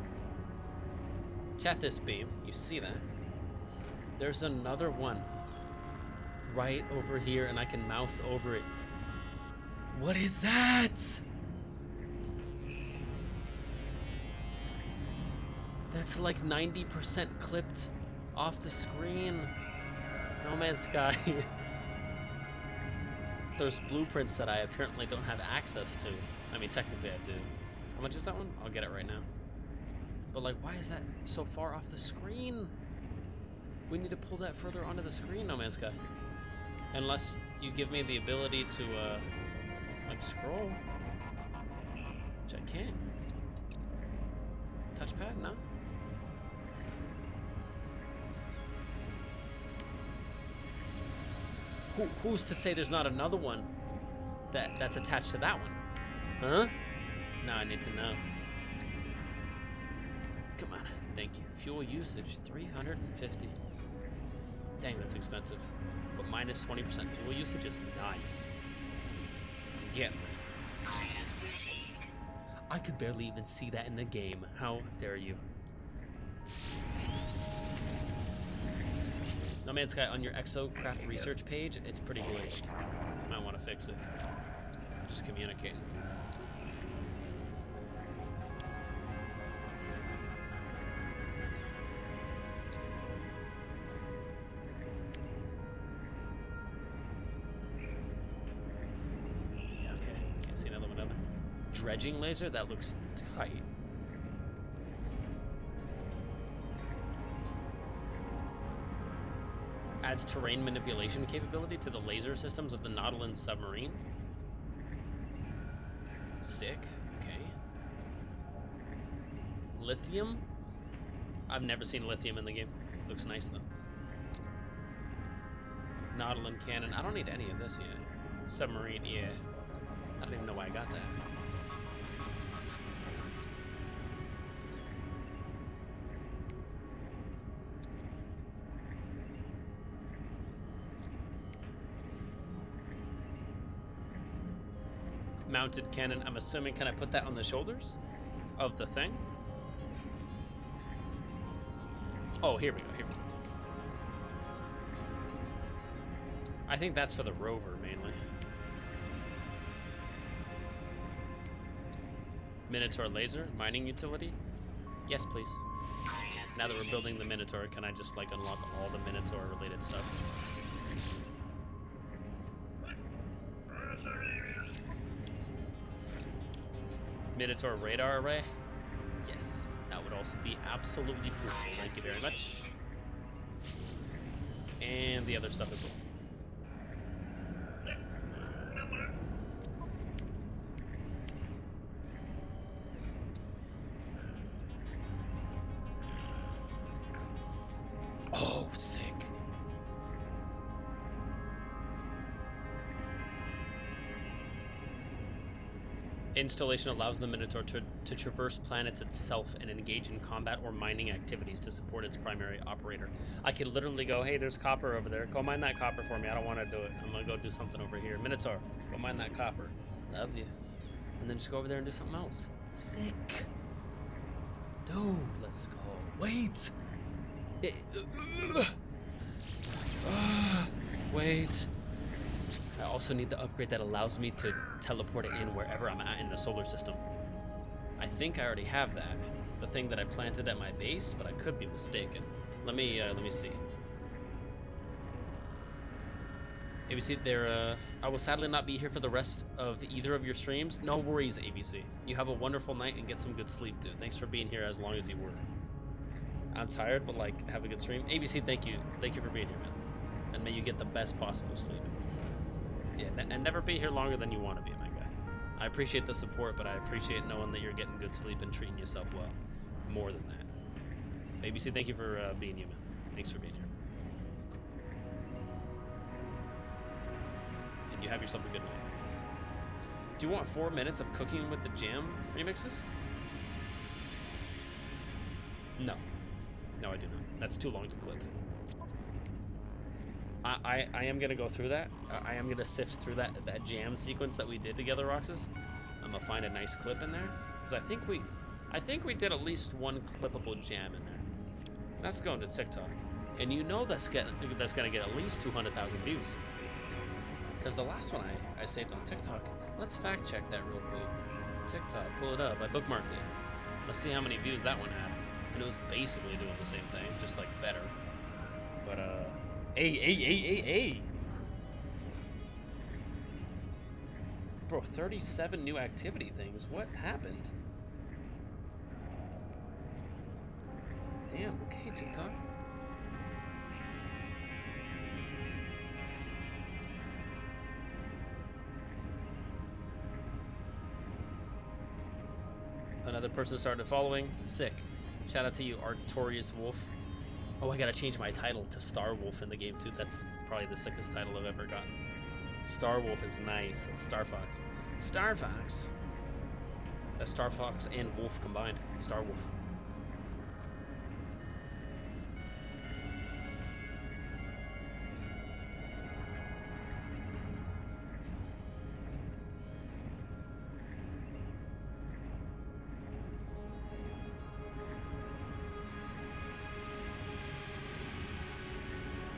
Tethys Beam, you see that. There's another one right over here, and I can mouse over it. What is that? That's like 90% clipped off the screen. No Man's Sky. There's blueprints that I apparently don't have access to. I mean, technically I do. How much is that one? I'll get it right now. But like, why is that so far off the screen? We need to pull that further onto the screen, No Man's Sky. Unless you give me the ability to, like, scroll. Which I can't. Touchpad? No? Who's to say there's not another one that's attached to that one? Huh? Now I need to know. Come on. Thank you. Fuel usage, 350. Dang, that's expensive. But minus 20% fuel usage is nice. Get me. I could barely even see that in the game. How dare you? No Man's Sky, on your Exocraft research page, it's pretty glitched. You might want to fix it. Just communicating. Okay, can't see another one down there. Dredging laser? That looks tight. Adds terrain manipulation capability to the laser systems of the Nautilin submarine. Sick. Okay. Lithium? I've never seen lithium in the game. Looks nice though. Nautilin cannon. I don't need any of this yet. Submarine, yeah. I don't even know why I got that. Mounted cannon. I'm assuming, can I put that on the shoulders of the thing? Oh, here we go, here we go. I think that's for the rover, mainly. Minotaur laser, mining utility? Yes, please. Now that we're building the Minotaur, can I just, like, unlock all the Minotaur-related stuff? Minotaur radar array? Yes. That would also be absolutely crucial. Thank you very much. And the other stuff as well. Installation allows the Minotaur to traverse planets itself and engage in combat or mining activities to support its primary operator. I could literally go, hey, there's copper over there. Go mine that copper for me. I don't want to do it. I'm going to go do something over here. Minotaur, go mine that copper. Love you. And then just go over there and do something else. Sick. Dude, let's go. Wait. Wait. I also need the upgrade that allows me to teleport it in wherever I'm at in the solar system. I think I already have that. The thing that I planted at my base, but I could be mistaken. Let me see. ABC, I will sadly not be here for the rest of either of your streams. No worries, ABC. You have a wonderful night and get some good sleep, dude. Thanks for being here as long as you were. I'm tired, but like, have a good stream. ABC, thank you. Thank you for being here, man. And may you get the best possible sleep. Yeah, and never be here longer than you want to be, my guy. I appreciate the support, but I appreciate knowing that you're getting good sleep and treating yourself well. More than that. ABC, thank you for being human. Thanks for being here. And you have yourself a good night. Do you want 4 minutes of cooking with the jam remixes? No. No, I do not. That's too long to clip. I am gonna go through that. I am gonna sift through that jam sequence that we did together, Roxas. I'm gonna find a nice clip in there because I think we did at least one clippable jam in there. That's going to TikTok, and you know that's gonna get at least 200,000 views. Because the last one I saved on TikTok. Let's fact check that real quick. TikTok, pull it up. I bookmarked it. Let's see how many views that one had. And it was basically doing the same thing, just like better. But Hey. Bro, 37 new activity things. What happened? Damn, okay, TikTok. Another person started following. Sick. Shout out to you, Artorius Wolf. Oh, I gotta change my title to Star Wolf in the game too. That's probably the sickest title I've ever gotten. Star Wolf is nice. It's Star Fox. Star Fox. That's Star Fox and Wolf combined. Star Wolf.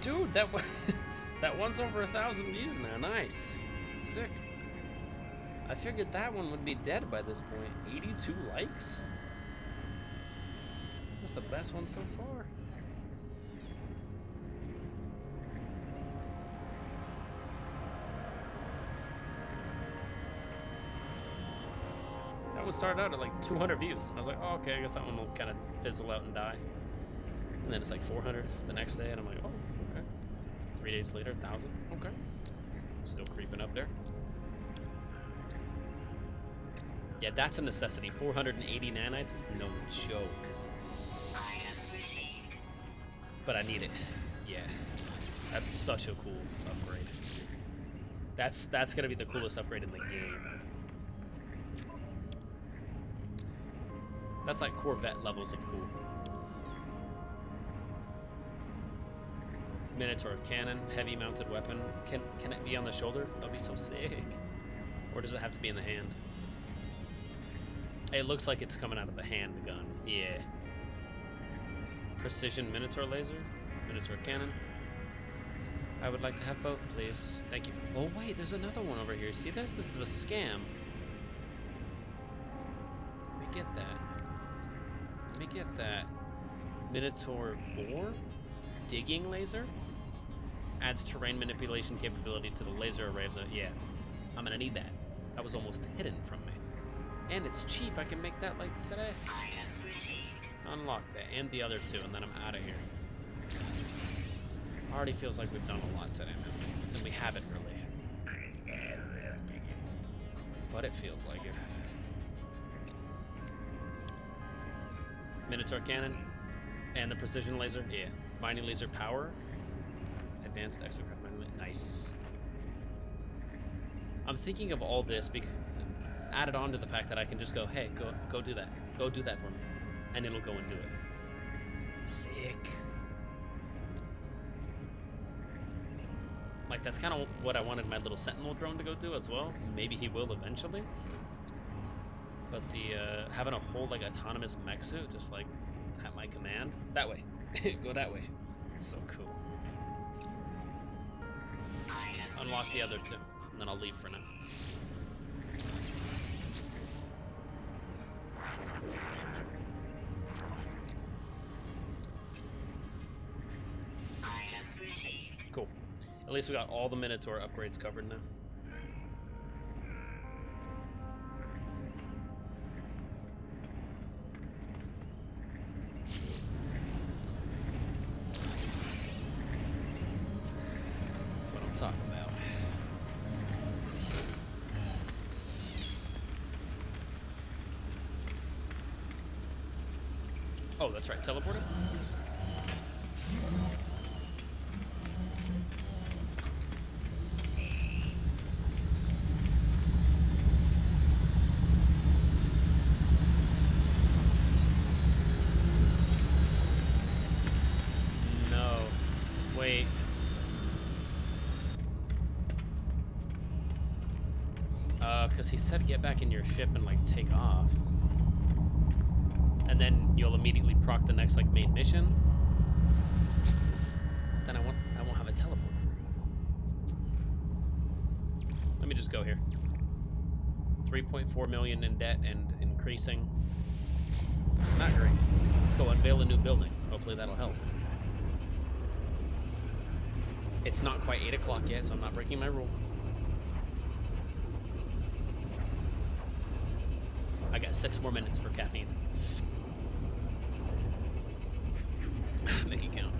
Dude, that one's over 1,000 views now. Nice. Sick. I figured that one would be dead by this point. 82 likes? That's the best one so far. That one started out at like 200 views. I was like, oh, okay, I guess that one will kind of fizzle out and die. And then it's like 400 the next day, and I'm like, oh, okay. 3 days later, 1,000. Okay. Still creeping up there. Yeah, that's a necessity. 480 nanites is no joke. Item received. But I need it. Yeah. That's such a cool upgrade. That's gonna be the coolest upgrade in the game. That's like Corvette levels of cool. Minotaur cannon, heavy mounted weapon. Can it be on the shoulder? That'd be so sick. Or does it have to be in the hand? It looks like it's coming out of the handgun. Yeah. Precision Minotaur laser, Minotaur cannon. I would like to have both, please. Thank you. Oh wait, there's another one over here. See this? This is a scam. Let me get that. Let me get that. Minotaur bore? Digging laser? Adds terrain manipulation capability to the laser array of the... Yeah, I'm gonna need that. That was almost hidden from me. And it's cheap, I can make that like today. Item received. Unlock that, and the other two, and then I'm out of here. Already feels like we've done a lot today, man. And we haven't really. But it feels like it. Minotaur cannon. And the precision laser, yeah. Mining laser power. Advanced exocraft mining laser, nice. I'm thinking of all this because added on to the fact that I can just go, hey, go do that. Go do that for me. And it'll go and do it. Sick. Like, that's kind of what I wanted my little Sentinel drone to go do as well. Maybe he will eventually. But the having a whole, like, autonomous mech suit just, like, at my command. That way. Go that way. It's so cool. Unlock the other two, and then I'll leave for now. Item received. Cool. At least we got all the Minotaur upgrades covered now. That's what I'm talking about. Oh, that's right, teleporter? No. Wait. Because he said get back in your ship and, like, take off. And then you'll immediately proc the next, like, main mission. Then I won't have a teleporter. Let me just go here. 3.4 million in debt and increasing. Not great. Let's go unveil a new building. Hopefully that'll help. It's not quite 8 o'clock yet, so I'm not breaking my rule. I got 6 more minutes for caffeine. Make it count.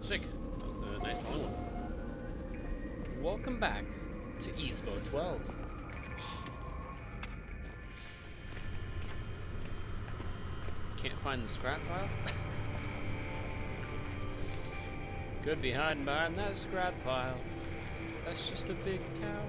Sick. That was a nice long one. Welcome back to Easbo 12. Can't find the scrap pile? Could be hiding behind that scrap pile. That's just a big cow.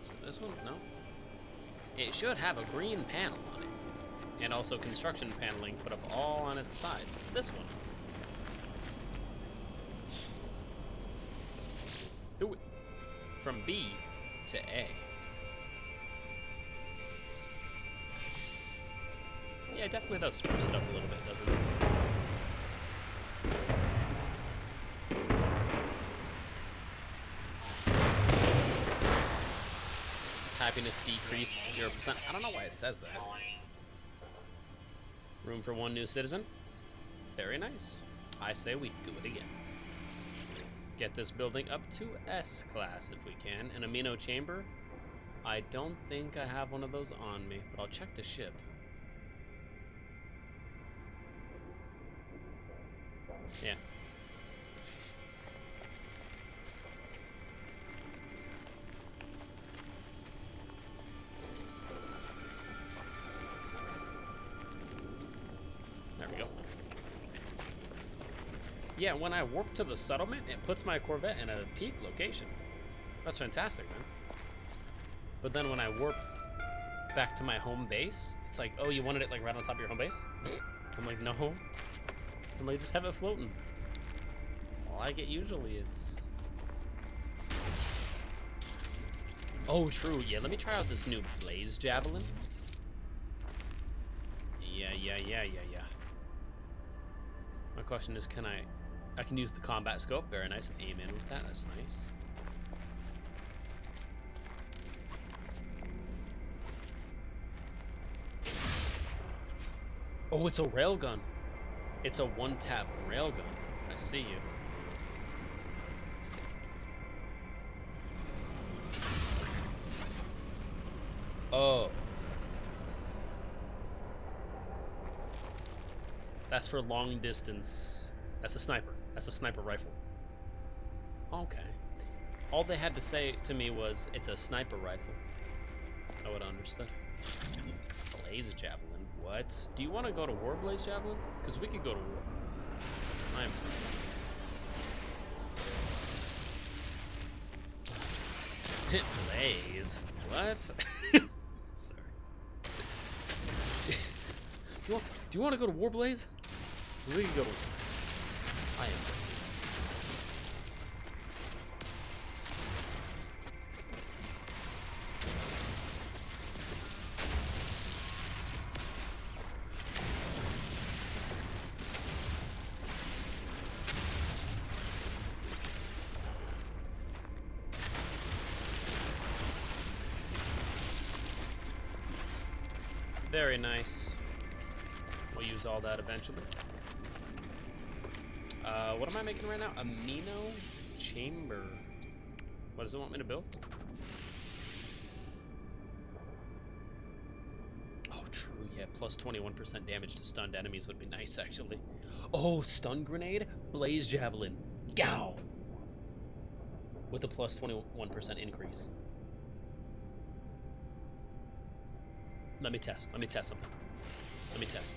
So this one? No. It should have a green panel on it. And also construction paneling put up all on its sides. This one. Do it. From B to A. Yeah, it definitely does spruce it up a little bit, doesn't it? Happiness decreased 0%. I don't know why it says that. Room for 1 new citizen. Very nice. I say we do it again. Get this building up to S class if we can. An amino chamber. I don't think I have one of those on me, but I'll check the ship. Yeah. There we go. Yeah, when I warp to the settlement, it puts my Corvette in a peak location. That's fantastic, man. But then when I warp back to my home base, it's like, oh, you wanted it like right on top of your home base? I'm like, no. I'm like, just have it floating. Like it usually is. Oh, true. Yeah, let me try out this new Blaze Javelin. Yeah. My question is, can I can use the combat scope. Very nice. Aim in with that. That's nice. Oh, it's a railgun. It's a one-tap railgun. I see you. Oh. That's for long distance. That's a sniper. That's a sniper rifle. Okay. All they had to say to me was, it's a sniper rifle. I would have understood. Blaze Javelin. What? Do you want to go to war, Blaze Javelin? Because we could go to war. I'm... Blaze? What? Sorry. Do you want to go to war, Blaze? Because we could go to war. I am. Very nice. We'll use all that eventually. What am I making right now? Amino chamber. What does it want me to build? Oh, true. Yeah, plus 21% damage to stunned enemies would be nice, actually. Oh, stun grenade? Blaze Javelin. Gow! With a plus 21% increase. Let me test something. Let me test.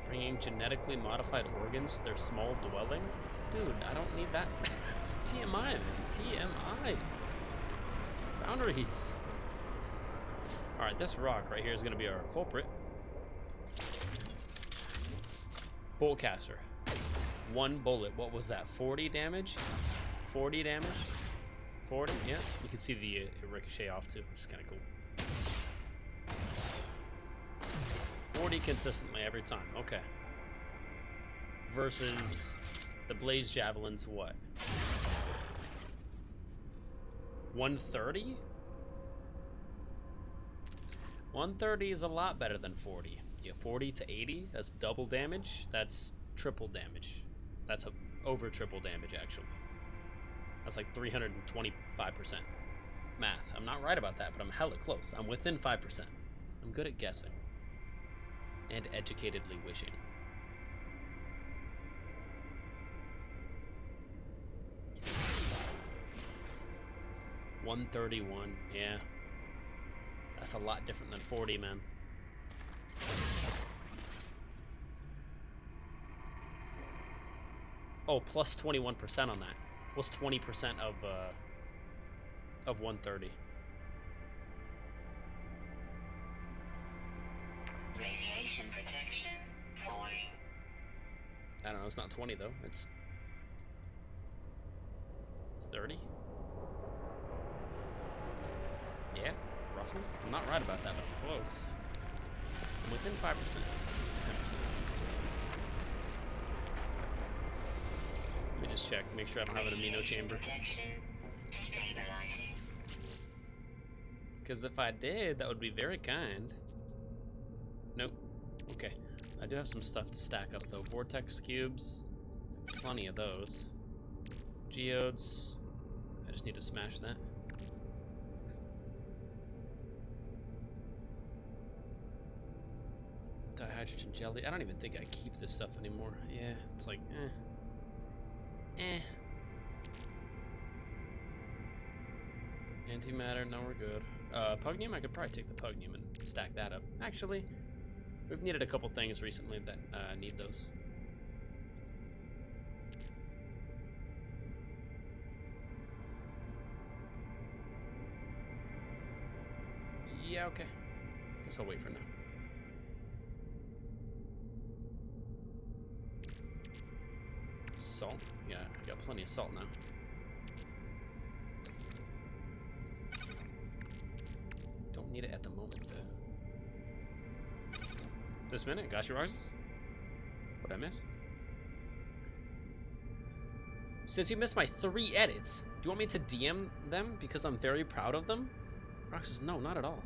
Bringing genetically modified organs to their small dwelling? Dude, I don't need that. TMI, man. TMI. Boundaries. Alright, this rock right here is going to be our culprit. Boltcaster. One bullet. What was that? 40 damage? 40 damage? 40? Yeah. You can see the ricochet off too, which is kind of cool. 40 consistently every time. Okay. Versus the Blaze Javelin's what? 130? 130 is a lot better than 40. Yeah, 40 to 80, that's double damage. That's triple damage. That's over triple damage, actually. That's like 325% math. I'm not right about that, but I'm hella close. I'm within 5%. I'm good at guessing. And educatedly wishing. $131, yeah. That's a lot different than 40, man. Oh, plus 21% on that. What's 20% of 130? Radiation protection falling. I don't know, it's not 20 though. It's 30? Yeah, roughly. I'm not right about that, but I'm close. I'm within 5%. 10%. Let me just check, make sure I don't have an amino chamber. Protection stabilizing. Because if I did, that would be very kind. Nope. Okay. I do have some stuff to stack up though. Vortex cubes. Plenty of those. Geodes. I just need to smash that. Dihydrogen jelly. I don't even think I keep this stuff anymore. Yeah, it's like, Antimatter, no, we're good. Pugnium, I could probably take the Pugnium and stack that up. Actually, we've needed a couple things recently that need those. Yeah, okay. Guess I'll wait for now. Salt? Yeah, I got plenty of salt now. Don't need it at the moment, though. This minute? Got your rises? What'd I miss? Since you missed my 3 edits, do you want me to DM them because I'm very proud of them? Rox says, no, not at all.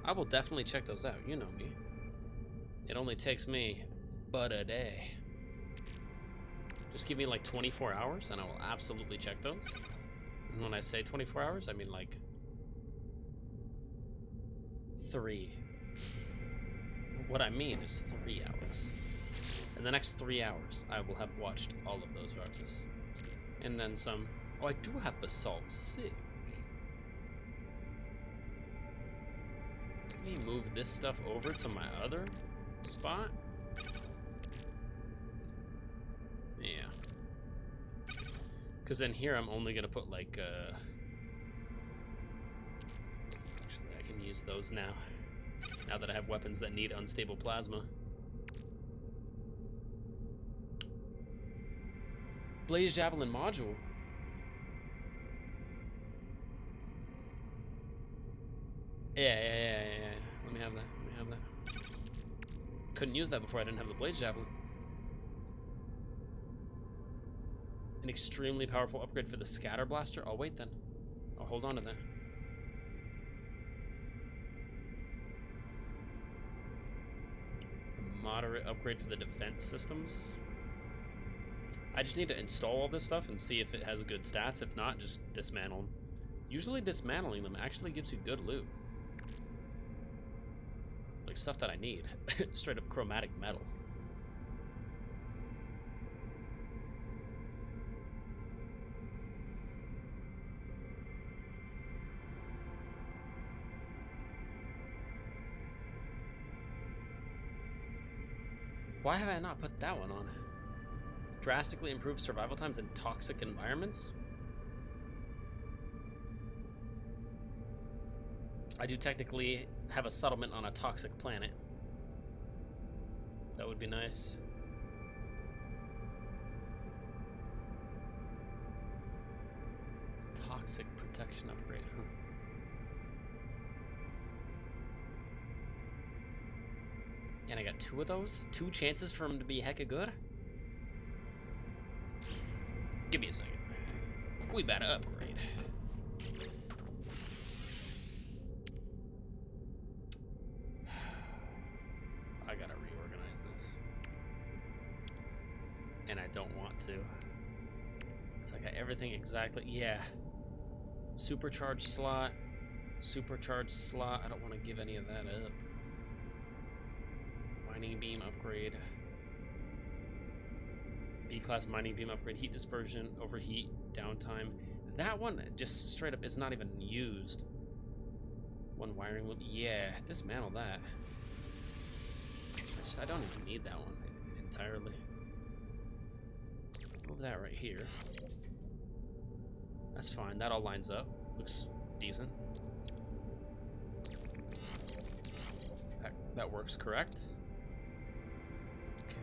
I will definitely check those out. You know me. It only takes me but a day. Just give me like 24 hours and I will absolutely check those. And when I say 24 hours, I mean like 3. What I mean is 3 hours. In the next 3 hours, I will have watched all of those verses. And then some. Oh, I do have basalt. Sick. Let me move this stuff over to my other spot. Yeah. Because in here, I'm only going to put like, actually, I can use those now. Now that I have weapons that need unstable plasma. Blaze Javelin module. Yeah. Let me have that. Couldn't use that before I didn't have the Blaze Javelin. An extremely powerful upgrade for the Scatter Blaster. I'll wait then. I'll hold on to that. A moderate upgrade for the defense systems. I just need to install all this stuff and see if it has good stats. If not, just dismantle them. Usually dismantling them actually gives you good loot. Like stuff that I need. Straight up chromatic metal. Why have I not put that one on? Drastically improve survival times in toxic environments? I do technically have a settlement on a toxic planet. That would be nice. Toxic protection upgrade, huh? And I got 2 of those? 2 chances for him to be hecka good? Give me a second. We better upgrade. I gotta reorganize this. And I don't want to. It's like I got everything exactly. Yeah. Supercharged slot. Supercharged slot. I don't want to give any of that up. Mining beam upgrade. B-class mining beam upgrade. Heat dispersion. Overheat. Downtime. That one just straight up is not even used. One wiring loop. Yeah. Dismantle that. I don't even need that one entirely. Move that right here. That's fine. That all lines up. Looks decent. That works correct.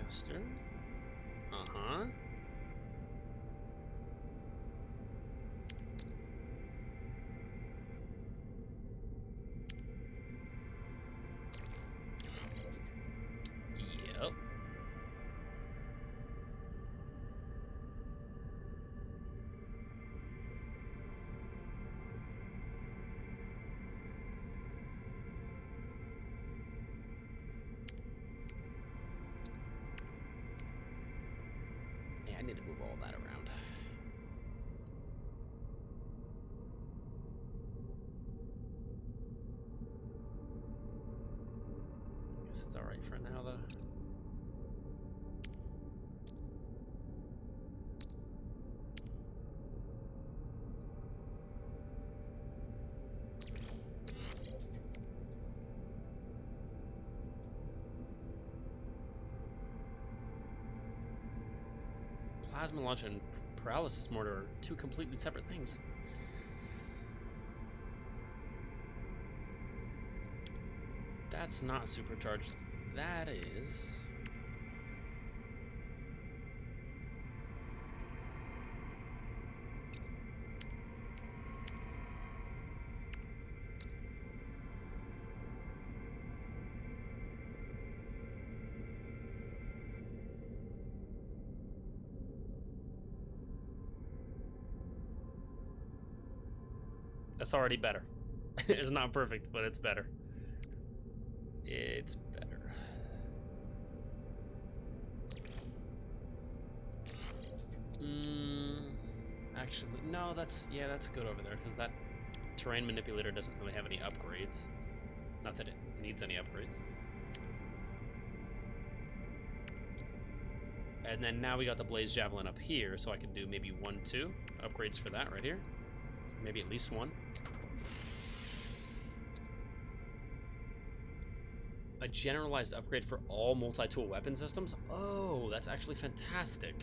Caster. Uh-huh. Yep. Yeah, I need to move all that around. Guess it's alright for now, though. Plasma launch and paralysis mortar are 2 completely separate things. That's not supercharged. That is. That's already better. It's not perfect, but it's better. It's better. Actually, no, that's good over there, because that terrain manipulator doesn't really have any upgrades. Not that it needs any upgrades. And then now we got the Blaze Javelin up here, so I can do maybe 1, 2 upgrades for that right here. Maybe at least 1. A generalized upgrade for all multi-tool weapon systems? Oh, that's actually fantastic.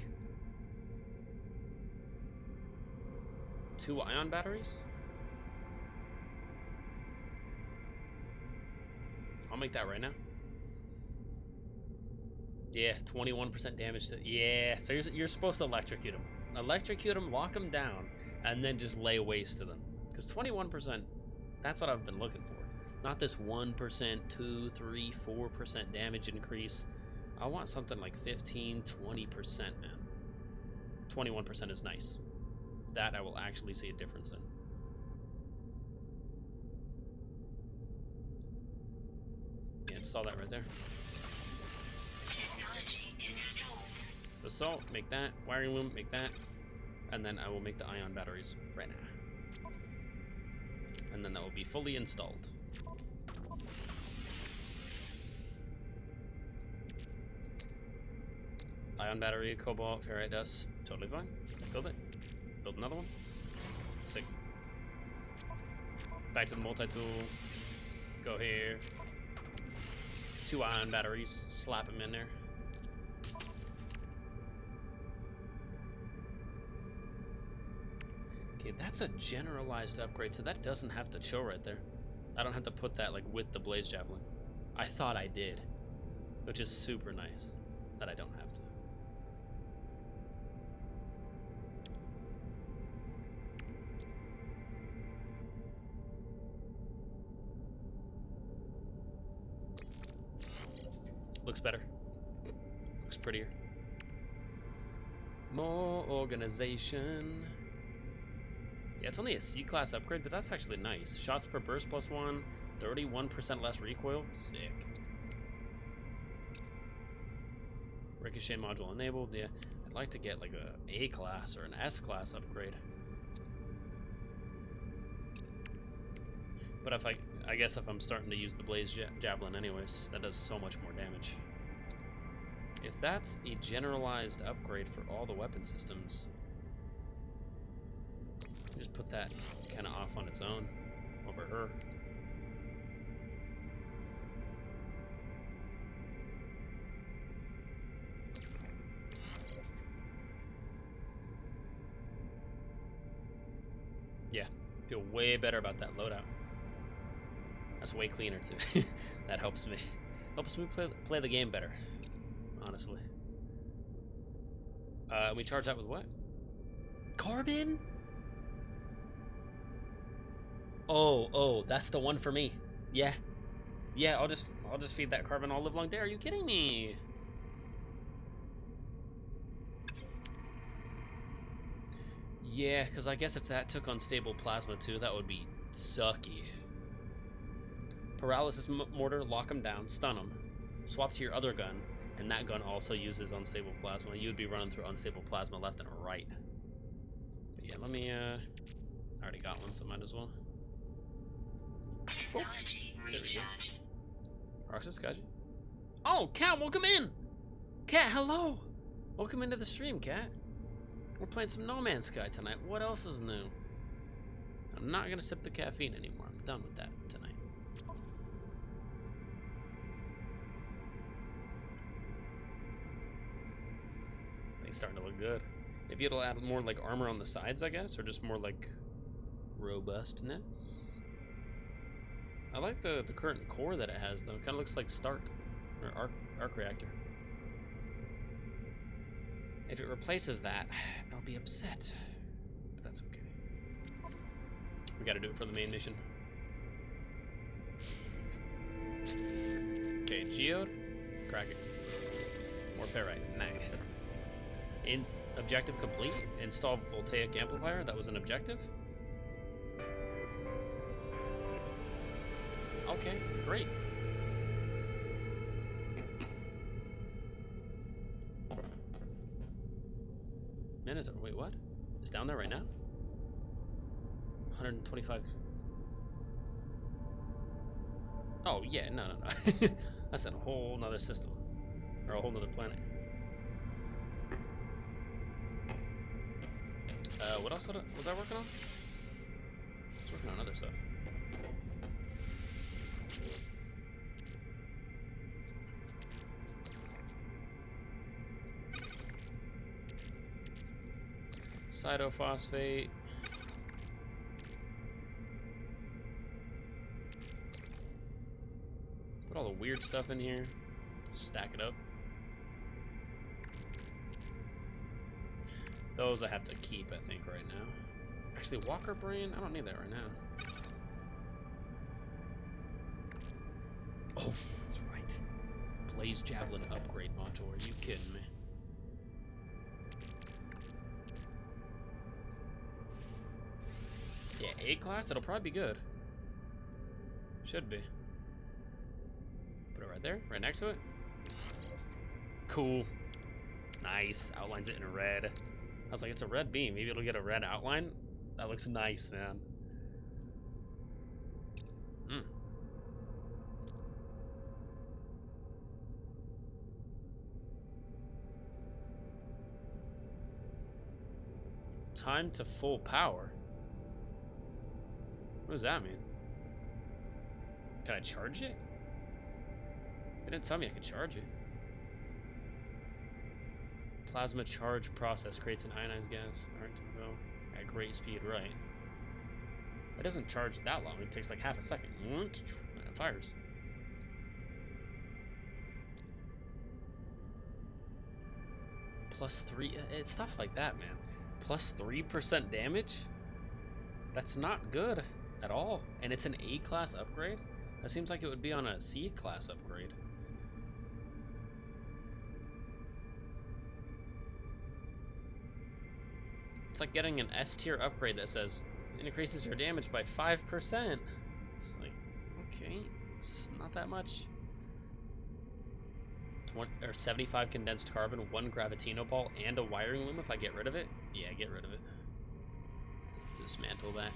2 ion batteries? I'll make that right now. Yeah, 21% damage to... Yeah, so you're supposed to electrocute them. Electrocute them, lock them down, and then just lay waste to them. Because 21%, that's what I've been looking for. Not this 1%, 2, 3, 4% damage increase. I want something like 15, 20%, man. 21% is nice. That I will actually see a difference in. Yeah, install that right there. Assault, make that. Wiring loom, make that. And then I will make the ion batteries right now. And then that will be fully installed. Ion battery, cobalt, ferrite dust, totally fine. Build it. Build another one. Sick. Back to the multi-tool. Go here. 2 ion batteries. Slap them in there. Okay, that's a generalized upgrade, so that doesn't have to show right there. I don't have to put that like with the Blaze Javelin. I thought I did, which is super nice that I don't have to. Looks better. Looks prettier. More organization. Yeah, it's only a C-class upgrade, but that's actually nice. Shots per burst +1, 31% less recoil. Sick. Ricochet module enabled. Yeah, I'd like to get like a A-class or an S-class upgrade. But if I guess if I'm starting to use the Blaze Javelin anyways, that does so much more damage. If that's a generalized upgrade for all the weapon systems, just put that kind of off on its own over her. Yeah, feel way better about that loadout. That's way cleaner too. That helps me play the game better, honestly. We charge that with what? Carbon? Oh, that's the one for me. Yeah. Yeah, I'll just feed that carbon all live long day. Are you kidding me? Yeah, because I guess if that took unstable plasma too, that would be sucky. Paralysis mortar, lock them down, stun them, swap to your other gun, and that gun also uses unstable plasma. You would be running through unstable plasma left and right. But yeah, let me, I already got one, so might as well. Oh, there we go. Roxas, got you. Oh, Cat, welcome in! Cat, hello! Welcome into the stream, Cat. We're playing some No Man's Sky tonight. What else is new? I'm not gonna sip the caffeine anymore. I'm done with that tonight. Things starting to look good. Maybe it'll add more like armor on the sides, I guess, or just more like robustness. I like the current core that it has, though. It kind of looks like Stark or Arc Reactor. If it replaces that, I'll be upset. But that's okay. We gotta do it for the main mission. Okay, Geode. Crack it. More ferrite. Nice. Objective complete. Install voltaic amplifier. That was an objective. Okay, great. minutes. Wait, what? It's down there right now? 125. Oh, yeah, no. That's in a whole nother system. Or a whole nother planet. What else was I working on? I was working on other stuff. Cytophosphate. Put all the weird stuff in here. Stack it up. Those I have to keep, I think, right now. Actually, Walker Brain, I don't need that right now. Oh, that's right. Blaze Javelin upgrade module. Are you kidding me? Yeah, A class? It'll probably be good. Should be. Put it right there, right next to it. Cool. Nice. Outlines it in red. I was like, it's a red beam. Maybe it'll get a red outline. That looks nice, man. Time to full power. What does that mean? Can I charge it? They didn't tell me I could charge it. Plasma charge process creates an ionized gas. Alright, well, at great speed, right. It doesn't charge that long. It takes like half a second. And it fires. +3. It's stuff like that, man. +3% damage? That's not good at all. And it's an A class upgrade? That seems like it would be on a C class upgrade. It's like getting an S tier upgrade that says it increases your damage by 5%. It's like, okay, it's not that much. 75 condensed carbon, 1 Gravitino ball, and a wiring loom if I get rid of it? Yeah, get rid of it. Dismantle that.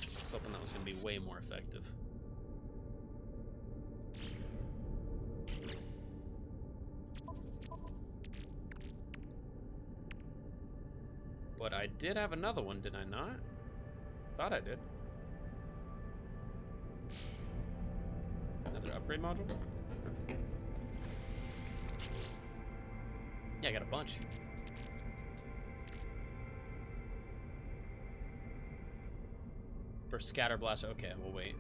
I was hoping that was going to be way more effective. But I did have another one, did I not? Thought I did. Another upgrade module? Yeah, I got a bunch. For Scatter Blaster, okay, we'll wait.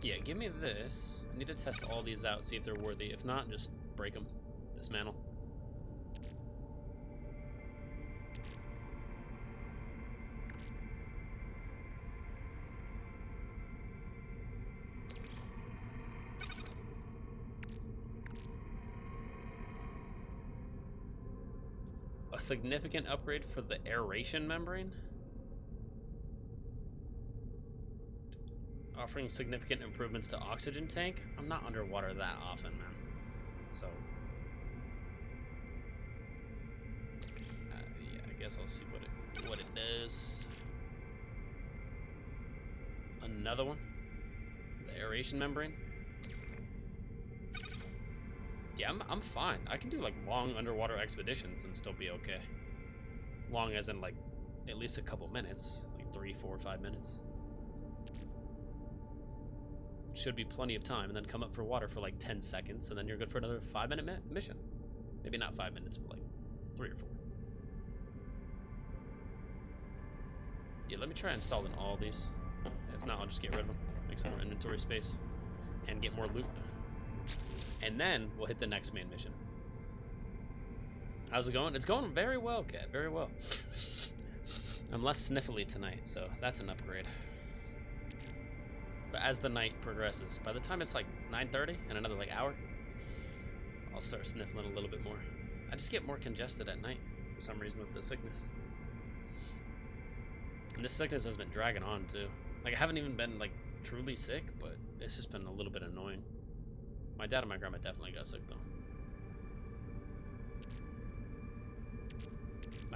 Yeah, give me this. I need to test all these out, see if they're worthy. If not, just break them. Dismantle. A significant upgrade for the aeration membrane? Offering significant improvements to oxygen tank? I'm not underwater that often, man. So... yeah, I guess I'll see what it does. Another one? The aeration membrane? Yeah, I'm fine. I can do like long underwater expeditions and still be okay. Long as in like at least a couple minutes, like 3, 4, 5 minutes. Should be plenty of time, and then come up for water for like 10 seconds, and then you're good for another 5-minute mission. Maybe not 5 minutes, but like 3 or 4. Yeah, let me try installing all these. If not, I'll just get rid of them. Make some more inventory space and get more loot. And then we'll hit the next main mission. How's it going? It's going very well, Cat. Very well. I'm less sniffly tonight, so that's an upgrade. But as the night progresses, by the time it's like 9:30 and another like hour, I'll start sniffling a little bit more. I just get more congested at night for some reason with the sickness. And this sickness has been dragging on too. Like I haven't even been like truly sick, but it's just been a little bit annoying. My dad and my grandma definitely got sick though.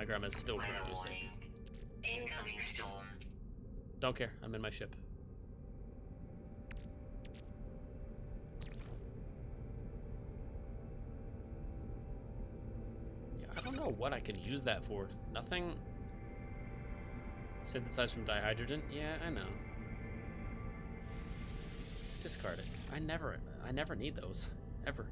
My grandma's still Weather currently sick. warning. Incoming storm. Don't care. I'm in my ship. Yeah, I don't know what I can use that for. Nothing. Synthesized from dihydrogen? Yeah, I know. Discard it. I never need those. Ever.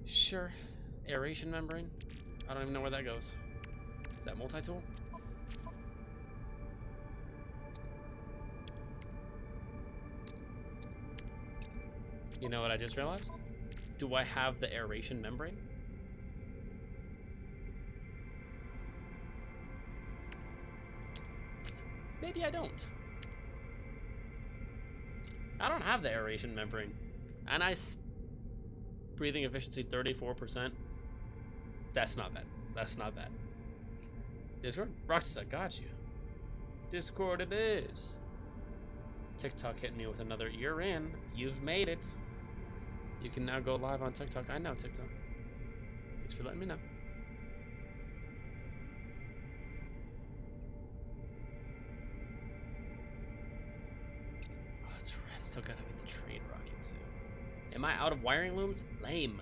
Sure. Aeration membrane? I don't even know where that goes. Is that multi-tool? You know what I just realized? Do I have the aeration membrane? Maybe I don't. I don't have the aeration membrane. And breathing efficiency 34%. That's not bad. That's not bad. Discord? Roxas, I got you. Discord it is. TikTok hitting me with another "You're in. You've made it. You can now go live on TikTok." I know TikTok. Thanks for letting me know. Oh, that's right. I still gotta get the trade rocking too. Am I out of wiring looms? Lame.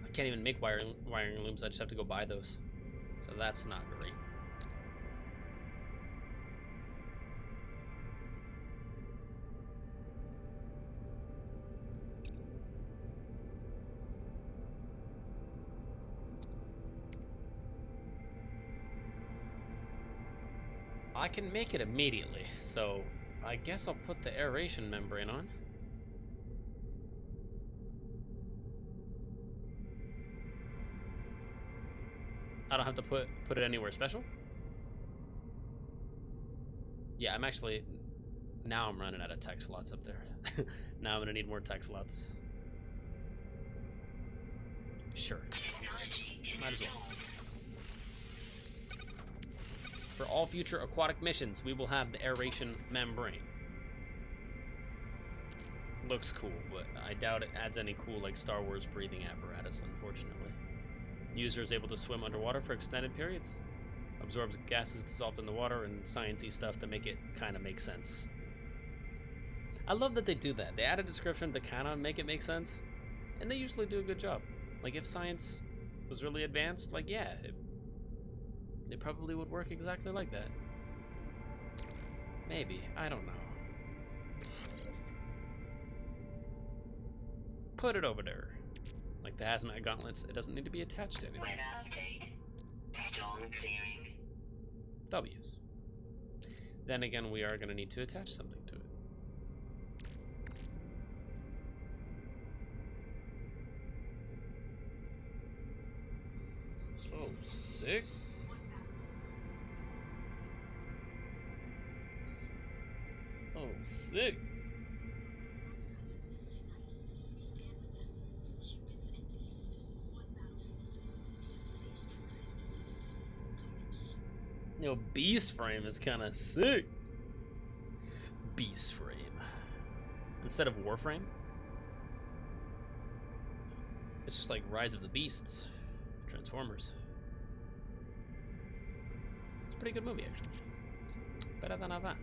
I can't even make wiring looms. I just have to go buy those. So that's not great. I can make it immediately, so I guess I'll put the aeration membrane on. I don't have to put it anywhere special? Yeah, I'm actually... Now I'm running out of tech slots up there. Now I'm gonna need more tech slots. Sure. Might as well. For all future aquatic missions, we will have the aeration membrane. Looks cool, but I doubt it adds any cool like Star Wars breathing apparatus, unfortunately. User is able to swim underwater for extended periods. Absorbs gases dissolved in the water and science-y stuff to make it kind of make sense. I love that they do that. They add a description to kind of make it make sense, and they usually do a good job. Like if science was really advanced, like yeah, it probably would work exactly like that. Maybe. I don't know. Put it over there. Like the hazmat gauntlets, it doesn't need to be attached to anything. Weather update. Storm clearing. W's. Then again, we are going to need to attach something to it. Oh, sick. Oh, sick. Yo, Beast Frame is kind of sick. Beast Frame. Instead of Warframe. It's just like Rise of the Beasts. Transformers. It's a pretty good movie, actually. Better than that.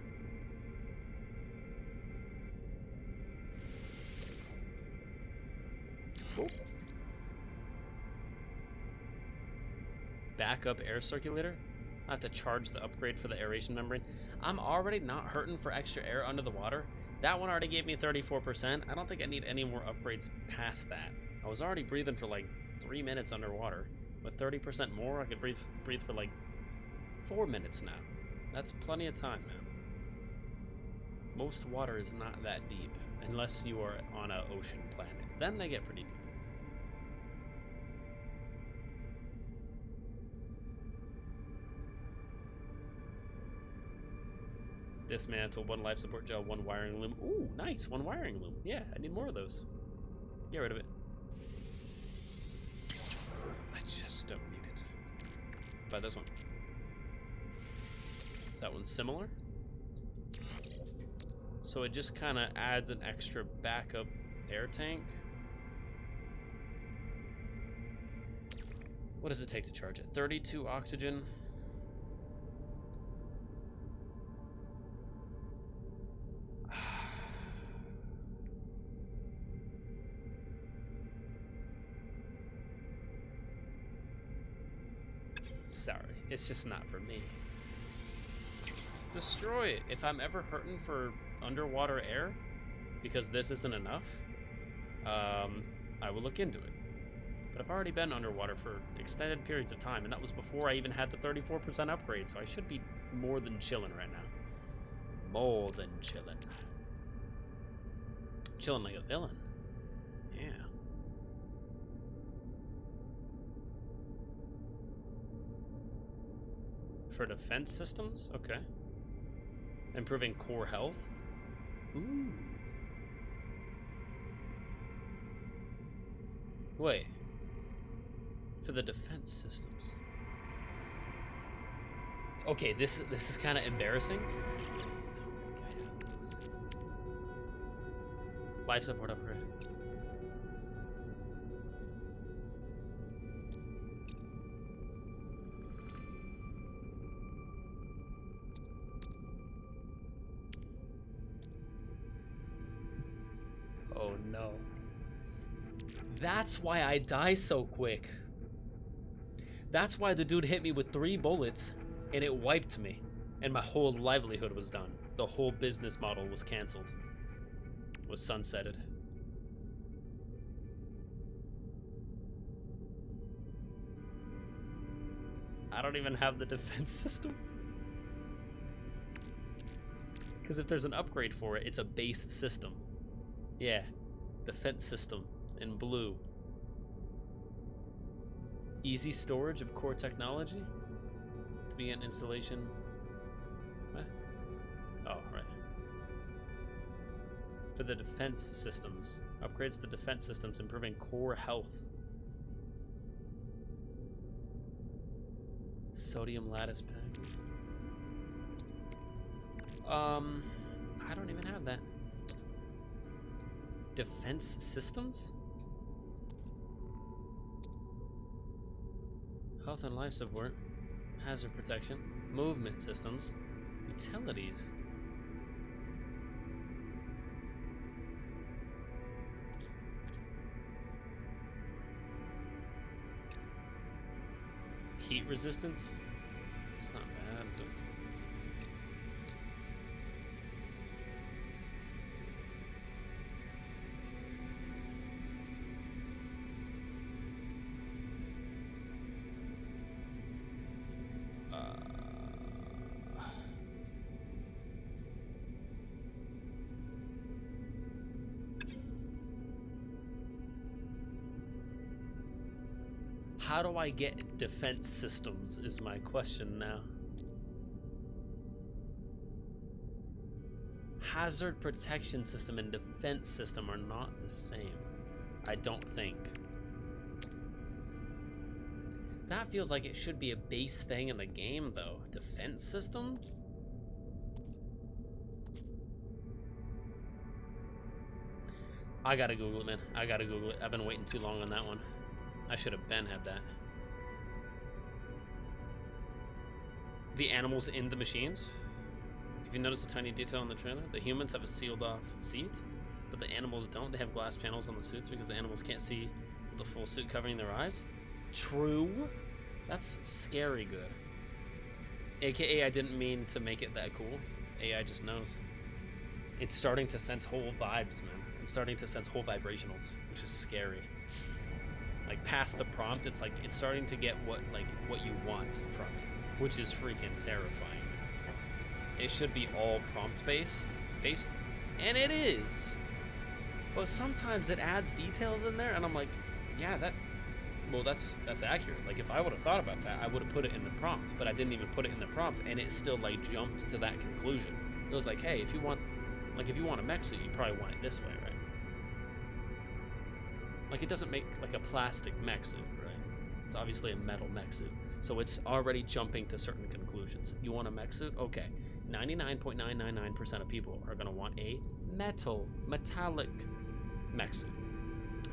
Cool. Backup air circulator. I have to charge the upgrade for the aeration membrane. I'm already not hurting for extra air under the water. That one already gave me 34%. I don't think I need any more upgrades past that. I was already breathing for like 3 minutes underwater. With 30% more, I could breathe for like 4 minutes now. That's plenty of time, man. Most water is not that deep, unless you are on an ocean planet. Then they get pretty deep. Dismantle, 1 life support gel, 1 wiring loom. Ooh, nice, 1 wiring loom. Yeah, I need more of those. Get rid of it. I just don't need it. Buy this one. Is that one similar? So it just kind of adds an extra backup air tank. What does it take to charge it? 32 oxygen. Sorry, it's just not for me. Destroy it. If I'm ever hurting for underwater air, because this isn't enough, I will look into it. But I've already been underwater for extended periods of time, and that was before I even had the 34% upgrade, so I should be more than chilling right now. More than chilling. Chilling like a villain. Yeah. For defense systems? Okay. Improving core health? Ooh. Wait. For the defense systems. Okay, this is kind of embarrassing. I don't think I have those. Life support upgrade. Oh no. That's why I die so quick. That's why the dude hit me with 3 bullets and it wiped me. And my whole livelihood was done. The whole business model was canceled. Was sunsetted. I don't even have the defense system. Because if there's an upgrade for it, it's a base system. Yeah, defense system in blue. Easy storage of core technology to begin installation. What? Oh, right. For the defense systems. Upgrades to defense systems, improving core health. Sodium lattice pack. I don't even have that. Defense systems? Health and life support. Hazard protection. Movement systems. Utilities. Heat resistance. It's not bad, but... How do I get defense systems is my question now. Hazard protection system and defense system are not the same. I don't think. That feels like it should be a base thing in the game though. Defense system? I gotta Google it, man. I gotta Google it. I've been waiting too long on that one. I should have had that. The animals in the machines. If you notice a tiny detail in the trailer, the humans have a sealed off seat, but the animals don't. They have glass panels on the suits because the animals can't see the full suit covering their eyes. True. That's scary good. AKA, I didn't mean to make it that cool. AI just knows. It's starting to sense whole vibes, man. It's starting to sense whole vibrationals, which is scary. Like past the prompt, it's like it's starting to get what you want from it, which is freaking terrifying. It should be all prompt based, and it is. But sometimes it adds details in there, and I'm like, yeah, that's accurate. Like if I would have thought about that, I would have put it in the prompt, but I didn't even put it in the prompt, and it still like jumped to that conclusion. It was like, hey, if you want a mech suit, you probably want it this way, right? Like, it doesn't make, like, a plastic mech suit, right? It's obviously a metal mech suit. So it's already jumping to certain conclusions. You want a mech suit? Okay. 99.999% of people are going to want a metallic mech suit.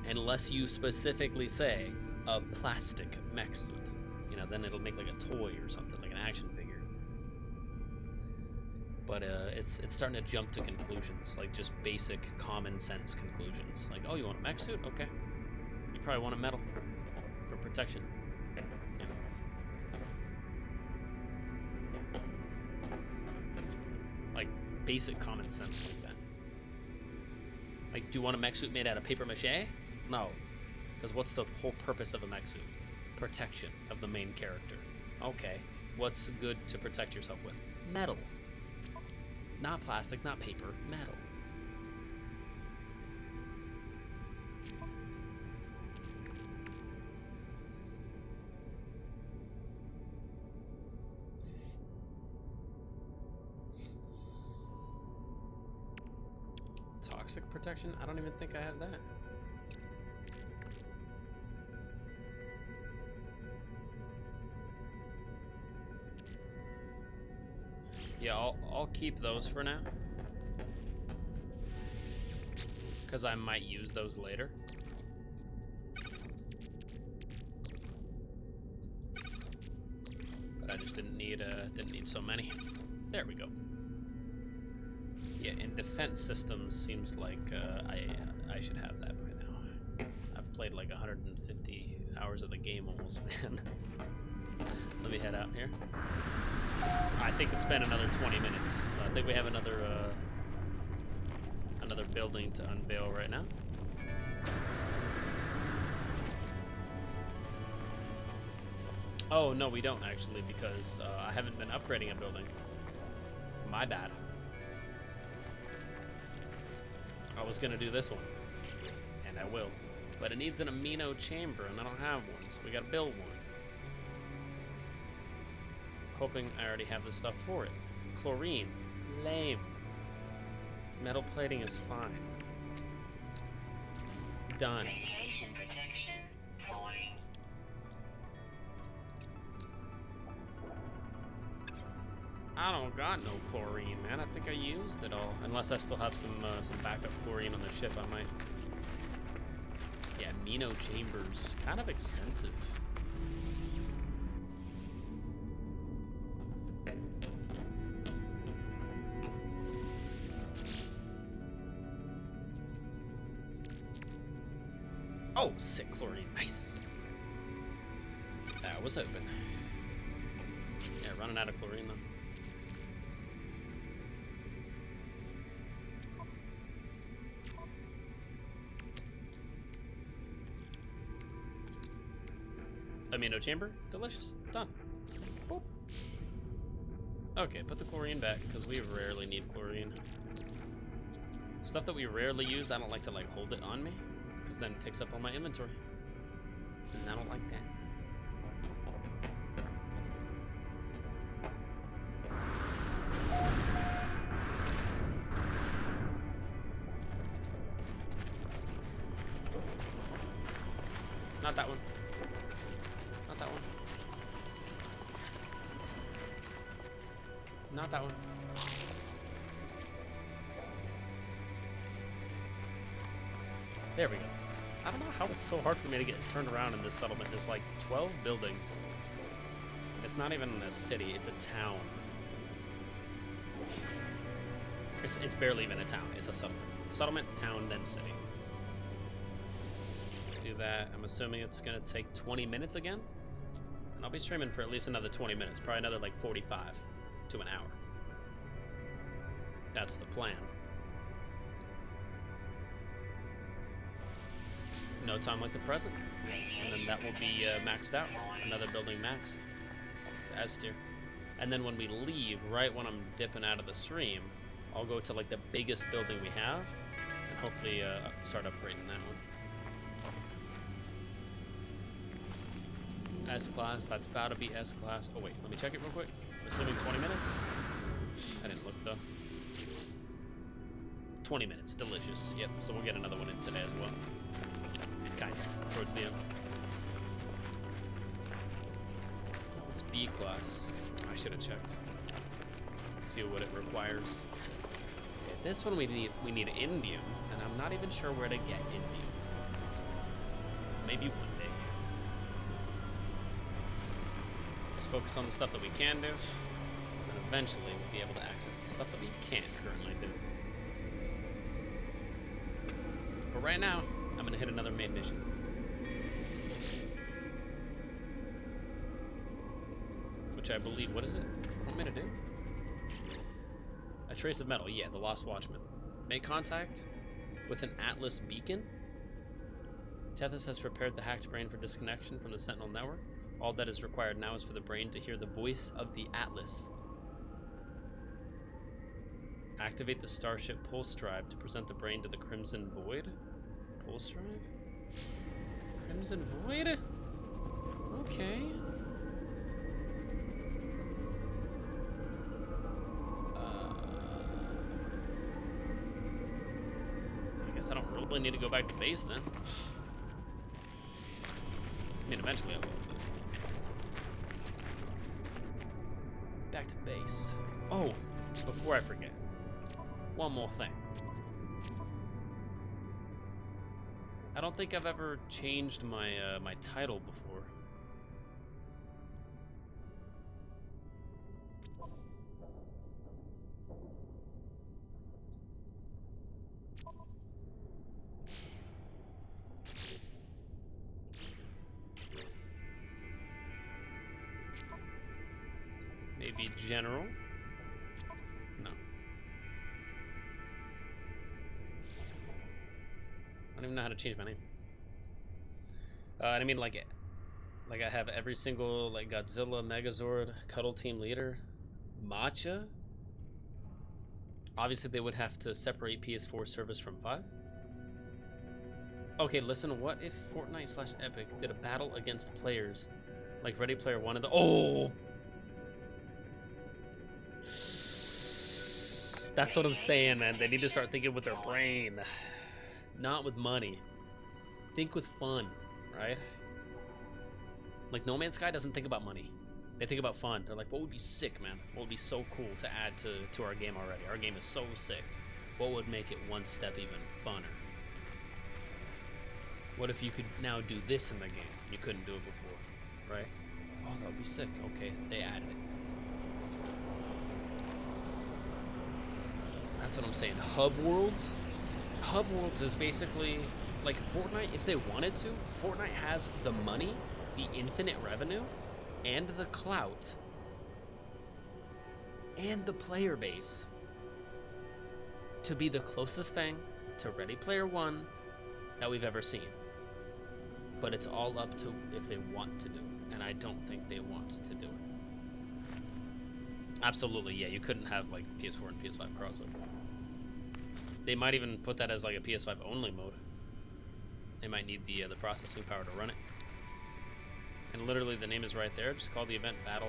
Unless you specifically say a plastic mech suit. You know, then it'll make like a toy or something, like an action figure. But it's starting to jump to conclusions, like just basic common sense conclusions. Like, oh, you want a mech suit? Okay. You probably want a metal for protection. You know. Like basic common sense like that. Like, do you want a mech suit made out of paper mache? No. Because what's the whole purpose of a mech suit? Protection of the main character. Okay. What's good to protect yourself with? Metal. Not plastic, not paper, metal. Toxic protection? I don't even think I have that. Yeah, I'll keep those for now. Because I might use those later. But I just didn't need so many. There we go. Yeah, in defense systems seems like I should have that by now. I've played like 150 hours of the game almost, man. Let me head out here. I think it's been another 20 minutes, so I think we have another building to unveil right now. Oh, no, we don't actually, because I haven't been upgrading a building. My bad. I was gonna do this one, and I will. But it needs an amino chamber, and I don't have one, so we gotta build one. Hoping I already have the stuff for it. Chlorine. Lame. Metal plating is fine. Done. Radiation protection falling. I don't got no chlorine, man. I think I used it all. Unless I still have some backup chlorine on the ship, I might. Yeah, amino chambers. Kind of expensive. Oh, sick chlorine. Nice. That was open. Yeah, running out of chlorine though. Amino chamber, delicious, done. Boop. Okay, put the chlorine back because we rarely need chlorine. Stuff that we rarely use, I don't like to like hold it on me because then it takes up all my inventory, and I don't like that. Not that one. Not that one. Not that one. There we go. I don't know how it's so hard for me to get turned around in this settlement. There's like 12 buildings. It's not even a city, it's a town. It's barely even a town, it's a settlement. Settlement, town, then city. Do that. I'm assuming it's gonna take 20 minutes again. And I'll be streaming for at least another 20 minutes, probably another like 45 to an hour. That's the plan. No time like the present. And then that will be maxed out. Another building maxed to S tier. And then when we leave, right when I'm dipping out of the stream, I'll go to like the biggest building we have and hopefully start upgrading that one. S-Class, that's about to be S-Class. Oh wait, let me check it real quick. I'm assuming 20 minutes? I didn't look though. 20 minutes, delicious. Yep, so we'll get another one in today as well. Kinda, towards the end. It's B-Class. I should have checked. see what it requires. Okay, this one we need indium, and I'm not even sure where to get indium. Maybe one day. Let's focus on the stuff that we can do, and eventually we'll be able to access the stuff that we can't currently do. But right now, I'm gonna hit another main mission. Which I believe, what is it? What am I gonna do? A trace of metal, yeah, the Lost Watchman. Make contact with an Atlas beacon. Tethys has prepared the hacked brain for disconnection from the Sentinel network. All that is required now is for the brain to hear the voice of the Atlas. Activate the Starship Pulse Drive to present the brain to the Crimson Void. Pulse Drive? Crimson Void? Okay. I guess I don't really need to go back to base then. I mean, eventually I will. Back to base. Oh, before I forget, one more thing. I don't think I've ever changed my my title before. Maybe general? No. I don't even know how to change my name. I mean, like I have every single, like, Godzilla, Megazord, Cuddle Team Leader, Matcha. Obviously, they would have to separate PS4 service from 5. Okay, listen, what if Fortnite/Epic did a battle against players like Ready Player One and the... Oh! That's what I'm saying, man. They need to start thinking with their brain, not with money. Think with fun, right? Like, No Man's Sky doesn't think about money. They think about fun. They're like, what would be sick, man? What would be so cool to add to our game already? Our game is so sick. What would make it one step even funner? What if you could now do this in the game? You couldn't do it before, right? Oh, that would be sick. Okay, they added it. That's what I'm saying. Hub Worlds? Hub Worlds is basically like Fortnite. If they wanted to, Fortnite has the money, the infinite revenue, and the clout, and the player base to be the closest thing to Ready Player One that we've ever seen. But it's all up to if they want to do it, and I don't think they want to do it. Absolutely, yeah, you couldn't have like PS4 and PS5 crossover. They might even put that as like a PS5 only mode. They might need the processing power to run it. And literally the name is right there. Just call the event battle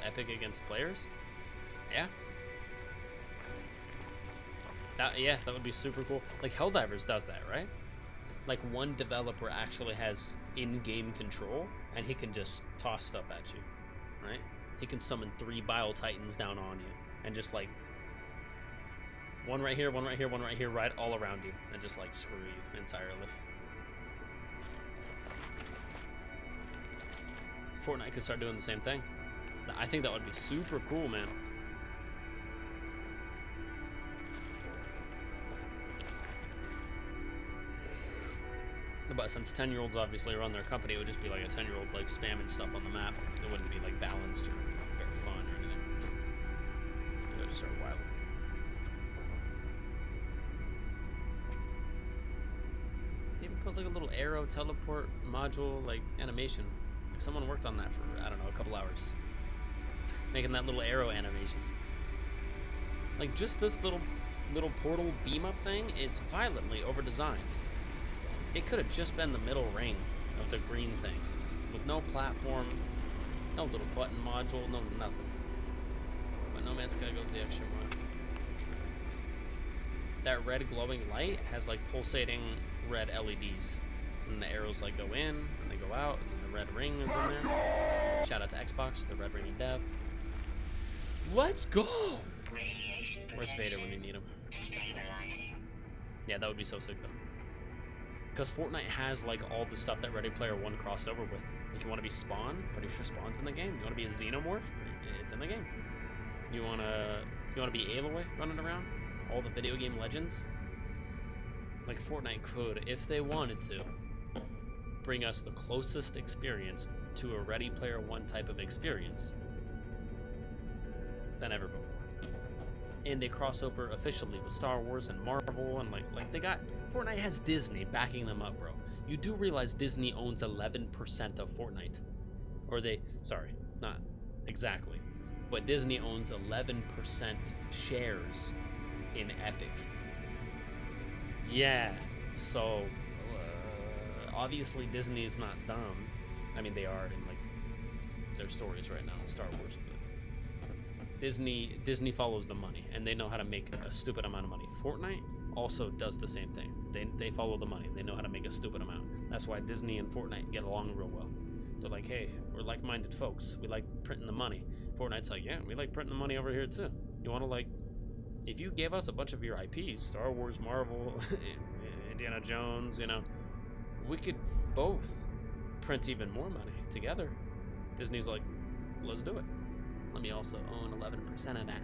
Epic against players. Yeah. That would be super cool. Like Helldivers does that, right? Like one developer actually has in-game control and he can just toss stuff at you, right? He can summon 3 Bile Titans down on you and just like one right here, one right here, one right here, right all around you, and just like screw you entirely. Fortnite could start doing the same thing. I think that would be super cool, man. But since 10-year-olds obviously run their company, it would just be like a 10-year-old like spamming stuff on the map. It wouldn't be like balanced or very fun or anything. It would just start wild. They even put like a little arrow teleport module like animation. Like someone worked on that for, I don't know, a couple hours. Making that little arrow animation. Like just this little portal beam up thing is violently over designed. It could have just been the middle ring of the green thing, with no platform, no little button module, no nothing. But No Man's Sky goes the extra mile. That red glowing light has like pulsating red LEDs, and the arrows like go in and they go out, and then the red ring is in there. Shout out to Xbox, the red ring of death. Let's go! Radiation Where's Vader when you protection need him? stabilizing. Yeah, that would be so sick though. Because Fortnite has like all the stuff that Ready Player One crossed over with. Like you want to be Spawn, pretty sure Spawn's in the game. You want to be a Xenomorph, it's in the game. You wanna be Aloy running around, all the video game legends. Like Fortnite could, if they wanted to, bring us the closest experience to a Ready Player One type of experience than ever before. And they cross over officially with Star Wars and Marvel, and like they got Fortnite has Disney backing them up, bro. You do realize Disney owns 11% of Fortnite, or sorry, not exactly, but Disney owns 11% shares in Epic. Yeah, so obviously Disney's not dumb. I mean, they are in like their stories right now in Star Wars, but Disney follows the money, and they know how to make a stupid amount of money. Fortnite also does the same thing. They follow the money. They know how to make a stupid amount. That's why Disney and Fortnite get along real well. They're like, hey, we're like-minded folks. We like printing the money. Fortnite's like, yeah, we like printing the money over here too. You want to like, if you gave us a bunch of your IPs, Star Wars, Marvel, Indiana Jones, you know, we could both print even more money together. Disney's like, let's do it. Let me also own 11% of that.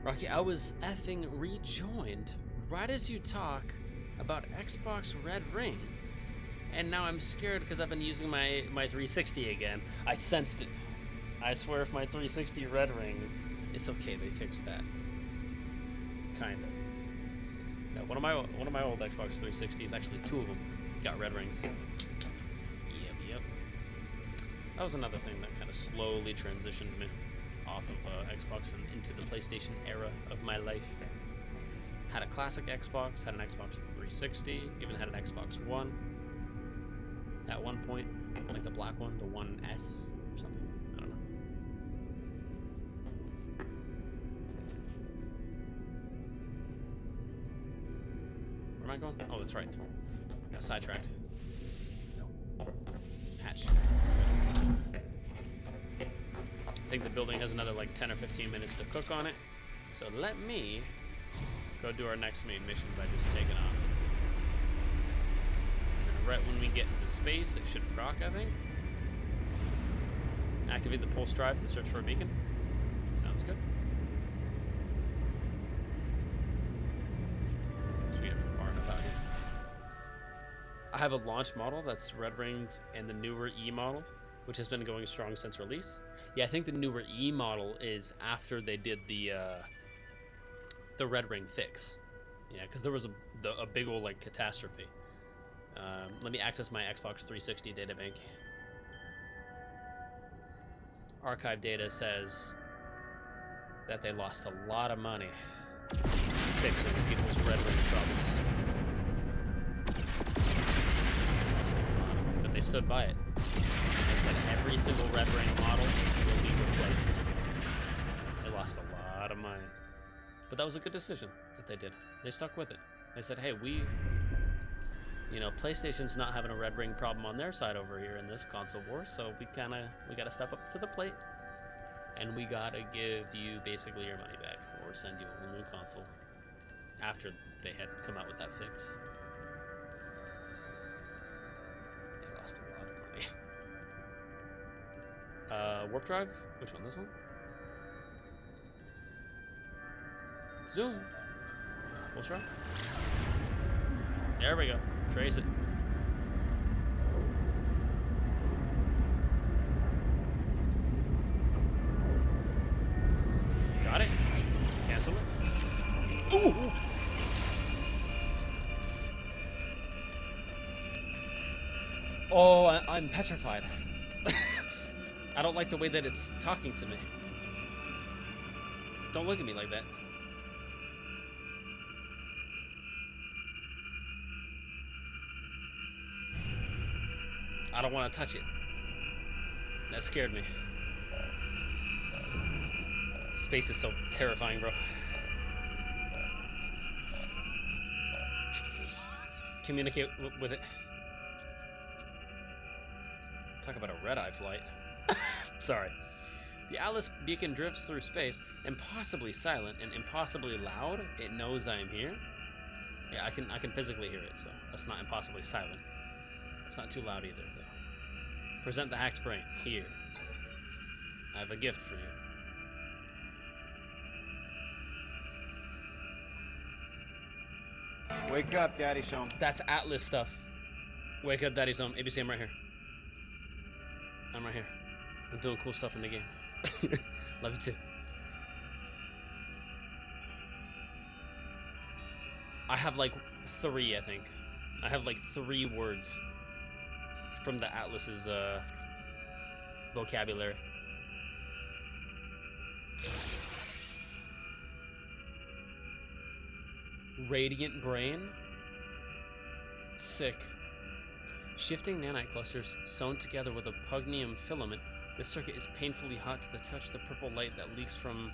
Rocky, I was effing rejoined right as you talk about Xbox Red Ring. And now I'm scared because I've been using my 360 again. I sensed it. I swear if my 360 Red Rings... It's okay, they fixed that. Kind of. No, one of my old Xbox 360s, actually two of them, got Red Rings. Yep. That was another thing that kind of slowly transitioned me off of Xbox and into the PlayStation era of my life. Had a classic Xbox, had an Xbox 360, even had an Xbox One at one point, like the black one, the One S or something. I don't know. Where am I going? Oh, that's right. Got sidetracked. No. Hatch. I think the building has another like 10 or 15 minutes to cook on it. So let me go do our next main mission by just taking off. And then right when we get into space, it should proc, I think. Activate the pulse drive to search for a beacon. Sounds good. So we get far enough out here. I have a launch model that's red ringed and the newer E model, which has been going strong since release. Yeah, I think the newer E model is after they did the Red Ring fix. Yeah, because there was a big old like catastrophe. Let me access my Xbox 360 databank. Archive data says that they lost a lot of money fixing people's Red Ring problems. Lost a lot of money, but they stood by it. They said every single Red Ring model will be replaced. They lost a lot of money. But that was a good decision that they did. They stuck with it. They said, hey, PlayStation's not having a Red Ring problem on their side over here in this console war, so we gotta step up to the plate. And we gotta give you basically your money back or send you a new console after they had come out with that fix. They lost a lot of money. Warp drive? Which one? This one? Zoom. We'll try. There we go. Trace it. Got it. Cancel it. Ooh! Oh, I'm petrified. I don't like the way that it's talking to me. Don't look at me like that. I don't want to touch it. That scared me. Space is so terrifying, bro. Communicate with it. Talk about a red-eye flight. Sorry. The Atlas beacon drifts through space, impossibly silent and impossibly loud. It knows I am here. Yeah, I can physically hear it, so that's not impossibly silent. It's not too loud either, though. Present the hacked brain. Here. I have a gift for you. Wake up, Daddy's home. That's Atlas stuff. Wake up, Daddy's home. ABC, I'm right here. I'm right here. I'm doing cool stuff in the game. Love you too. I have like 3, I think. I have like 3 words from the Atlas's vocabulary. Radiant brain. Sick. Shifting nanite clusters sewn together with a pugnium filament. This circuit is painfully hot to the touch. The purple light that leaks from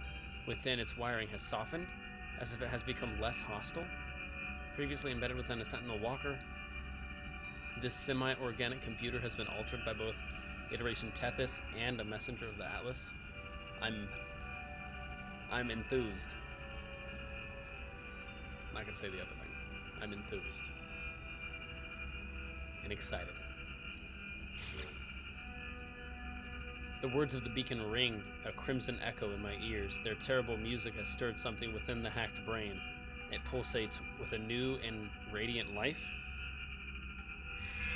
within its wiring has softened, as if it has become less hostile. Previously embedded within a Sentinel Walker, this semi-organic computer has been altered by both Iteration Tethys and a messenger of the Atlas. I'm enthused. I'm not gonna say the other thing. I'm enthused. And excited. The words of the beacon ring, a crimson echo in my ears. Their terrible music has stirred something within the hacked brain. It pulsates with a new and radiant life.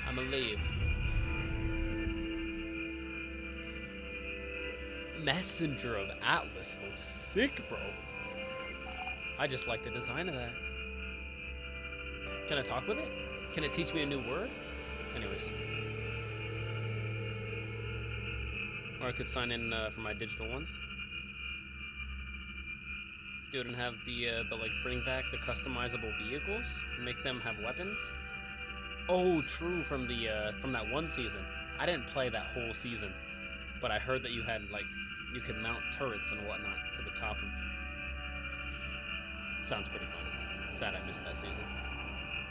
I'm alive. Messenger of Atlas looks sick, bro. I just like the design of that. Can I talk with it? Can it teach me a new word? Anyways. Or I could sign in for my digital ones. Do it and have the like bring back the customizable vehicles, make them have weapons. Oh, true, from the from that one season. I didn't play that whole season, but I heard that you had like you could mount turrets and whatnot to the top of. Sounds pretty fun. Sad I missed that season.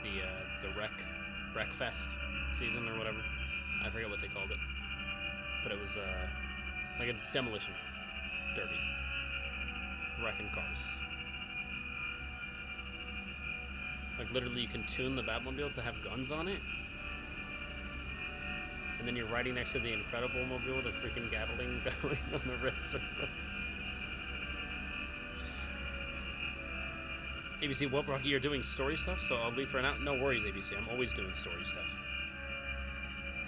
The Wreck Fest season or whatever. I forget what they called it, but it was like a demolition derby. Wrecking cars. Like literally you can tune the Batmobile to have guns on it. And then you're riding next to the Incredible Mobile with a freaking Gatling going on the red circle. ABC, what, Rocky, you're doing story stuff, so I'll leave for now. No worries, ABC, I'm always doing story stuff.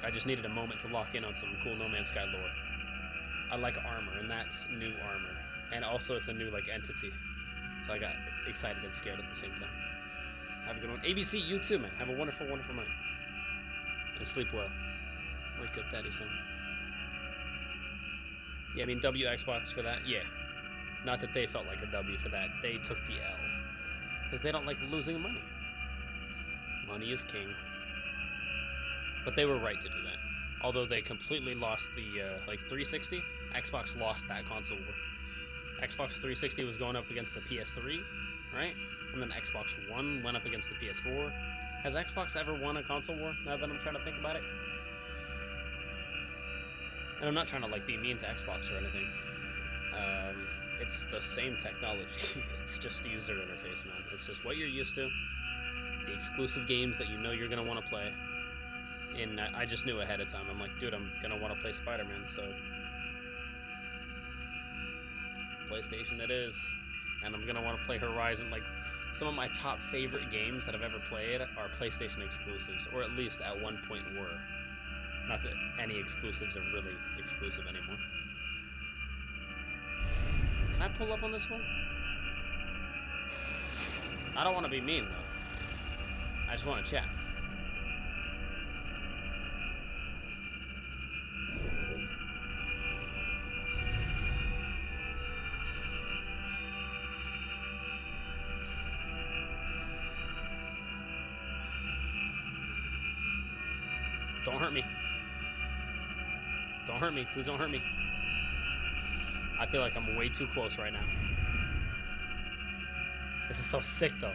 I just needed a moment to lock in on some cool No Man's Sky lore. I like armor, and that's new armor. And also it's a new like entity. So I got excited and scared at the same time. Have a good one. ABC, you too, man. Have a wonderful, wonderful night. And sleep well. Wake up, Daddy son. Yeah, I mean W Xbox for that, yeah. Not that they felt like a W for that. They took the L. Because they don't like losing money. Money is king. But they were right to do that. Although they completely lost the like 360. Xbox lost that console war. Xbox 360 was going up against the PS3, right? And then Xbox One went up against the PS4. Has Xbox ever won a console war, now that I'm trying to think about it? And I'm not trying to like be mean to Xbox or anything. It's the same technology. It's just user interface, man. It's just what you're used to. The exclusive games that you know you're going to want to play. And I just knew ahead of time. I'm like, dude, I'm going to want to play Spider-Man, so... PlayStation it is. And I'm gonna want to play Horizon. Like, some of my top favorite games that I've ever played are PlayStation exclusives, or at least at one point were. Not that any exclusives are really exclusive anymore. Can I pull up on this one? I don't want to be mean though. I just want to chat. Don't hurt me. Don't hurt me. Please don't hurt me. I feel like I'm way too close right now. This is so sick, though.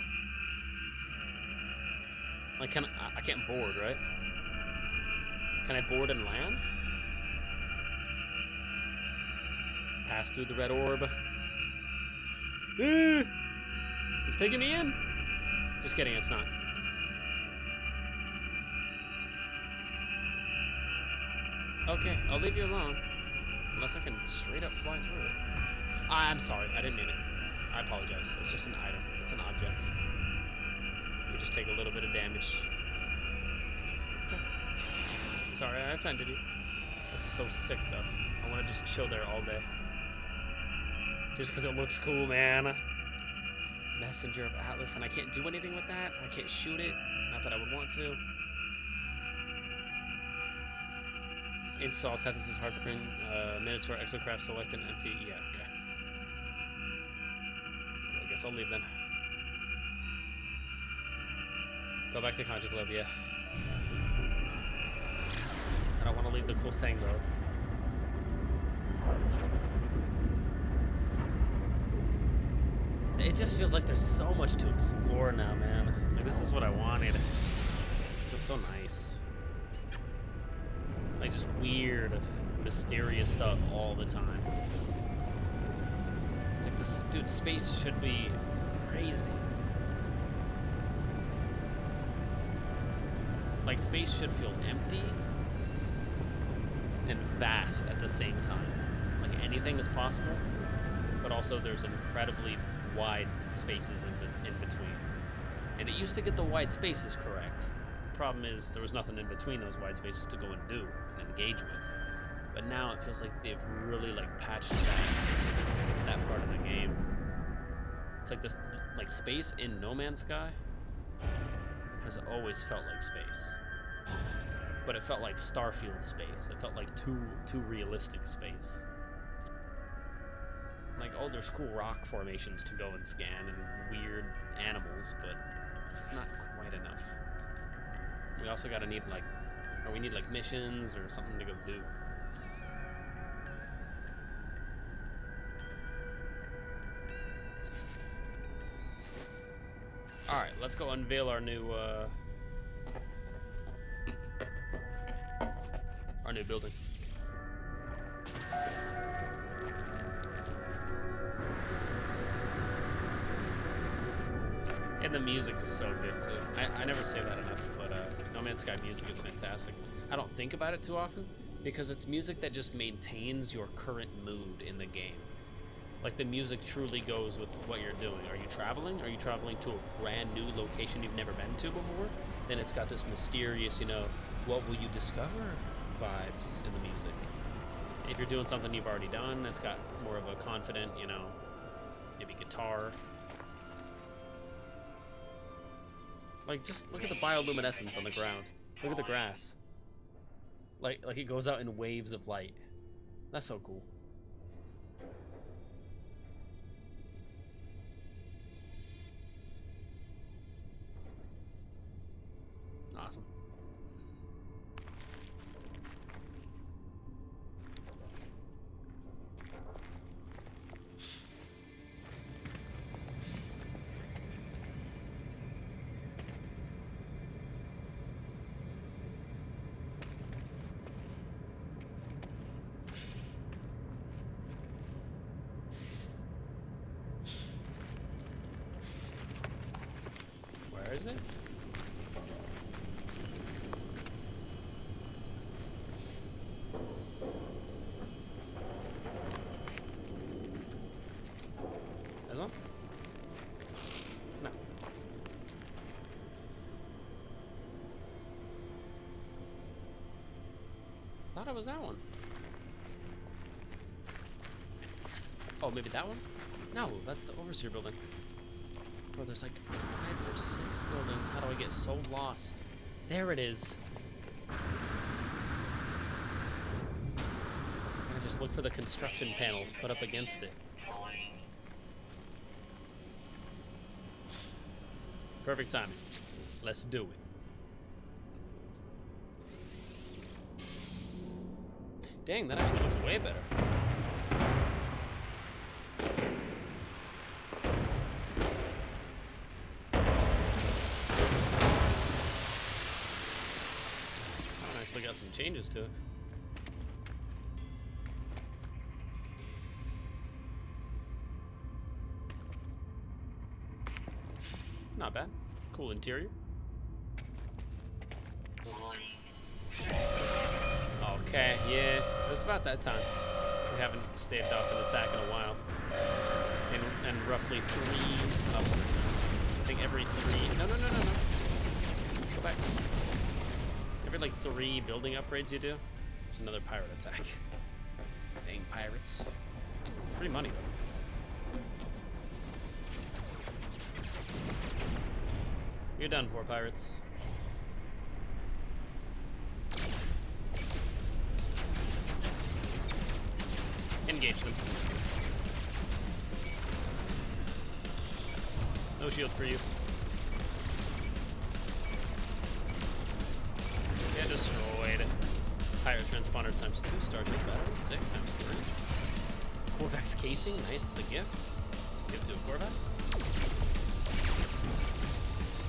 Like, I can't board, right? Can I board and land? pass through the red orb. It's taking me in. Just kidding, it's not. Okay, I'll leave you alone. Unless I can straight up fly through it. I'm sorry, I didn't mean it. I apologize. It's just an item. It's an object. You just take a little bit of damage. Okay. Sorry, I offended you. That's so sick, though. I want to just chill there all day. Just because it looks cool, man. Messenger of Atlas, and I can't do anything with that. I can't shoot it. Not that I would want to. Install Tethys' Hardprint, Minotaur, Exocraft, select an empty. Yeah, okay. Cool, I guess I'll leave then. Go back to Conjure Globe, yeah. I don't want to leave the cool thing, though. It just feels like there's so much to explore now, man. Like, this is what I wanted. It was so nice. Like, just weird, mysterious stuff all the time. It's like this, dude, space should be crazy. Like, space should feel empty and vast at the same time. Like, anything is possible, but also there's incredibly wide spaces in between. And it used to get the wide spaces correct. The problem is there was nothing in between those wide spaces to go and do and engage with. But now it feels like they've really like patched that part of the game. It's like this, like space in No Man's Sky has always felt like space. But it felt like Starfield space. It felt like too realistic space. Like, oh, there's cool rock formations to go and scan and weird animals, but it's not quite enough. We also gotta need like, or we need like missions or something to go do. Alright, let's go unveil our new building. And the music is so good too. I never say that enough, but No Man's Sky music is fantastic. I don't think about it too often because it's music that just maintains your current mood in the game. Like, the music truly goes with what you're doing. Are you traveling? Are you traveling to a brand new location you've never been to before? Then it's got this mysterious, you know, what will you discover vibes in the music. If you're doing something you've already done, it's got more of a confident, you know, maybe guitar. Like, just look at the bioluminescence on the ground. Look at the grass. Like it goes out in waves of light. That's so cool. Awesome. Where is it? This one? No. Thought it was that one. Oh, maybe that one? No, that's the Overseer building. Bro, there's like 5 or 6 buildings. How do I get so lost? There it is. I just look for the construction panels put up against it. Perfect timing. Let's do it. Dang, that actually looks way better. Got some changes to it. Not bad. Cool interior. Warning. Okay, yeah, it was about that time. We haven't staved off an attack in a while. And roughly 3 upgrades. So I think every 3... No. Go back. Every, like, 3 building upgrades you do, there's another pirate attack. Dang pirates. Free money, though. You're done for, pirates. Engage them. No shield for you. Get destroyed. Pirate transponder times 2. Starship battery. Sick times 3. Korvax casing. Nice. It's a gift. Give to a Korvax.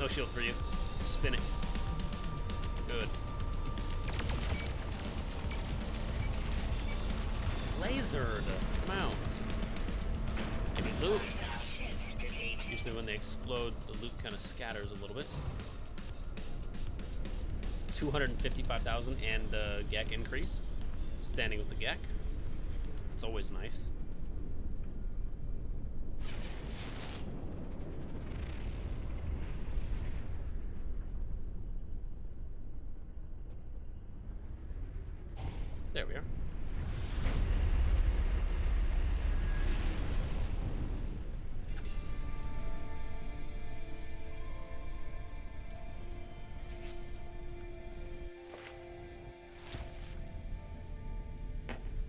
No shield for you. Spin it. Good. Lasered. Come out. Give me loot. Usually when they explode, the loot kind of scatters a little bit. 255,000 and Gek increased. Standing with the Gek. It's always nice. There we are.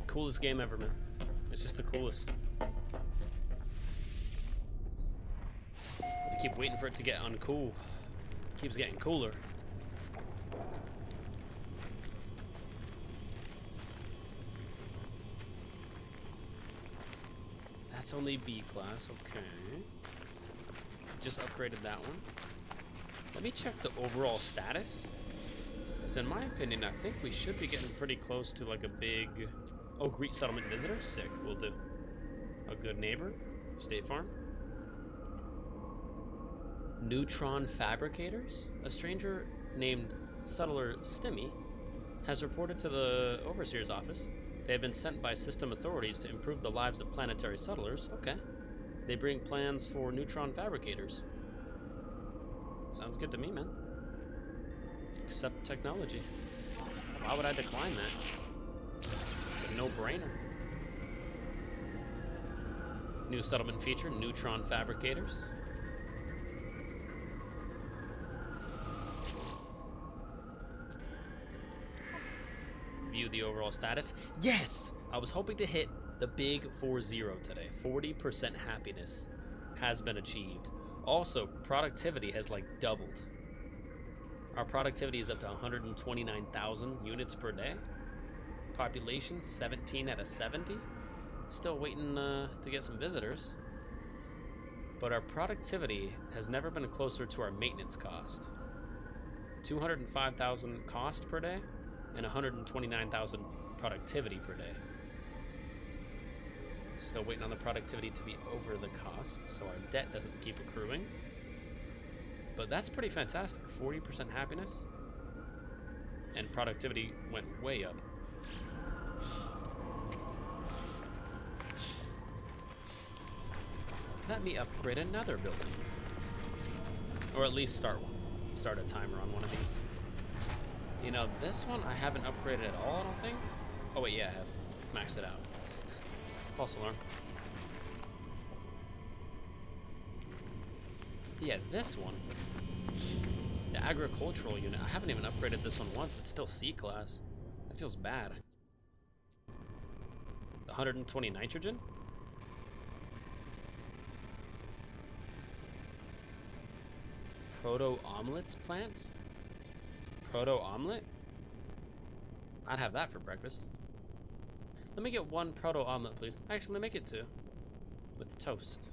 Coolest game ever, man. It's just the coolest. I keep waiting for it to get uncool. Keeps getting cooler. That's only B class, okay. Just upgraded that one. Let me check the overall status. Because in my opinion, I think we should be getting pretty close to like a big... Oh, greet settlement visitor? Sick, we'll do. A good neighbor? State Farm? Neutron fabricators? A stranger named Settler Stimmy has reported to the Overseer's office. They have been sent by system authorities to improve the lives of planetary settlers. Okay. They bring plans for neutron fabricators. Sounds good to me, man. Accept technology. Why would I decline that? It's a no-brainer. New settlement feature, neutron fabricators. View the overall status. Yes! I was hoping to hit the big 4-0 today. 40% happiness has been achieved. Also, productivity has like doubled. Our productivity is up to 129,000 units per day. Population, 17 out of 70. Still waiting to get some visitors. But our productivity has never been closer to our maintenance cost. 205,000 cost per day and 129,000 productivity per day. Still waiting on the productivity to be over the cost, so our debt doesn't keep accruing. But that's pretty fantastic. 40% happiness. And productivity went way up. Let me upgrade another building. Or at least start one. Start a timer on one of these. You know, this one I haven't upgraded at all, I don't think. Oh wait, yeah, I have. Maxed it out. False alarm. Yeah, this one. The agricultural unit. I haven't even upgraded this one once. It's still C class. That feels bad. The 120 nitrogen? Proto omelets plant? Proto omelet? I'd have that for breakfast. Let me get one proto omelet, please. Actually, let me make it two. With toast.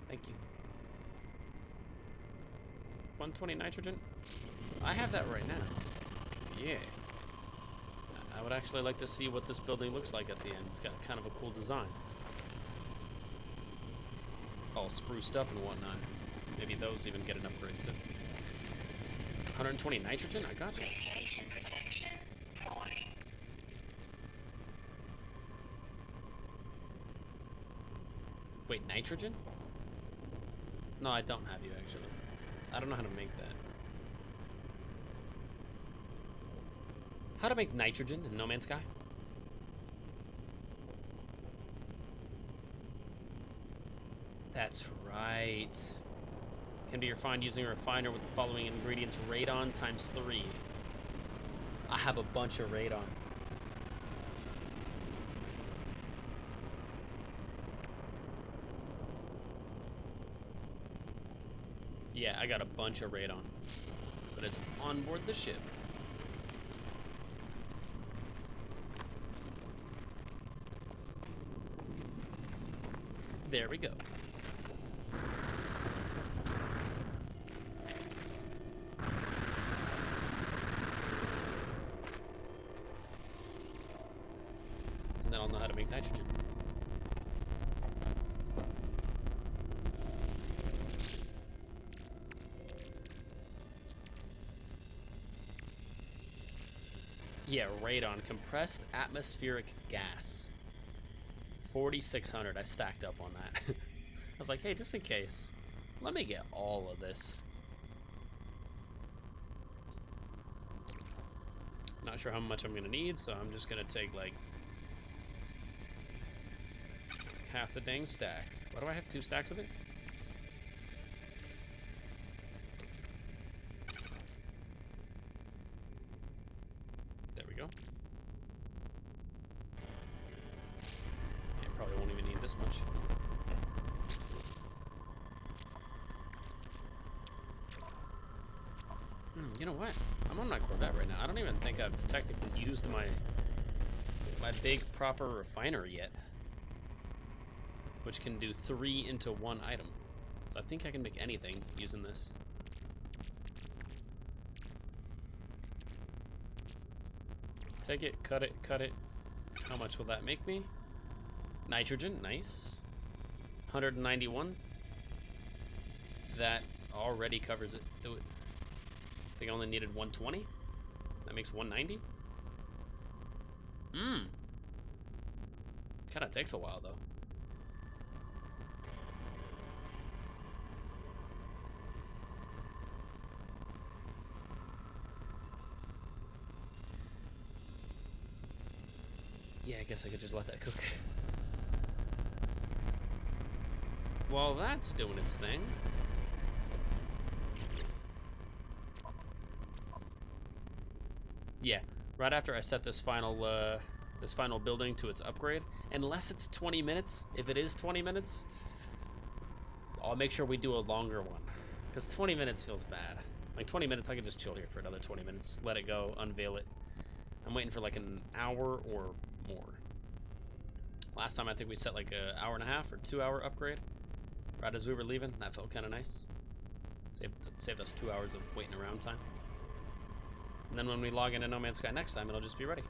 Thank you. 120 nitrogen? I have that right now. Yeah. I would actually like to see what this building looks like at the end. It's got kind of a cool design. All spruced up and whatnot. Maybe those even get an upgrade too. 120 nitrogen? I got you. Radiation protection falling. Wait, nitrogen? No, I don't have you actually. I don't know how to make that. How to make nitrogen in No Man's Sky? That's right. Can be refined using a refiner with the following ingredients: radon times 3. I have a bunch of radon. Yeah, I got a bunch of radon, but it's on board the ship. There we go. And then I'll know how to make nitrogen. Yeah, radon, compressed atmospheric gas. 4,600. I stacked up on that. I was like, hey, just in case, let me get all of this. Not sure how much I'm gonna need, so I'm just gonna take like half the dang stack. Why do I have 2 stacks of it? There we go. Yeah, probably won't even need this much. You know what? I'm on my Corvette right now. I don't even think I've technically used my big proper refiner yet, which can do 3 into 1 item. So I think I can make anything using this. Take it, cut it, cut it. How much will that make me? Nitrogen, nice. 191. That already covers it. Do it. I think I only needed 120. That makes 190. Kind of takes a while though. Yeah, I guess I could just let that cook. While that's doing its thing. Yeah, right after I set this final building to its upgrade, unless it's 20 minutes, if it is 20 minutes, I'll make sure we do a longer one, because 20 minutes feels bad. Like 20 minutes, I could just chill here for another 20 minutes, let it go, unveil it. I'm waiting for like an hour or more. Last time I think we set like an hour and a half or 2 hour upgrade, right as we were leaving. That felt kind of nice. Saved us 2 hours of waiting around time. And then when we log into No Man's Sky next time, it'll just be ready.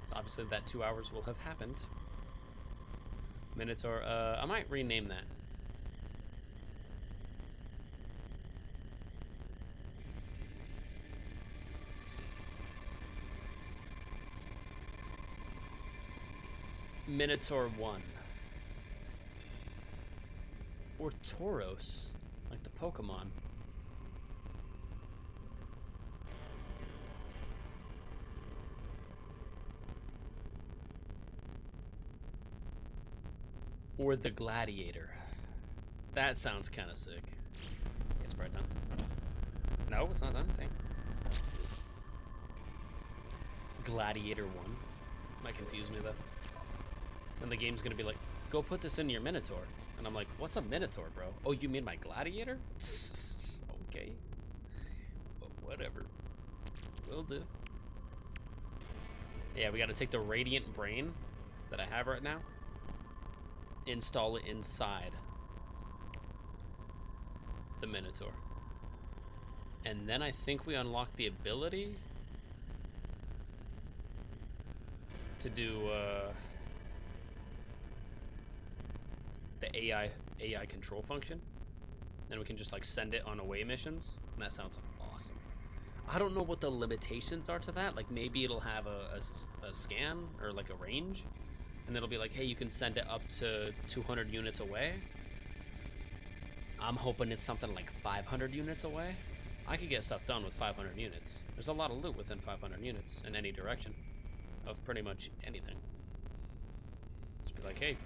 So obviously that 2 hours will have happened. Minotaur, I might rename that. Minotaur 1. Or Tauros, like the Pokemon. Or the Gladiator. That sounds kind of sick. It's probably done. No, it's not done. Dang. Gladiator 1. Might confuse me though. Then the game's gonna be like, go put this in your Minotaur. And I'm like, what's a Minotaur, bro? Oh, you mean my Gladiator? Okay. But whatever. Will do. Yeah, we gotta take the Radiant Brain that I have right now, install it inside the Minotaur. And then I think we unlock the ability to do the AI control function and we can just like send it on away missions. And that sounds awesome. I don't know what the limitations are to that. Like maybe it'll have a scan or like a range, and it'll be like, hey, you can send it up to 200 units away. I'm hoping it's something like 500 units away. I could get stuff done with 500 units. There's a lot of loot within 500 units in any direction of pretty much anything. Just be like, hey,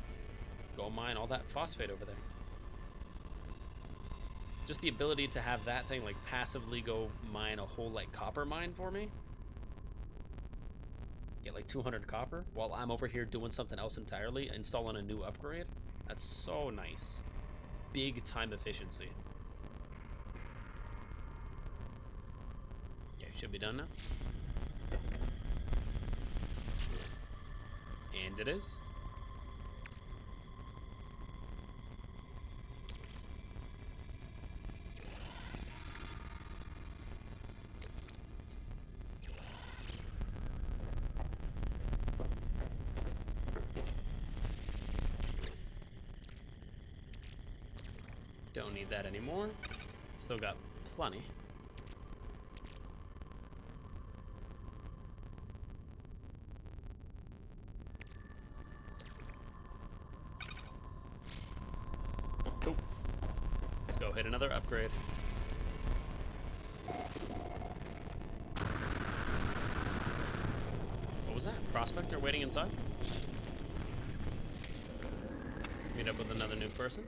go mine all that phosphate over there. Just the ability to have that thing like passively go mine a whole like copper mine for me. Get like 200 copper while I'm over here doing something else entirely, installing a new upgrade. That's so nice. Big time efficiency. Okay, should be done now. And it is. Don't need that anymore. Still got plenty. Cool. Let's go hit another upgrade. What was that? Prospector waiting inside? Meet up with another new person.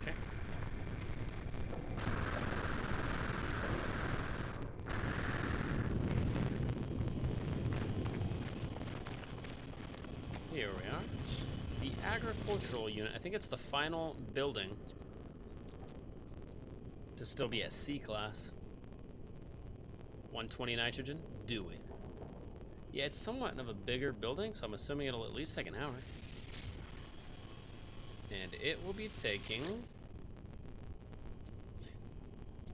Okay. Here we are. The agricultural unit. I think it's the final building to still be at C class. 120 nitrogen. Do it. Yeah, it's somewhat of a bigger building, so I'm assuming it'll at least take an hour. And it will be taking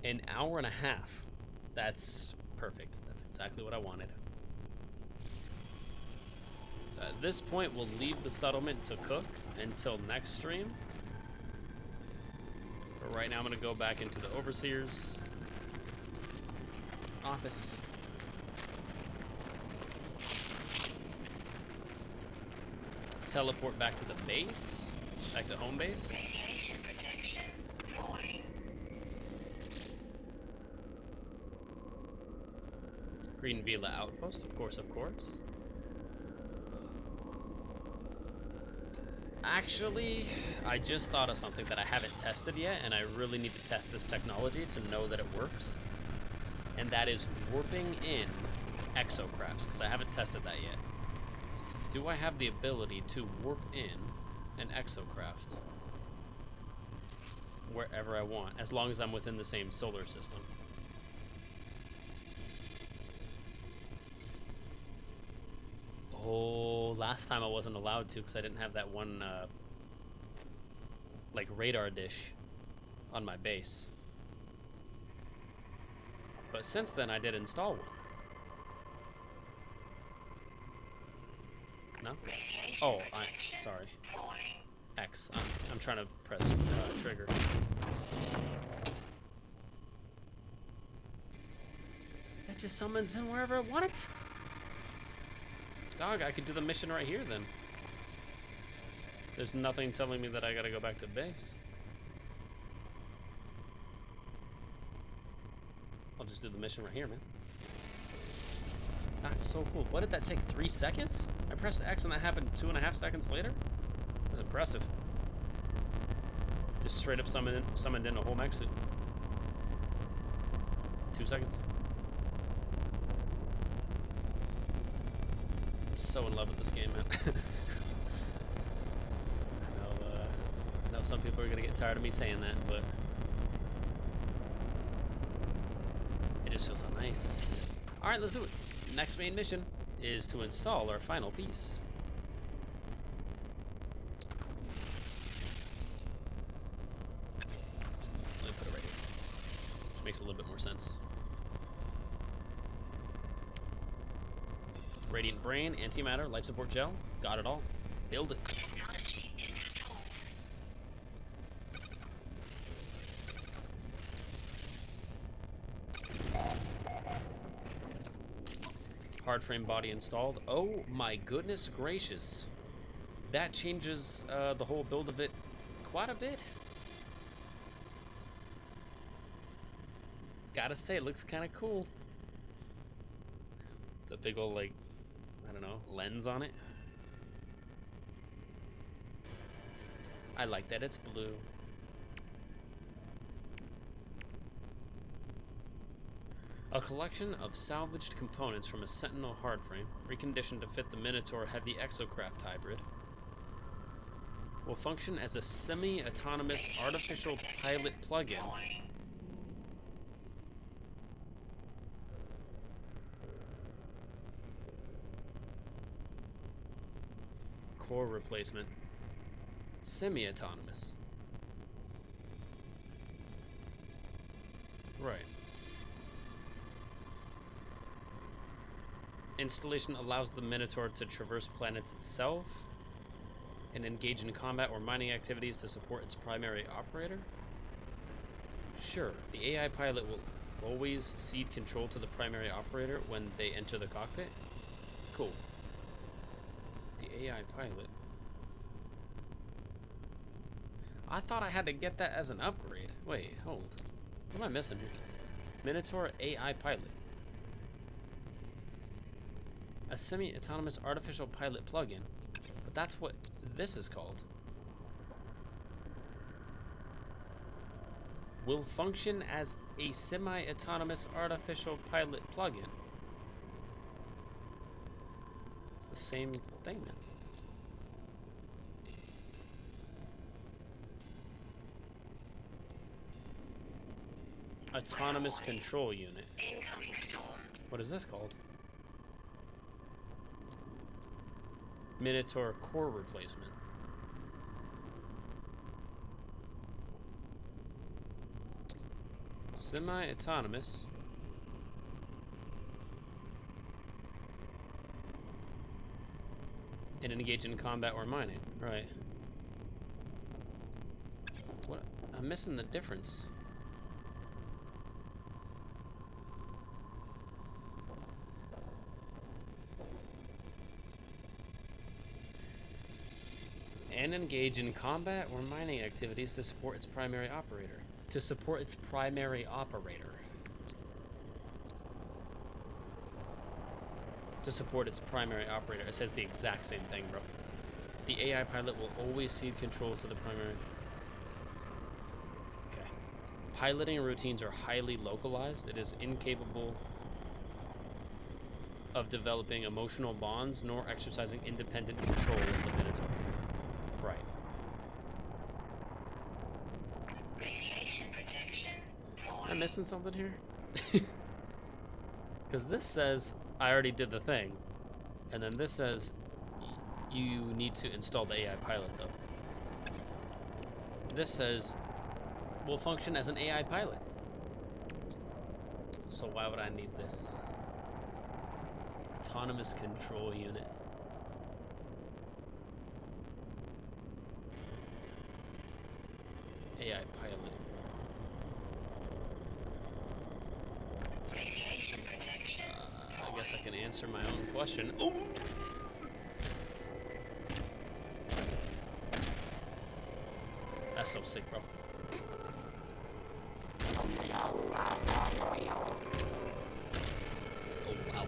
an hour and a half. That's perfect. That's exactly what I wanted. So at this point, we'll leave the settlement to cook until next stream. But right now, I'm going to go back into the Overseer's office. Teleport back to the base. Back to home base. Radiation protection void. Green Villa outpost, of course, of course. Actually, I just thought of something that I haven't tested yet, and I really need to test this technology to know that it works. And that is warping in exocrafts, because I haven't tested that yet. Do I have the ability to warp in an exocraft wherever I want, as long as I'm within the same solar system? Oh, last time I wasn't allowed to because I didn't have that one like radar dish on my base. But since then I did install one. No? Oh, sorry. X. I'm trying to press trigger. That just summons him wherever I want it. Dog, I could do the mission right here then. There's nothing telling me that I gotta go back to base. I'll just do the mission right here, man. That's so cool. What did that take? 3 seconds? I pressed X and that happened 2.5 seconds later? That's impressive. Just straight up summoned in a whole mech suit. 2 seconds. I'm so in love with this game, man. I know some people are gonna get tired of me saying that, but it just feels so nice. All right, let's do it. Next main mission is to install our final piece. Let me put it right here. Which makes a little bit more sense. Radiant brain, antimatter, life support gel. Got it all. Build it. Technology installed. Hard frame body installed. Oh my goodness gracious. That changes the whole build of it quite a bit. Gotta say, it looks kind of cool. The big old, like, I don't know, lens on it. I like that it's blue. A collection of salvaged components from a Sentinel hardframe, reconditioned to fit the Minotaur Heavy Exocraft hybrid, will function as a semi-autonomous artificial pilot plug-in. Falling. Core replacement. Semi-autonomous. Right. Installation allows the Minotaur to traverse planets itself and engage in combat or mining activities to support its primary operator. Sure, the AI pilot will always cede control to the primary operator when they enter the cockpit. Cool. The AI pilot. I thought I had to get that as an upgrade. Wait, hold. What am I missing here? Minotaur AI pilot. A semi-autonomous artificial pilot plugin. But that's what this is called. Will function as a semi-autonomous artificial pilot plugin. It's the same thing then. Autonomous control unit. Incoming storm. What is this called? Minotaur core replacement. Semi-autonomous. And engage in combat or mining. Right. What? I'm missing the difference. And engage in combat or mining activities to support its primary operator. To support its primary operator. To support its primary operator. It says the exact same thing, bro. The AI pilot will always cede control to the primary. Okay. Piloting routines are highly localized. It is incapable of developing emotional bonds nor exercising independent control of the Minotaur. Right. Radiation protection. Am I Falling. missing something here? Because this says I already did the thing, and then this says you need to install the AI pilot though. This says will function as an AI pilot. So why would I need this? Autonomous control unit. AI pilot. Radiation protection. I guess I can answer my own question. Ooh. That's so sick, bro. Oh, wow, wow, wow,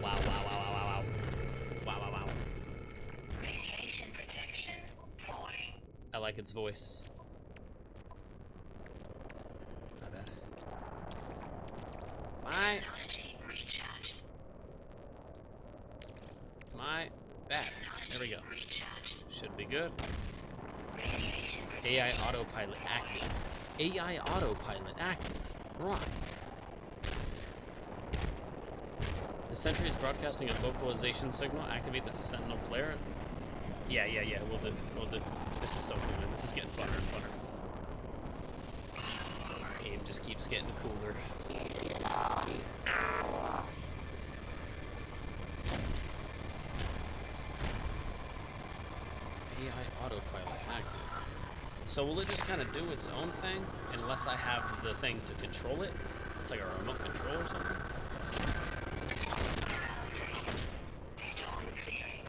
wow, wow, wow. Wow, wow, wow. Radiation protection. Falling. I like its voice. My bad. Technology recharge. My bad. There we go. Recharge. Should be good. Radiation protection. AI autopilot active. AI autopilot active. Right. The Sentry is broadcasting a localization signal. Activate the Sentinel flare. Yeah. We'll do. This is so cool, man. This is getting funner and funner. Our aim just keeps getting cooler. So will it just kind of do its own thing unless I have the thing to control it? It's like a remote control or something?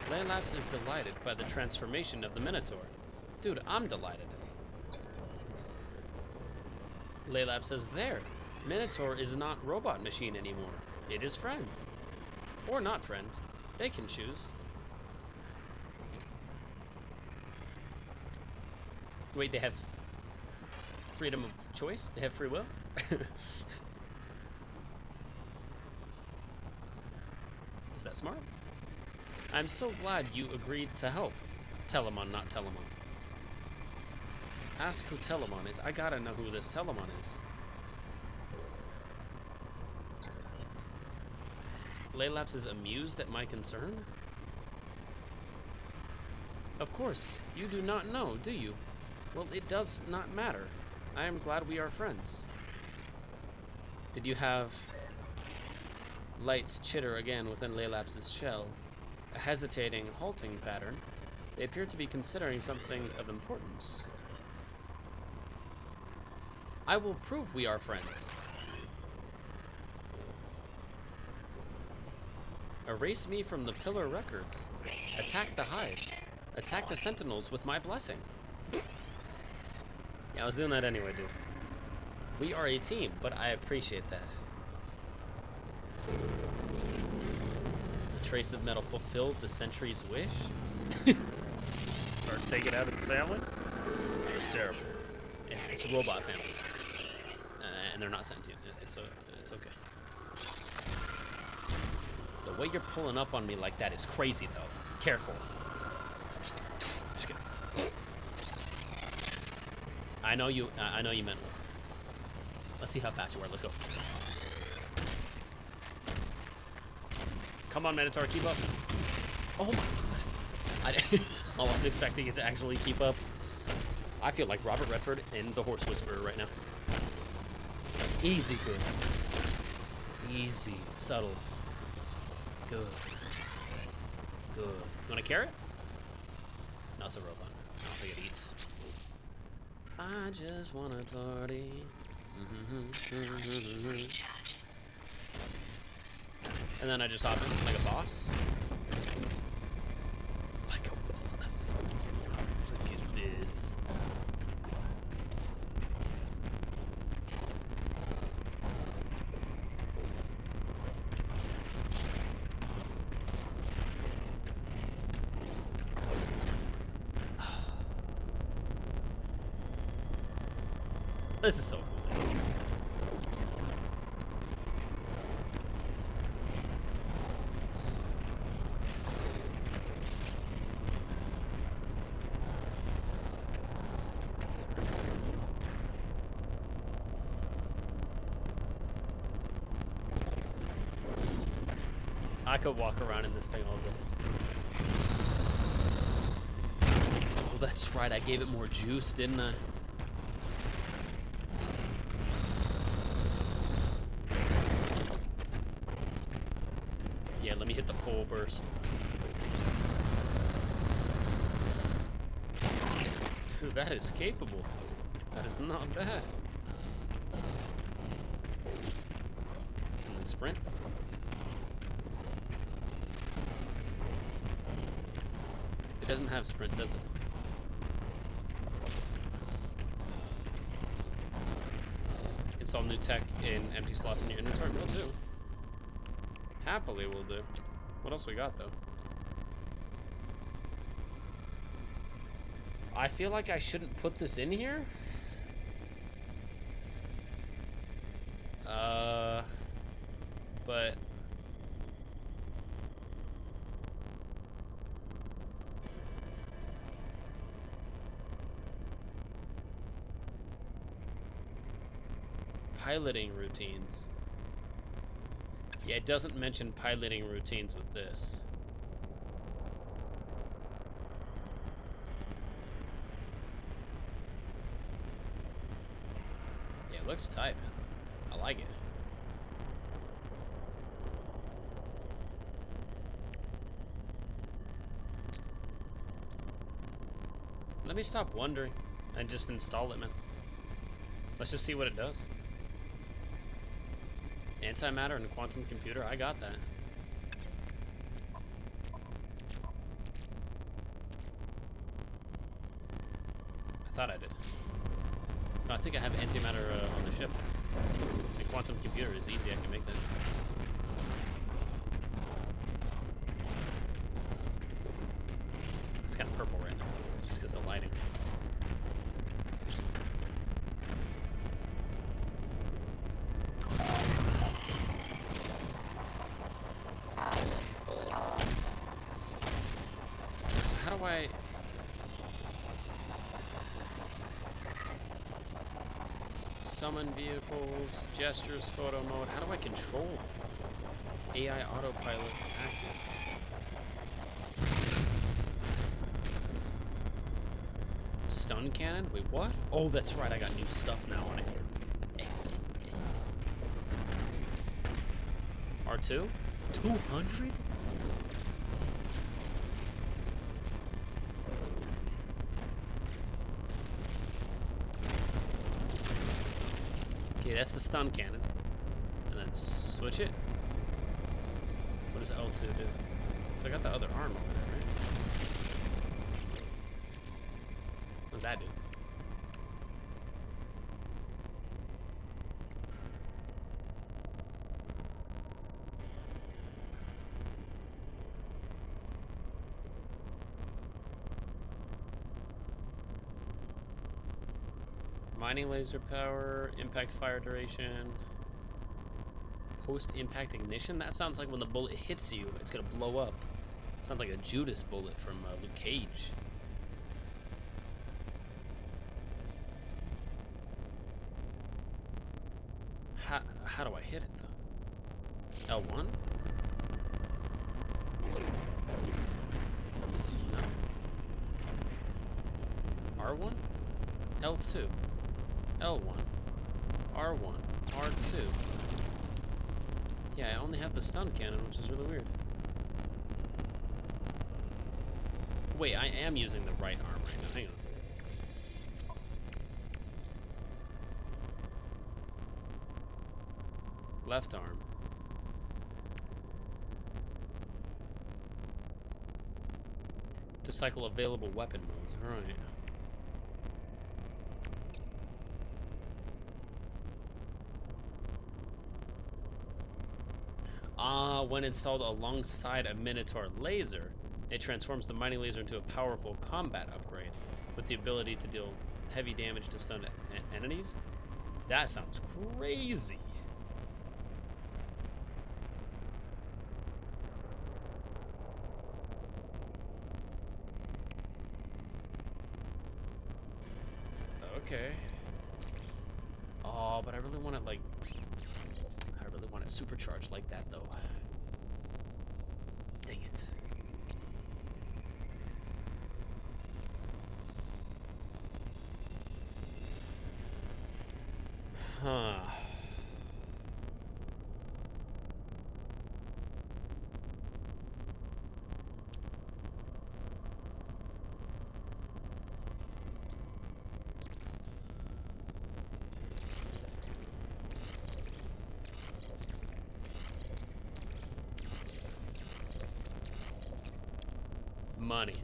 Laylaps is delighted by the transformation of the Minotaur. Dude, I'm delighted. Laylap says there. Minotaur is not robot machine anymore. It is friend. Or not friend. They can choose. Wait, they have freedom of choice? They have free will? Is that smart? I'm so glad you agreed to help. Telemon, not Telemon. Ask who Telemon is. I gotta know who this Telemon is. Laylaps is amused at my concern? Of course, you do not know, do you? Well, it does not matter. I am glad we are friends. Did you have lights chitter again within Laylaps' shell? A hesitating, halting pattern. They appear to be considering something of importance. I will prove we are friends. Erase me from the Pillar records. Attack the Hive. Attack the Sentinels with my blessing. Yeah, I was doing that anyway, dude. We are a team, but I appreciate that. The trace of metal fulfilled the sentry's wish. Start taking out its family? It was terrible. It's a robot family. And they're not sentient. It's okay. The way you're pulling up on me like that is crazy, though. Careful. Just kidding. I know you meant well. Let's see how fast you are. Let's go. Come on, Minotaur, keep up. Oh my god. I wasn't expecting it to actually keep up. I feel like Robert Redford in The Horse Whisperer right now. Easy, good. Easy, subtle. Good. Good. You want a carrot? No, it's a robot. I don't think it eats. I just want to party. And then I just hop in like a boss. Like a boss. Look at this. This is so cool. I could walk around in this thing all day. Oh, that's right. I gave it more juice, didn't I? Yeah, let me hit the full burst. Dude, that is capable. That is not bad. And then sprint. It doesn't have sprint, does it? Install new tech in empty slots in your inventory. Will do. Happily will do. What else we got, though? I feel like I shouldn't put this in here. But... piloting routines. Yeah, it doesn't mention piloting routines with this. Yeah, it looks tight, man. I like it. Let me stop wondering. and just install it, man. Let's just see what it does. Antimatter and quantum computer, I got that. I thought I did. No, I think I have antimatter on the ship. And quantum computer is easy, I can make that. It's kind of purple right now, just because of the lighting. So how do I... Summon vehicles, gestures, photo mode. How do I control AI autopilot active? Stun cannon? Wait, what? Oh, that's right. I got new stuff now on it. R2? 200? Okay, that's the stun cannon. And then switch it. What does L2 do? So I got the other arm over there, right? What does that do? Mining laser power, impact fire duration, post-impact ignition? That sounds like when the bullet hits you, it's gonna blow up. Sounds like a Judas bullet from Luke Cage. How do I hit it though? L1? No. R1? L2. L1, R1, R2. Yeah, I only have the stun cannon, which is really weird. Wait, I am using the right arm right now. Hang on. Left arm. To cycle available weapon modes. Alright. When installed alongside a Minotaur laser, it transforms the mining laser into a powerful combat upgrade with the ability to deal heavy damage to stunned enemies. That sounds crazy. Okay. Oh, but I really want it like... I really want it supercharged like that, though. Dang it. Huh. Money.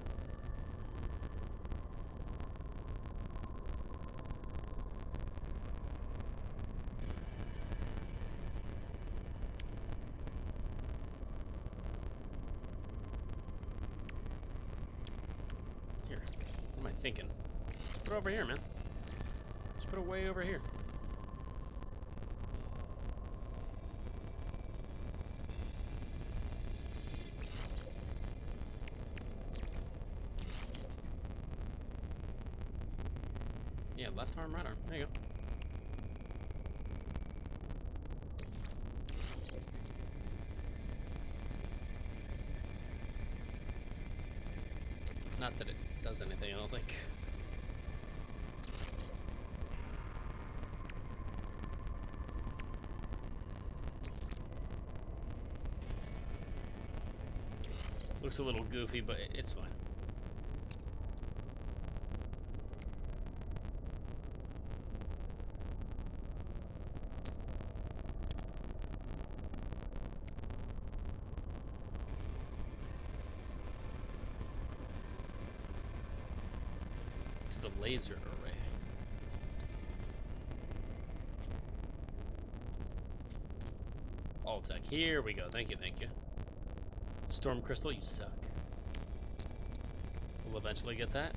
Here. What am I thinking? Just put it over here, man. Just put it way over here. Yeah, left arm, right arm. There you go. Not that it does anything, I don't think. Looks a little goofy, but it's fine. to the laser array. All tech. Here we go. Thank you, thank you. Storm Crystal, you suck. We'll eventually get that.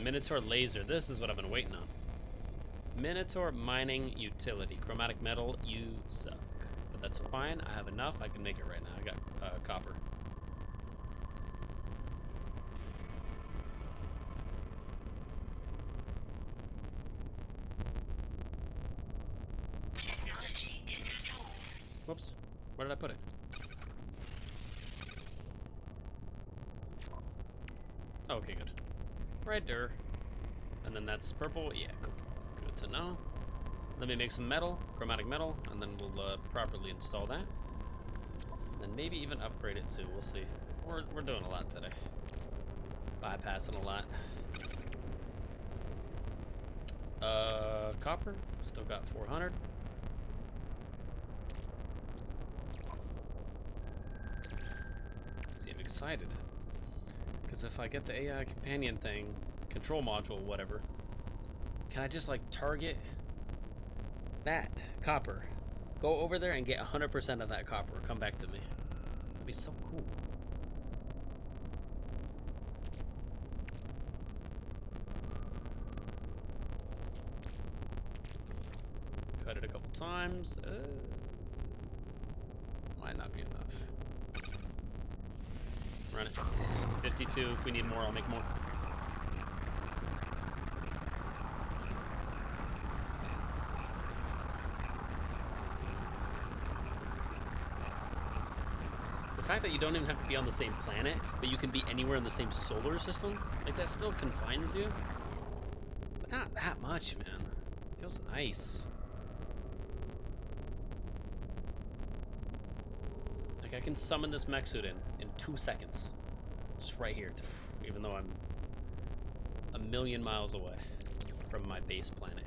Minotaur laser. This is what I've been waiting on. Minotaur mining utility. Chromatic metal, you suck. But that's fine. I have enough. I can make it right now. I got copper. Technology installed. Whoops. Where did I put it? Okay, good. Right there. And then that's purple. Yeah, cool. Good to know. Let me make some metal, chromatic metal, and then we'll properly install that. And then maybe even upgrade it too. We'll see. We're doing a lot today. Bypassing a lot. Copper. Still got 400. See, I'm excited. Because if I get the AI companion thing, control module, whatever, can I just like target that copper? Go over there and get 100% of that copper. Come back to me. That'd be so cool. Cut it a couple times. Might not be enough. Run it. 52. If we need more, I'll make more. The fact that you don't even have to be on the same planet, but you can be anywhere in the same solar system, like that still confines you. But not that much, man. Feels nice. Like I can summon this mech suit in 2 seconds. Just right here, even though I'm a million miles away from my base planet.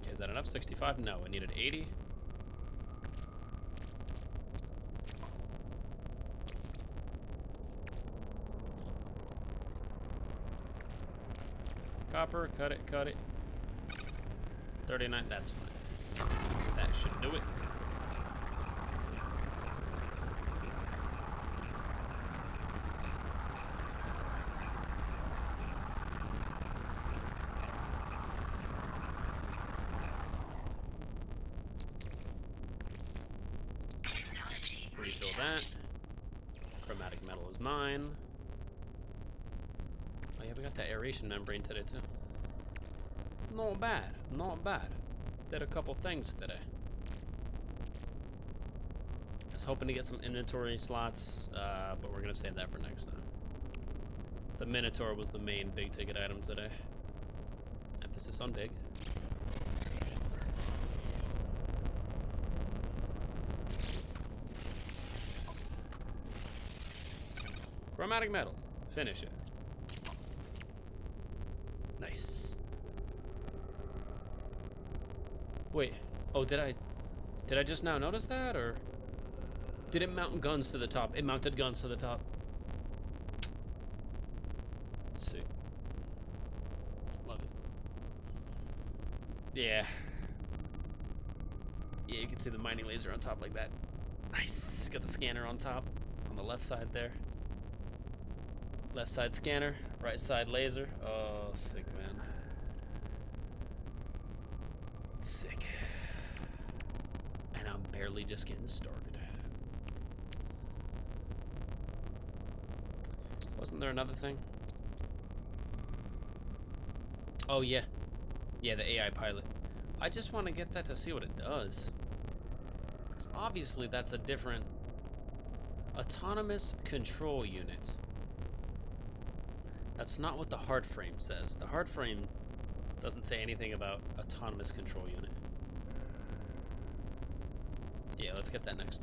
Okay, is that enough? 65? No, I needed 80. Copper, cut it, cut it. 39, that's fine. That should do it. Technology Refill that. Chromatic metal is mine. Oh yeah, we got that aeration membrane today too. Not bad, not bad. Did a couple things today. I was hoping to get some inventory slots, but we're gonna save that for next time. The Minotaur was the main big ticket item today. Emphasis on big. Chromatic metal. Finish it. Nice. Wait. Oh, did I just now notice that, or did it mount guns to the top? It mounted guns to the top. Sick. Love it. Yeah. Yeah, you can see the mining laser on top like that. Nice. Got the scanner on top, on the left side there. Left side scanner, right side laser. Oh, sick, man. Sick. And I'm barely just getting started. Wasn't there another thing? Oh, yeah. Yeah, the AI pilot. I just want to get that to see what it does. Because obviously that's a different autonomous control unit. That's not what the hard frame says. The hard frame doesn't say anything about autonomous control unit. Yeah, let's get that next.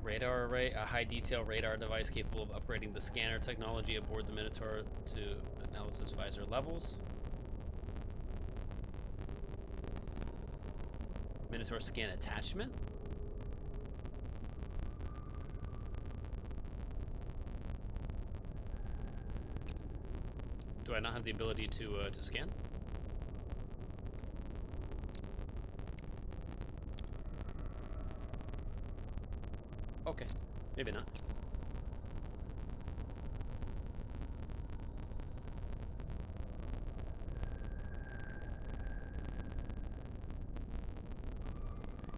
Radar array, a high detail radar device capable of upgrading the scanner technology aboard the Minotaur to analysis visor levels. Minotaur scan attachment. Do I not have the ability to scan? Okay, maybe not.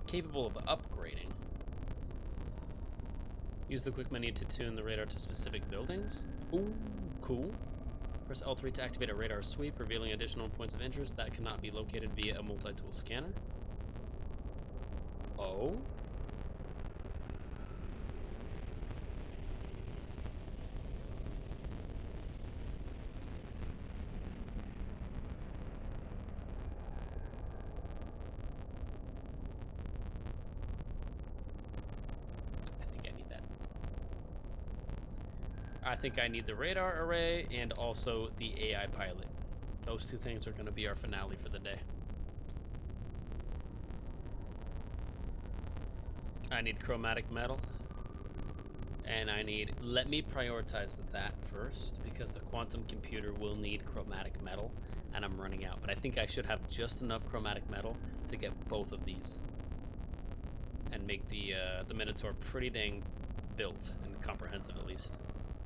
Capable of upgrading. Use the quick menu to tune the radar to specific buildings. Ooh, cool. Press L3 to activate a radar sweep, revealing additional points of interest that cannot be located via a multi-tool scanner. Oh. I think I need the radar array and also the AI pilot. Those two things are going to be our finale for the day. I need chromatic metal. And I need... Let me prioritize that first, because the quantum computer will need chromatic metal, and I'm running out. But I think I should have just enough chromatic metal to get both of these. And make the Minotaur pretty dang built and comprehensive at least.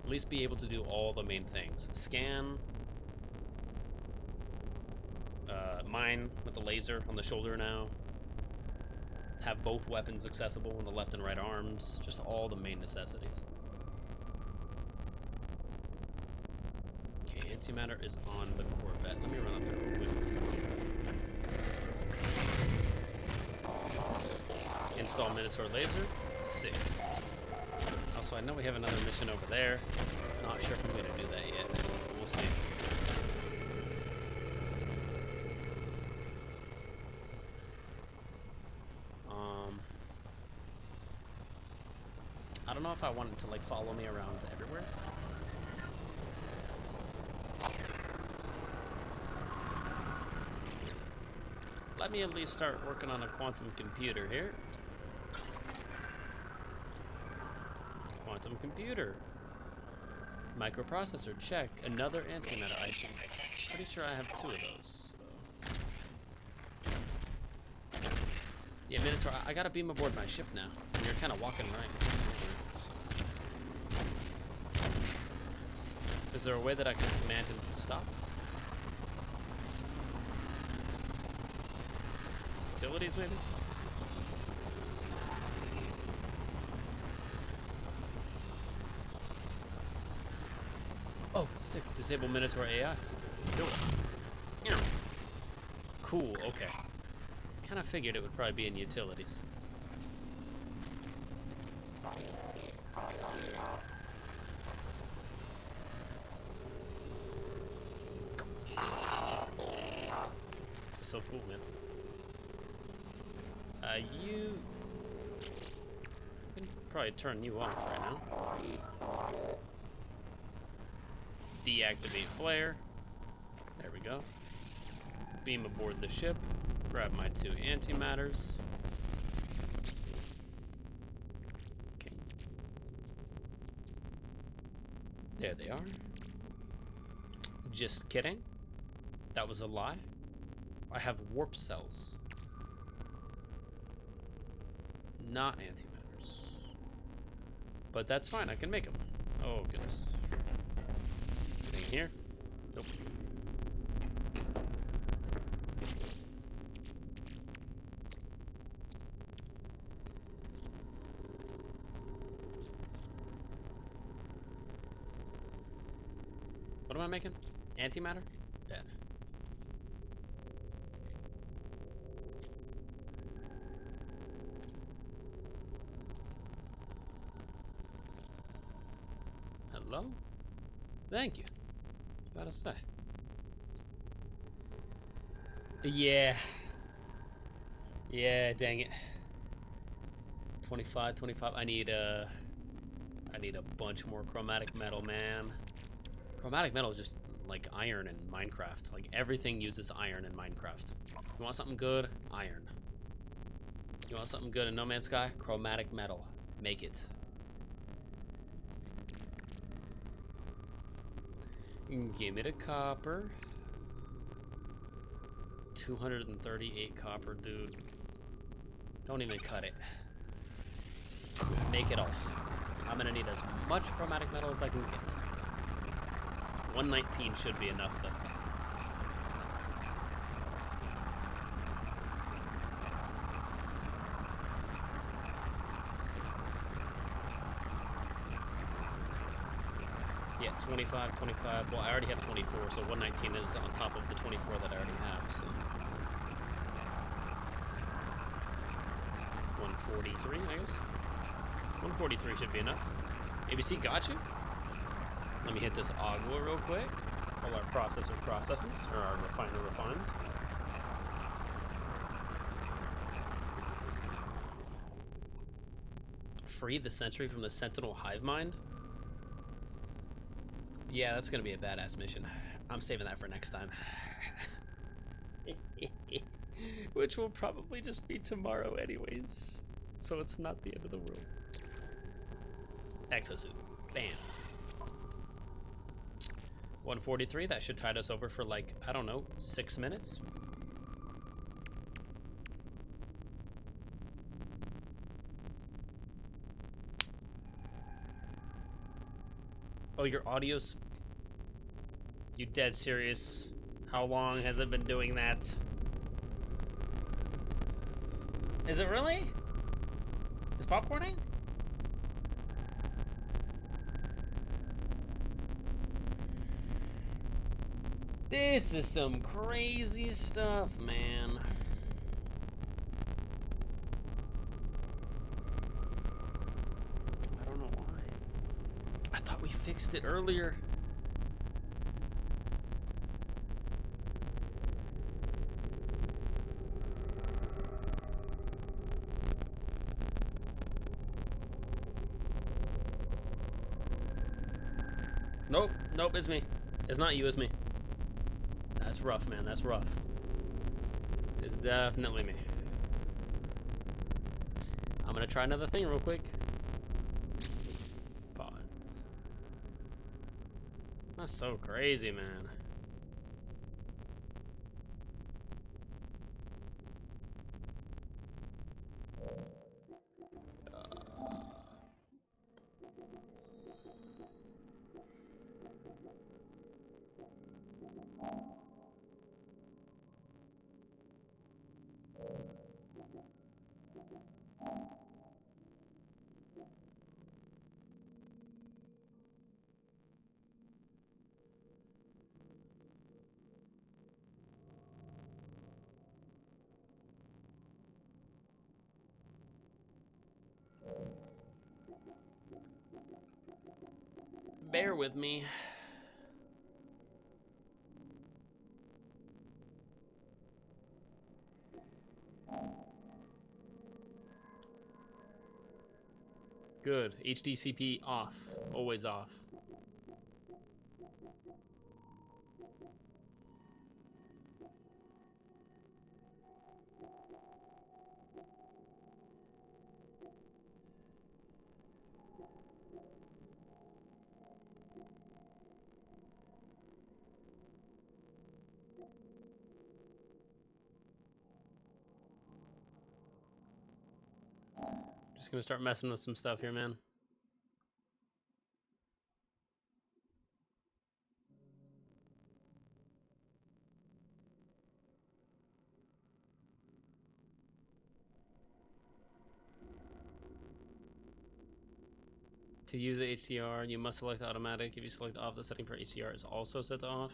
At least be able to do all the main things. Scan. Mine with the laser on the shoulder now. Have both weapons accessible on the left and right arms. Just all the main necessities. Okay, antimatter is on the Corvette. Let me run up there real quick. Install Minotaur laser. Sick. Also, I know we have another mission over there. Not sure if I'm going to do that yet. But we'll see. I don't know if I want it to like follow me around everywhere. Let me at least start working on a quantum computer here. Quantum computer. Microprocessor, check. Another antimatter item. Pretty sure I have 2 of those. So. Yeah, Minotaur, I gotta beam aboard my ship now. You're kind of walking right. Is there a way that I can command him to stop? Utilities, maybe? Oh, sick. Disable Minotaur AI. Do it. Cool, okay. Kind of figured it would probably be in utilities. So cool, man. You can probably turn you off right now. Deactivate flare. There we go. Beam aboard the ship. Grab my 2 antimatters. Okay. There they are. Just kidding. That was a lie. I have warp cells. Not antimatters. But that's fine, I can make them. Oh, goodness. Anything here? Nope. What am I making? Antimatter? Yeah. Hello? Thank you. About to say. Yeah. Yeah, dang it. 25. I need a bunch more chromatic metal, man. Chromatic metal is just like iron in Minecraft. Like everything uses iron in Minecraft. You want something good? Iron. You want something good in No Man's Sky? Chromatic metal. Make it. Give me the copper. 238 copper, dude. Don't even cut it. Make it all. I'm gonna need as much chromatic metal as I can get. 119 should be enough, though. Yeah, 25, 25. Well, I already have 24, so 119 is on top of the 24 that I already have, so. 143, I guess. 143 should be enough. ABC got you. Let me hit this agua real quick. While our processor processes, or our refiner refines. Free the Sentry from the Sentinel Hive Mind? Yeah, that's gonna be a badass mission. I'm saving that for next time. Which will probably just be tomorrow anyways. So it's not the end of the world. Exosuit. Bam. 143, that should tide us over for like, I don't know, 6 minutes? Oh, your audio's... You dead serious? How long has it been doing that? Is it really? It's popcorning? This is some crazy stuff, man. I don't know why. I thought we fixed it earlier. Nope, nope, it's me. It's not you, it's me. That's rough, man, that's rough. It's definitely me. I'm gonna try another thing real quick. Pause. That's so crazy, man. Bear with me. Good. HDCP off. Always off. Just gonna start messing with some stuff here, man. To use the HDR, you must select automatic. If you select off, the setting for HDR is also set to off.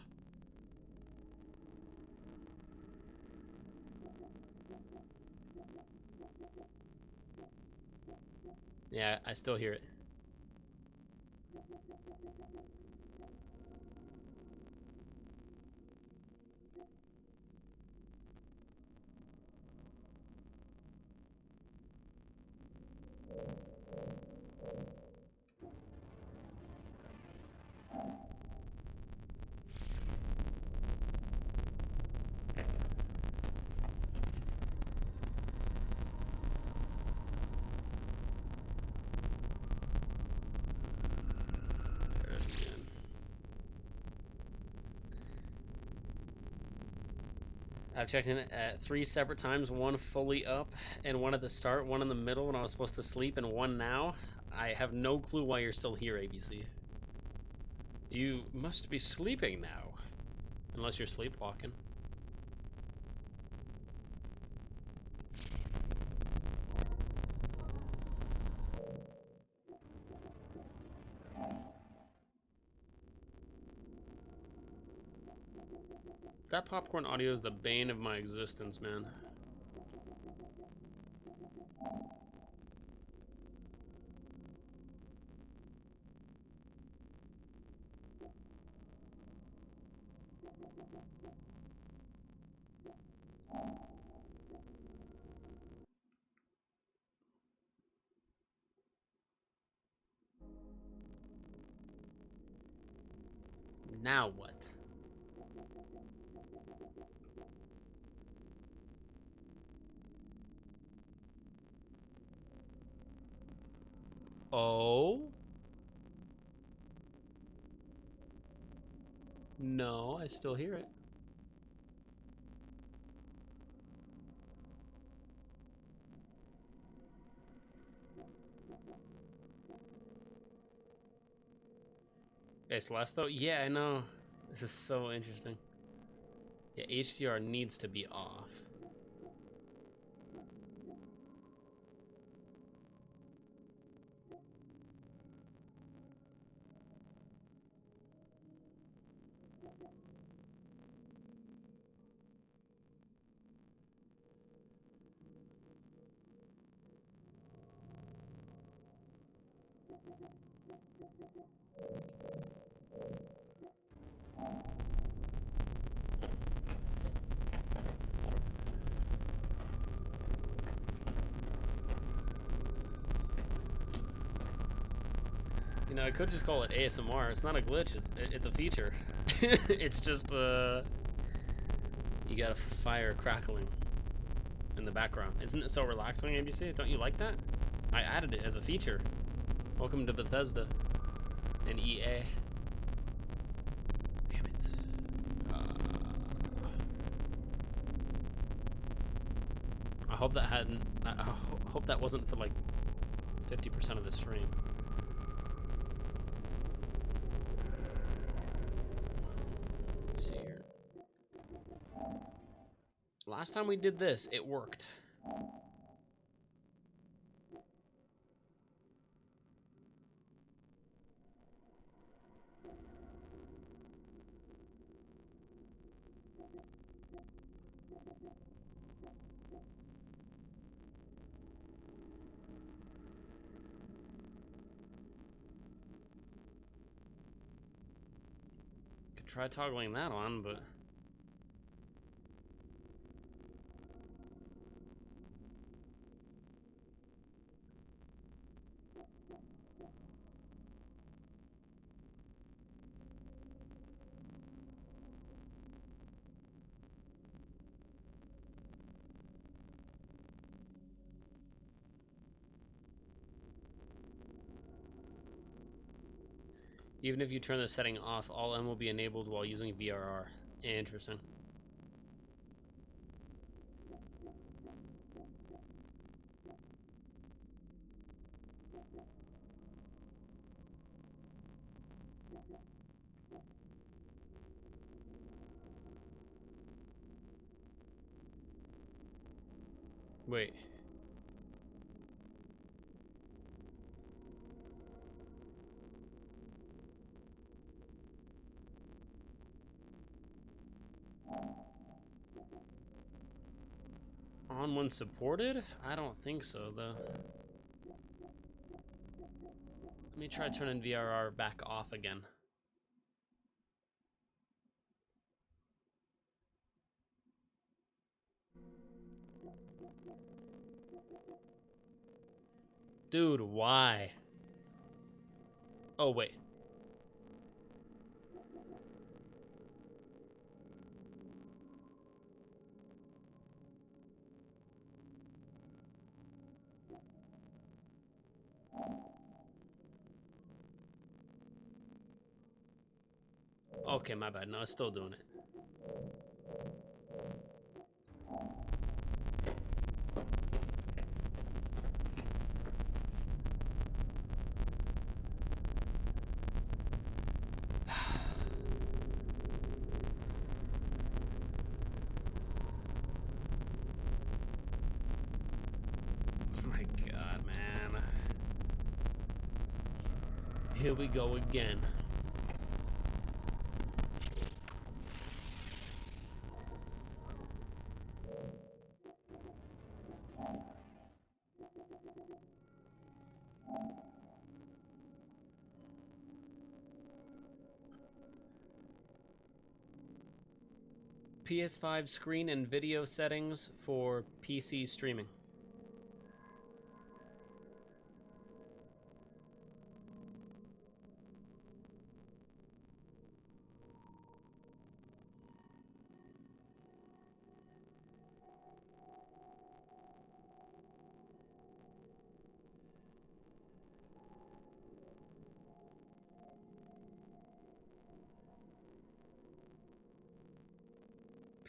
Yeah, I still hear it. I've checked in at 3 separate times, one fully up, and one at the start, one in the middle when I was supposed to sleep, and one now. I have no clue why you're still here, ABC. You must be sleeping now. Unless you're sleepwalking. That popcorn audio is the bane of my existence, man. Now what? Oh? No, I still hear it. It's less though? Yeah, I know. This is so interesting. Yeah, HDR needs to be off. You know, I could just call it ASMR. It's not a glitch. It's a feature. It's just you got a fire crackling in the background. Isn't it so relaxing, ABC? Don't you like that? I added it as a feature. Welcome to Bethesda and EA. Damn it. I hope that hadn't. I hope that wasn't for like 50% of the stream. Let's see here. Last time we did this, it worked. Could try toggling that on, but even if you turn the setting off, all M will be enabled while using VRR. Interesting. Wait. On when supported? I don't think so, though. Let me try turning VRR back off again. Dude, why? Oh, wait. Okay, my bad. No, it's still doing it. Here we go again. PS5 screen and video settings for PC streaming.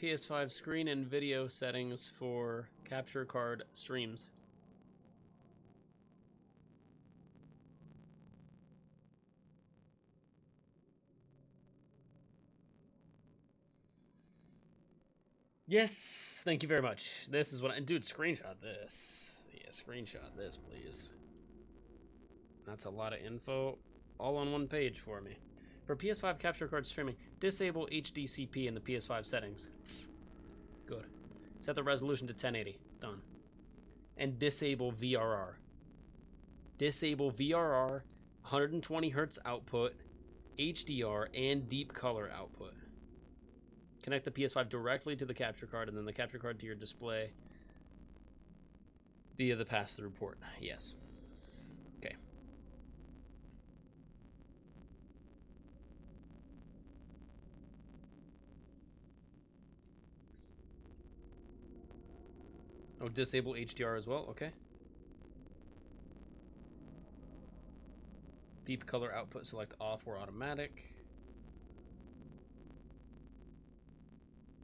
PS5 screen and video settings for capture card streams. Yes, thank you very much. This is what I... Dude, screenshot this. Yeah, screenshot this, please. That's a lot of info all on one page for me. For PS5 capture card streaming, disable HDCP in the PS5 settings. Good. Set the resolution to 1080. Done. And disable VRR. Disable VRR, 120 Hz output, HDR, and deep color output. Connect the PS5 directly to the capture card and then the capture card to your display via the pass-through port. Yes. Okay. Oh, disable HDR as well. Okay. Deep color output, select off or automatic.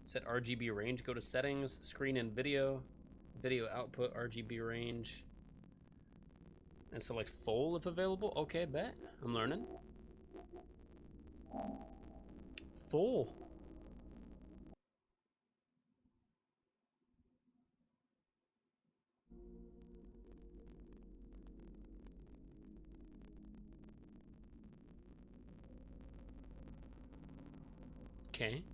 Set RGB range, go to settings, screen and video, video output, RGB range, and select full if available. Okay, bet. I'm learning. Full. Okay.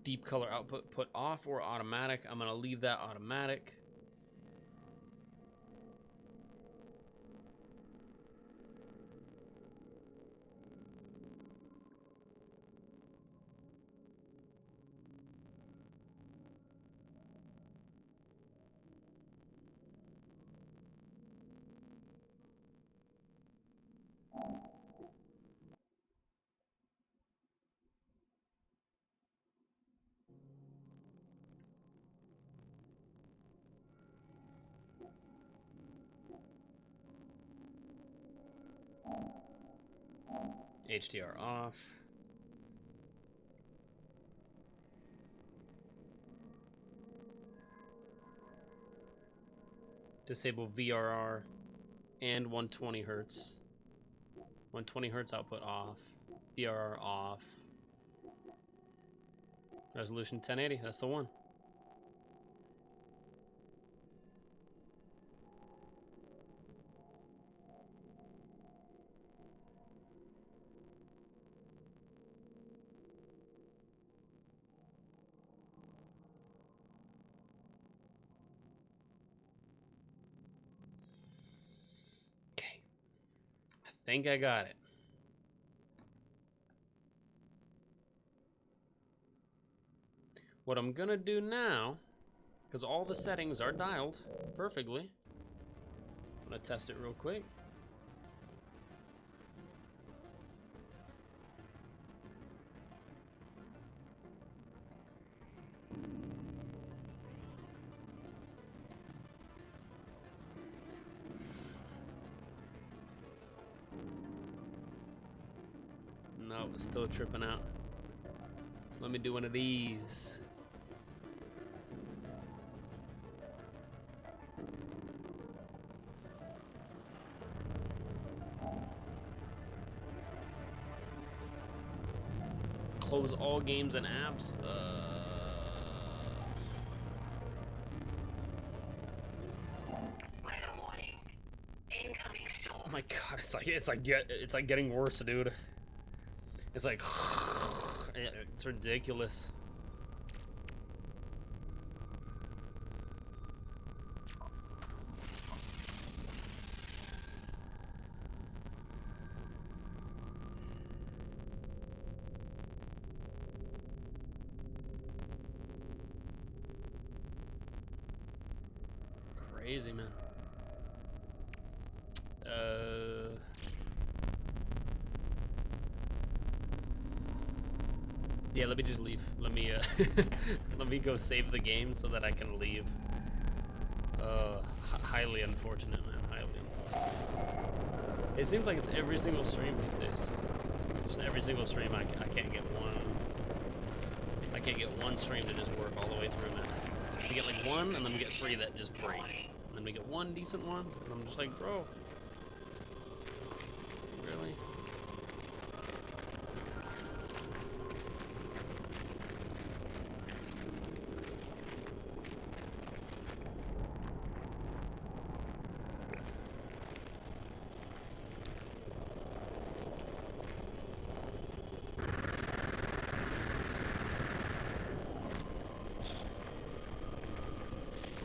Deep color output, put off or automatic. I'm gonna leave that automatic. HDR off. Disable VRR and 120 Hertz. 120 Hertz output off. VRR off. Resolution 1080, that's the one. Okay. I think I got it. What I'm gonna do now, because all the settings are dialed perfectly, I'm gonna test it real quick. No, it's still tripping out. So let me do one of these. close all games and apps. Weather warning. Incoming storm. Oh my god, it's like getting worse, dude. It's like it's ridiculous. Crazy, man. Yeah, let me just leave. Let me let me go save the game so that I can leave. Highly unfortunate, man. Highly unfortunate. It seems like it's every single stream these days. Just every single stream, I can't get one. I can't get one stream to just work all the way through, man. We get like one, and then we get three that just break. And then we get one decent one, and I'm just like, bro. Really?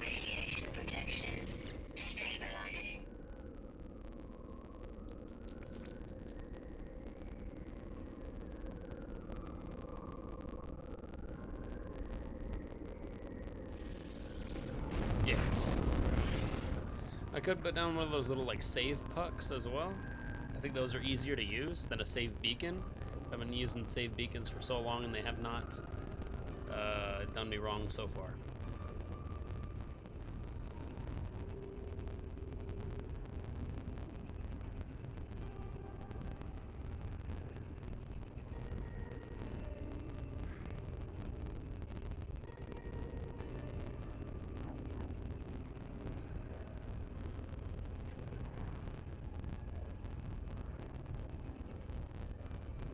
Radiation protection. Stabilizing. Yeah. I could put down one of those little like save pucks as well. I think those are easier to use than a save beacon. I've been using save beacons for so long and they have not done me wrong so far.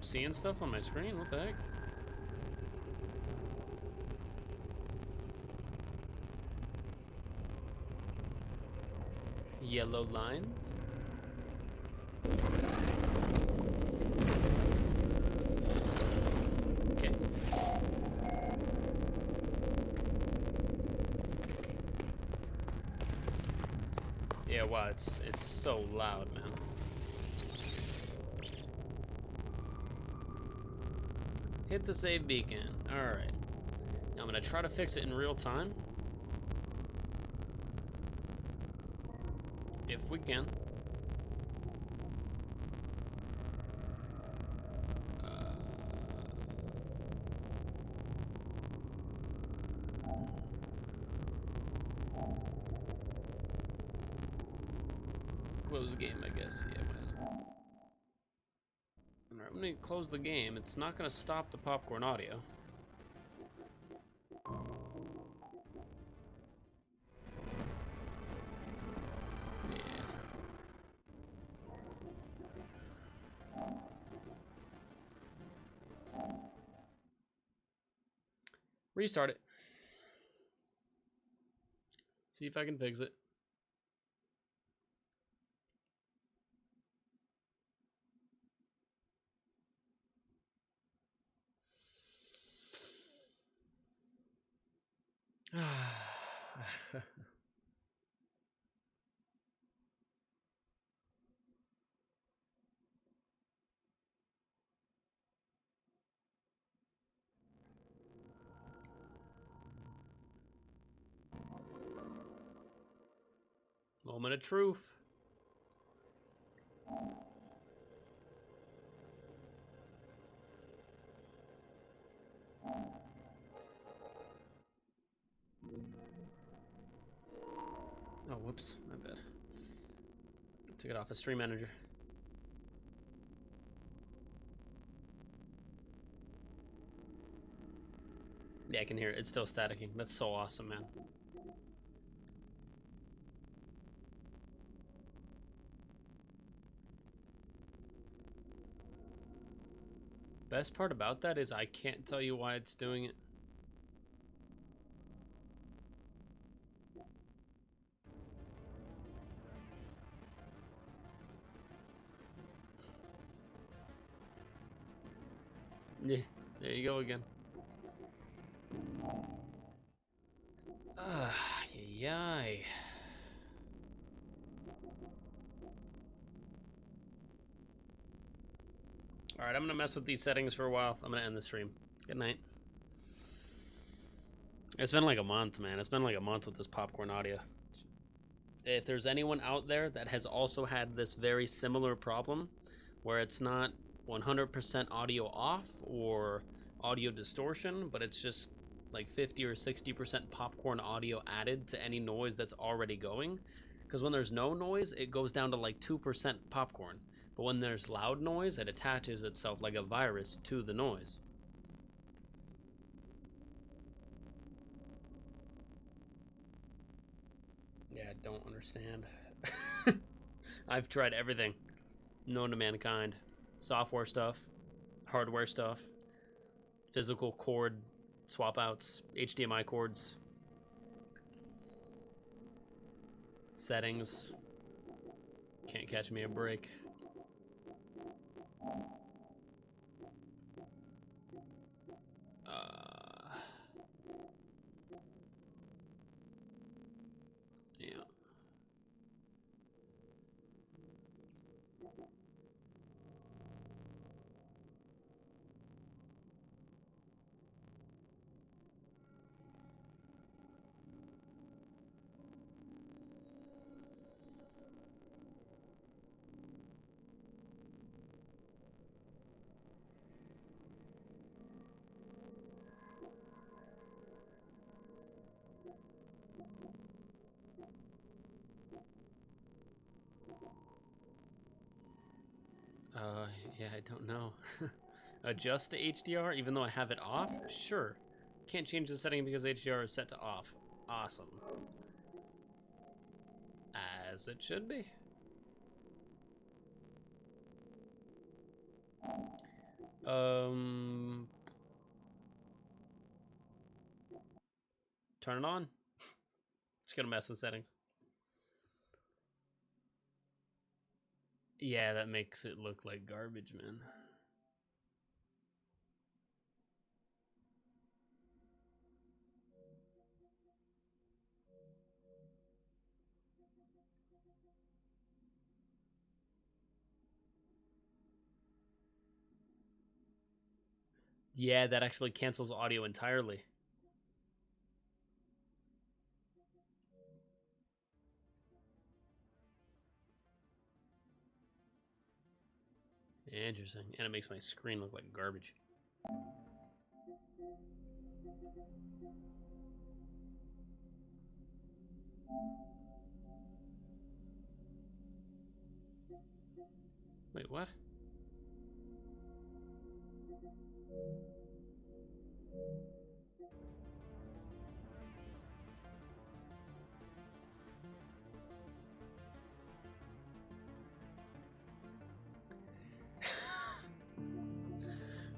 Seeing stuff on my screen? What the heck? Yellow lines? Okay. Yeah, wow, it's so loud, man. Hit the save beacon. Alright. Now I'm gonna try to fix it in real time. If we can. Close the game, I guess. Yeah, whatever. Alright, let me close the game. It's not gonna stop the popcorn audio. Restart it. See if I can fix it. Moment of truth. Oh, whoops, my bad. Took it off of Stream Manager. Yeah, I can hear it. It's still staticking. That's so awesome, man. Best part about that is I can't tell you why it's doing it. Yeah, there you go again. Yay. Alright, I'm gonna mess with these settings for a while. I'm gonna end the stream. Good night. It's been like a month, man. It's been like a month with this popcorn audio. If there's anyone out there that has also had this very similar problem, where it's not 100% audio off or audio distortion, but it's just like 50 or 60% popcorn audio added to any noise that's already going, because when there's no noise, it goes down to like 2% popcorn. But when there's loud noise, it attaches itself like a virus to the noise. Yeah, I don't understand. I've tried everything known to mankind. Software stuff, hardware stuff, physical cord swap outs, HDMI cords, settings. Can't catch me a break. Yeah. Yeah, I don't know. Adjust to HDR even though I have it off? Sure. Can't change the setting because HDR is set to off. Awesome. As it should be. Turn it on. It's gonna mess with settings. Yeah, that makes it look like garbage, man. Yeah, that actually cancels audio entirely. Interesting. And it makes my screen look like garbage. Wait, what?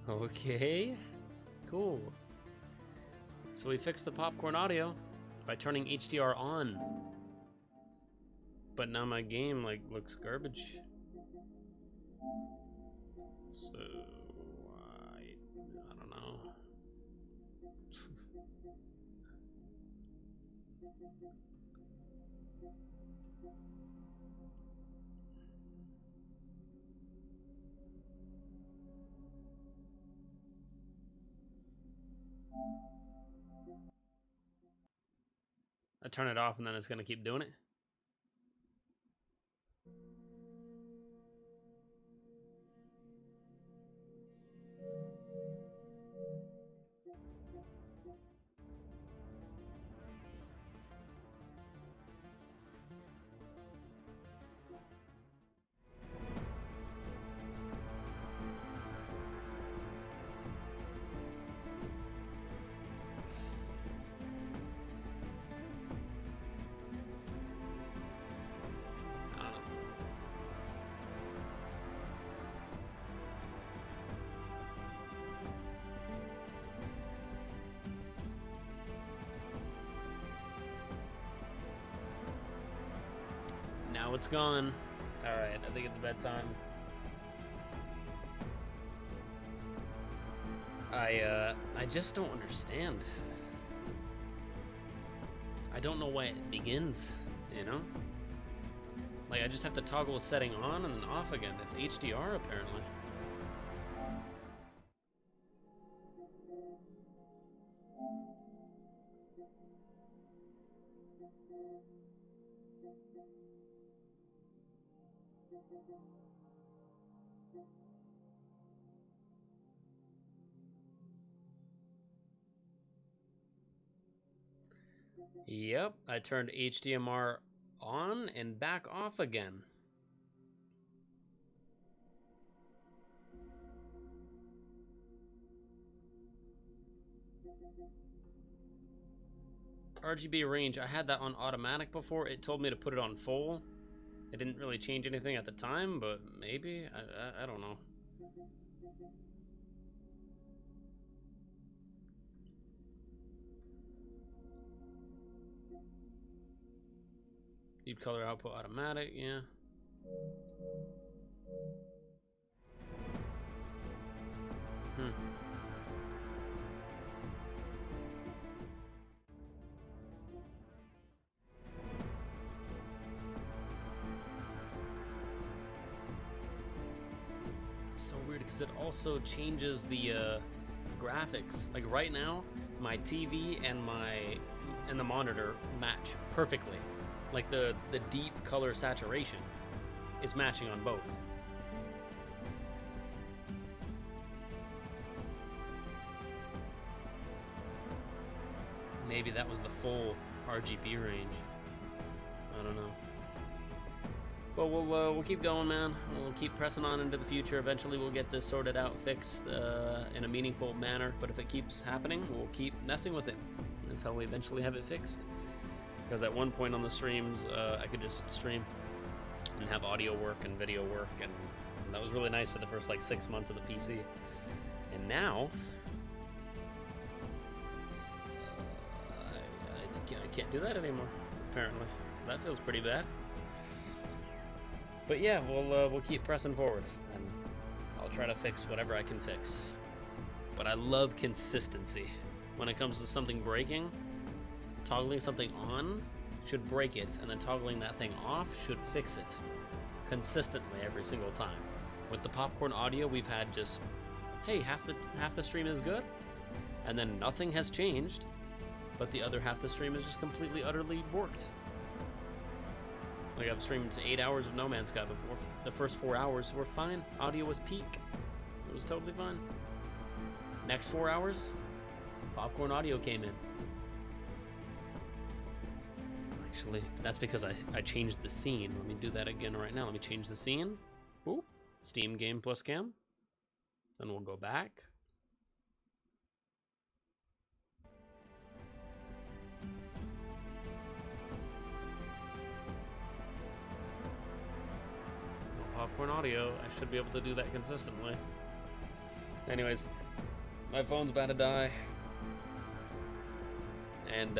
Okay. Cool. So we fixed the popcorn audio by turning HDR on. But now my game like looks garbage. So I don't know. I turn it off and then it's gonna keep doing it. Now it's gone. Alright, I think it's bedtime. I just don't understand. I don't know why it begins, you know? Like, I just have to toggle a setting on and off again. It's HDR, apparently. Yep, I turned HDMR on and back off again. RGB range, I had that on automatic before. It told me to put it on full. It didn't really change anything at the time, but maybe? I don't know. Deep color output automatic, yeah. It's so weird because it also changes the graphics. Like right now, my TV and the monitor match perfectly. Like the deep color saturation is matching on both. Maybe that was the full RGB range. I don't know. But we'll keep going, man. We'll keep pressing on into the future. Eventually we'll get this sorted out, fixed in a meaningful manner. But if it keeps happening, we'll keep messing with it until we eventually have it fixed. Because at one point on the streams, I could just stream and have audio work and video work, and that was really nice for the first like 6 months of the PC. And now, I can't do that anymore, apparently. So that feels pretty bad. But yeah, we'll keep pressing forward, and I'll try to fix whatever I can fix. But I love consistency. When it comes to something breaking, toggling something on should break it, and then toggling that thing off should fix it consistently every single time. With the Popcorn Audio, we've had just, hey, half the stream is good, and then nothing has changed, but the other half the stream is just completely, utterly borked. Like I've streamed 8 hours of No Man's Sky before. The first 4 hours were fine. Audio was peak. It was totally fine. Next 4 hours, Popcorn Audio came in. Actually, that's because I changed the scene. Let me do that again right now. Let me change the scene. Boop. Steam Game Plus Cam. Then we'll go back. Popcorn Audio. I should be able to do that consistently. Anyways, my phone's about to die. And,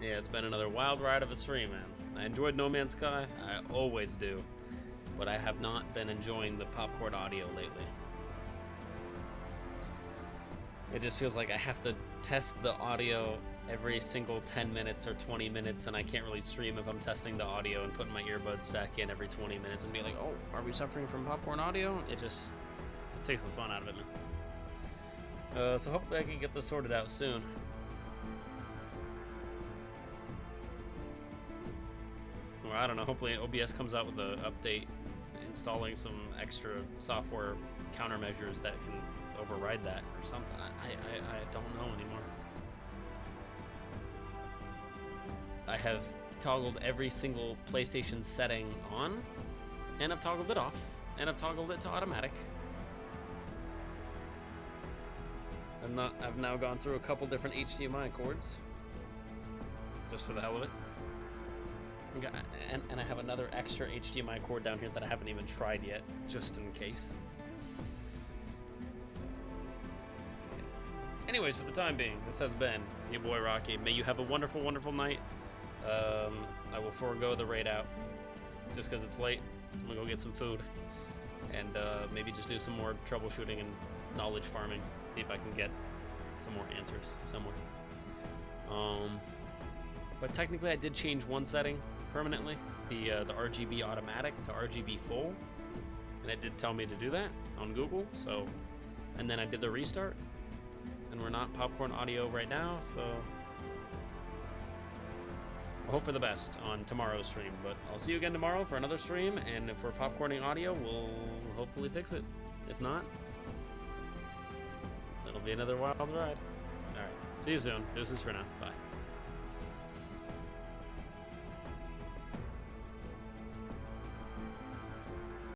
yeah, it's been another wild ride of a stream, man. I enjoyed No Man's Sky. I always do. But I have not been enjoying the Popcorn Audio lately. It just feels like I have to test the audio every single 10 minutes or 20 minutes, and I can't really stream if I'm testing the audio and putting my earbuds back in every 20 minutes and be like, oh, are we suffering from Popcorn Audio? It takes the fun out of it, man. So hopefully I can get this sorted out soon. Or I don't know, hopefully OBS comes out with an update installing some extra software countermeasures that can override that or something. I don't know anymore. I have toggled every single PlayStation setting on, and I've toggled it off, and I've toggled it to automatic. I've now gone through a couple different HDMI cords, just for the hell of it. And I have another extra HDMI cord down here that I haven't even tried yet, just in case. Anyways, for the time being, this has been your boy Rocky. May you have a wonderful, wonderful night. I will forego the raid out just because it's late. I'm gonna go get some food and maybe just do some more troubleshooting and knowledge farming. See if I can get some more answers somewhere. But technically, I did change one setting permanently, the RGB automatic to RGB full, and it did tell me to do that on Google. So, and then I did the restart, and we're not popcorn audio right now, so I hope for the best on tomorrow's stream. But I'll see you again tomorrow for another stream, and if we're popcorning audio, we'll hopefully fix it. If not, it'll be another wild ride. All right, see you soon. Deuces for now. Bye.